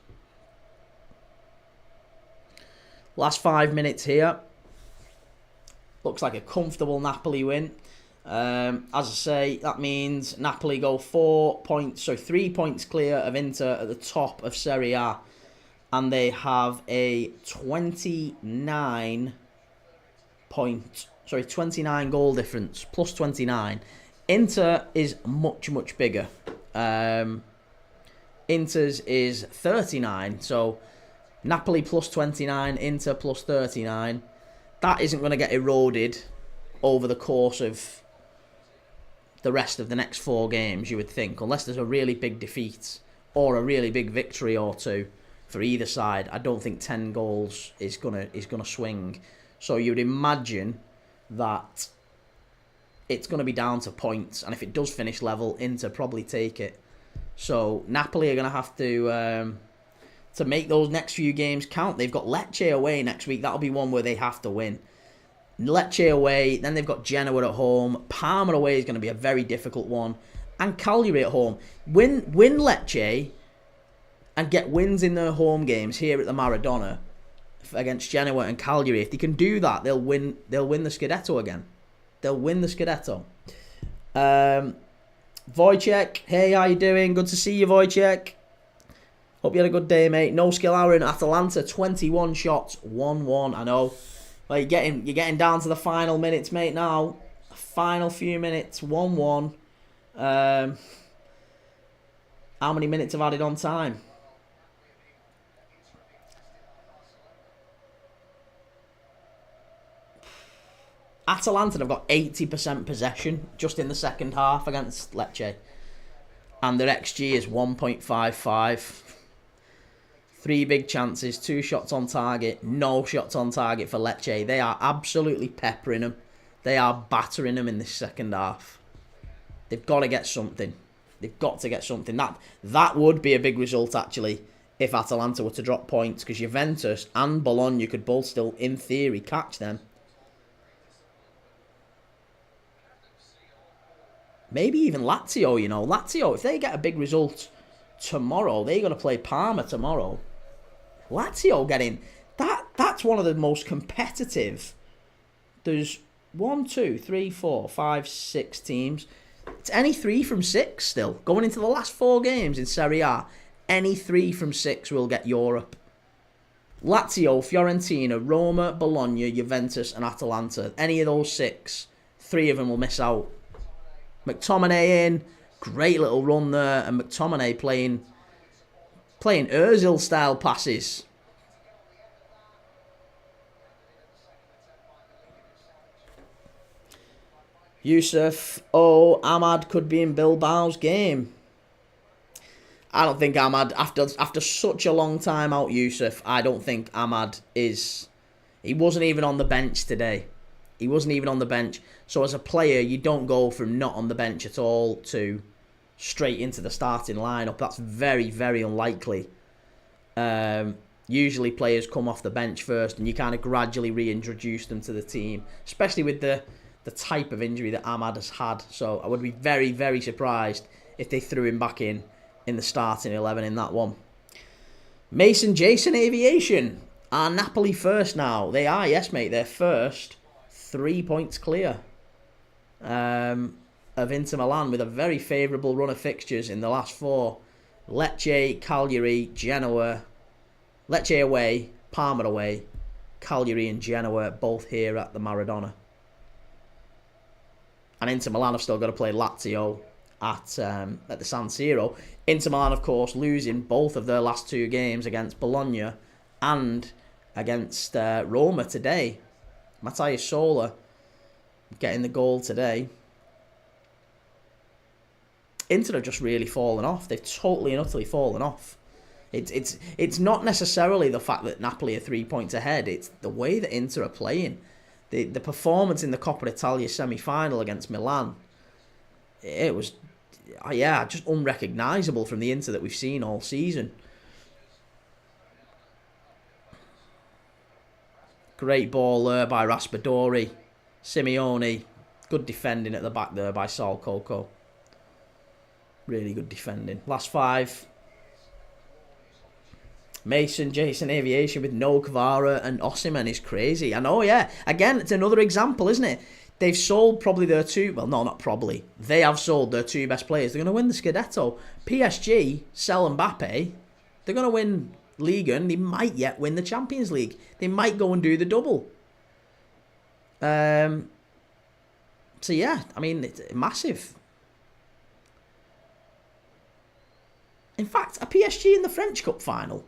[SPEAKER 1] Last 5 minutes here. Looks like a comfortable Napoli win. As I say, that means Napoli go 3 points clear of Inter at the top of Serie A. And they have a 29 goal difference, plus 29. Inter is much, much bigger. Inter's is 39, so Napoli plus 29, Inter plus 39. That isn't going to get eroded over the course of the rest of the next 4 games, you would think, unless there's a really big defeat or a really big victory or two for either side. I don't think 10 goals is gonna swing. So you'd imagine that it's going to be down to points, and if it does finish level, Inter probably take it. So Napoli are going to have to make those next few games count. They've got Lecce away next week. That'll be one where they have to win. Lecce away, then they've got Genoa at home. Parma away is going to be a very difficult one. And Cagliari at home. Win Lecce and get wins in their home games here at the Maradona against Genoa and Cagliari. If they can do that, they'll win the Scudetto again. They'll win the Scudetto. Wojciech, hey, how you doing? Good to see you, Wojciech. Hope you had a good day, mate. No skill hour in Atalanta, 21 shots, 1-1. I know. Well, you're getting down to the final minutes, mate, now. Final few minutes, 1-1. How many minutes have added on time? Atalanta have got 80% possession just in the second half against Lecce. And their XG is 1.55. 3 big chances, 2 shots on target, no shots on target for Lecce. They are absolutely peppering them. They are battering them in this second half. They've got to get something. They've got to get something. That would be a big result, actually, if Atalanta were to drop points, because Juventus and Bologna could both still, in theory, catch them. Maybe even Lazio, you know. Lazio, if they get a big result tomorrow, they're going to play Parma tomorrow. Lazio getting... That's one of the most competitive. There's 1, 2, 3, 4, 5, 6 teams. It's any 3 from 6 still. Going into the last 4 games in Serie A, any 3 from 6 will get Europe. Lazio, Fiorentina, Roma, Bologna, Juventus and Atalanta. Any of those 6, 3 of them will miss out. McTominay in. Great little run there. And McTominay playing Ozil style passes. Yusuf, Ahmad could be in Bilbao's game. I don't think Ahmad, after such a long time out, Yusuf, I don't think Ahmad is... He wasn't even on the bench today. He wasn't even on the bench. So as a player, you don't go from not on the bench at all to straight into the starting lineup. That's very, very unlikely. Usually players come off the bench first and you kind of gradually reintroduce them to the team, especially with the type of injury that Ahmad has had. So I would be very, very surprised if they threw him back in the starting 11 in that one. Mason Jason Aviation. Are Napoli first now? They are, yes, mate. They're first. 3 points clear of Inter Milan with a very favourable run of fixtures in the last 4. Lecce, Cagliari, Genoa. Lecce away, Parma away. Cagliari and Genoa both here at the Maradona. And Inter Milan have still got to play Lazio at the San Siro. Inter Milan, of course, losing both of their last 2 games against Bologna and against Roma today. Mattia Sola getting the goal today. Inter have just really fallen off. They've totally and utterly fallen off. It's not necessarily the fact that Napoli are 3 points ahead. It's the way that Inter are playing. The performance in the Coppa Italia semi-final against Milan, it was, just unrecognisable from the Inter that we've seen all season. Great ball there by Raspadori. Simeone, good defending at the back there by Sal Coco. Really good defending. Last 5. Mason, Jason Aviation with no Kvara and Osimhen is crazy. I know, yeah. Again, it's another example, isn't it? They've sold probably their 2... Well, no, not probably. They have sold their 2 best players. They're going to win the Scudetto. PSG sell Mbappe. They're going to win Liga and they might yet win the Champions League. They might go and do the double. So, yeah. I mean, it's massive. In fact, a PSG in the French Cup final.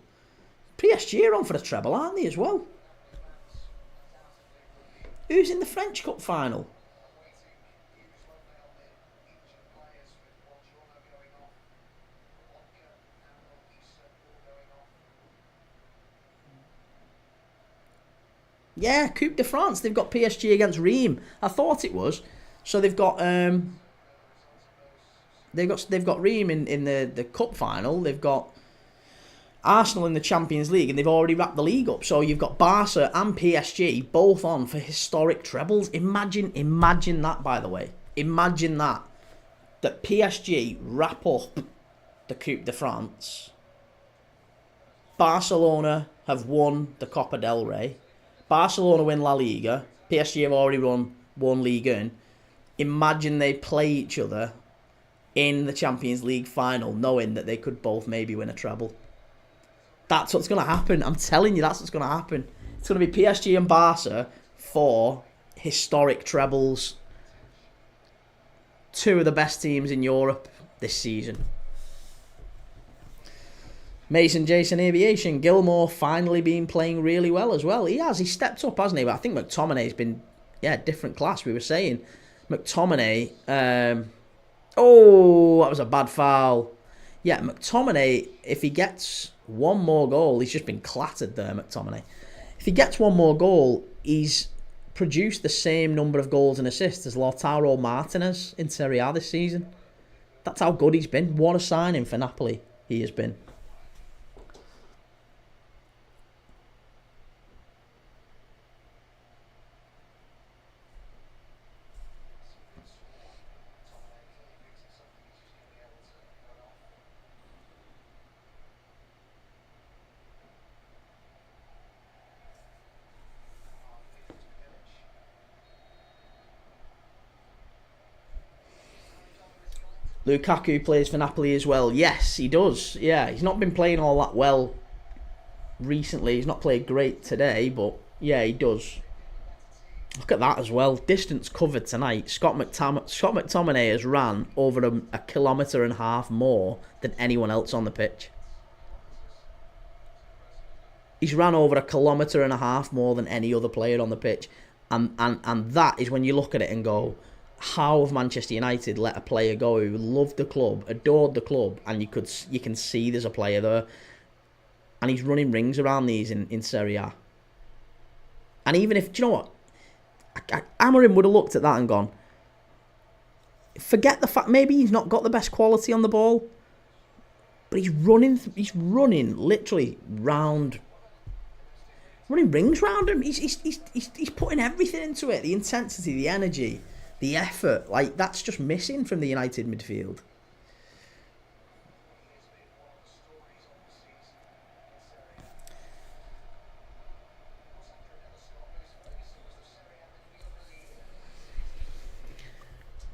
[SPEAKER 1] PSG are on for the treble, aren't they, as well? Who's in the French Cup final? Yeah, Coupe de France. They've got PSG against Reims. I thought it was. So they've got they've got Reims in the cup final. They've got Arsenal in the Champions League, and they've already wrapped the league up. So you've got Barca and PSG both on for historic trebles. Imagine that, by the way. Imagine that PSG wrap up the Coupe de France. Barcelona have won the Copa del Rey. Barcelona win La Liga. PSG have already won Liga. Imagine they play each other in the Champions League final, knowing that they could both maybe win a treble. That's what's going to happen. I'm telling you, that's what's going to happen. It's going to be PSG and Barca for historic trebles. 2 of the best teams in Europe this season. Mason Jason Aviation. Gilmour finally been playing really well as well. He has. He stepped up, hasn't he? But I think McTominay's been, different class. We were saying McTominay. That was a bad foul. Yeah, McTominay, if he gets one more goal, he's just been clattered there, McTominay. If he gets one more goal, he's produced the same number of goals and assists as Lautaro Martinez in Serie A this season. That's how good he's been. What a signing for Napoli he has been. Lukaku plays for Napoli as well. Yes, he does. Yeah, he's not been playing all that well recently. He's not played great today, but yeah, he does. Look at that as well. Distance covered tonight. Scott McTominay has ran over a kilometre and a half more than anyone else on the pitch. He's ran over a kilometre and a half more than any other player on the pitch. And that is when you look at it and go, how have Manchester United let a player go who loved the club, adored the club, and you can see there's a player there. And he's running rings around these in Serie A. And even if, do you know what? Amorim would have looked at that and gone, forget the fact maybe he's not got the best quality on the ball, but he's running literally round, running rings round him. He's putting everything into it, the intensity, the energy, the effort. Like, that's just missing from the United midfield.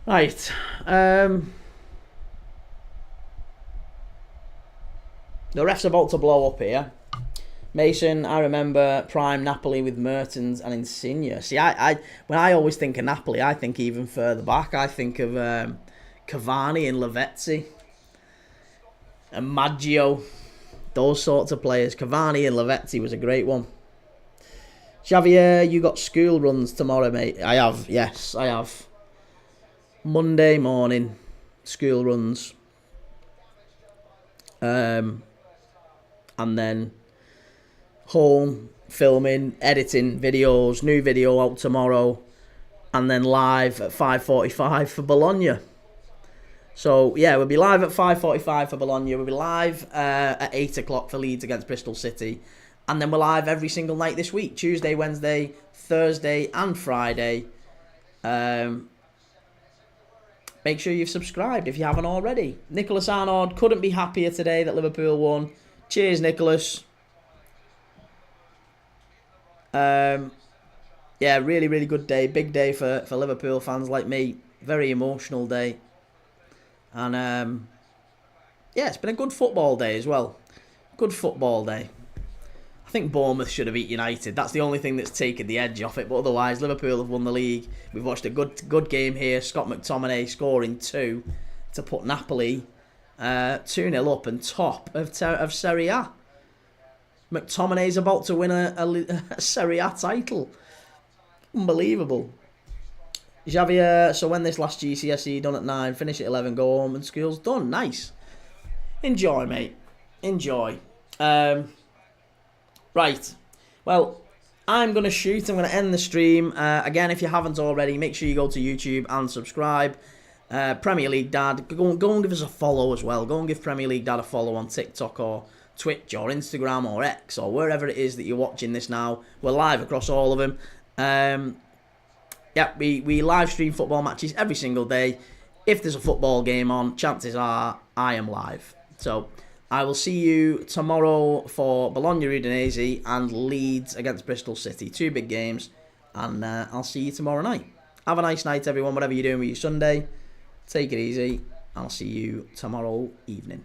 [SPEAKER 1] Right. The ref's about to blow up here. Mason, I remember prime Napoli with Mertens and Insigne. See, when I always think of Napoli, I think even further back. I think of Cavani and Lavezzi and Maggio. Those sorts of players. Cavani and Lavezzi was a great one. Xavier, you got school runs tomorrow, mate. I have. Yes, I have. Monday morning, school runs. And then home, filming, editing videos, new video out tomorrow, and then live at 5:45 for Bologna. So, yeah, we'll be live at 5:45 for Bologna. We'll be live at 8 o'clock for Leeds against Bristol City. And then we're live every single night this week. Tuesday, Wednesday, Thursday, and Friday. Make sure you've subscribed if you haven't already. Nicholas Arnaud couldn't be happier today that Liverpool won. Cheers, Nicholas. Yeah, really, really good day. Big day for Liverpool fans like me. Very emotional day. And, yeah, it's been a good football day as well. Good football day. I think Bournemouth should have beat United. That's the only thing that's taken the edge off it. But otherwise, Liverpool have won the league. We've watched a good game here. Scott McTominay scoring 2 to put Napoli 2-0 up and top of Serie A. McTominay's about to win a Serie A title. Unbelievable. Xavier, so when this last GCSE done at 9, finish at 11, go home and school's done. Nice. Enjoy, mate. Enjoy. Right. Well, I'm going to shoot. I'm going to end the stream. Again, if you haven't already, make sure you go to YouTube and subscribe. Premier League Dad, go and give us a follow as well. Go and give Premier League Dad a follow on TikTok or Twitch or Instagram or X or wherever it is that you're watching this now. We're live across all of them. Yeah, we live stream football matches every single day. If there's a football game on, chances are I am live. So I will see you tomorrow for Bologna Udinese and Leeds against Bristol City. 2 big games. And I'll see you tomorrow night. Have a nice night, everyone, whatever you're doing with your Sunday. Take it easy. I'll see you tomorrow evening.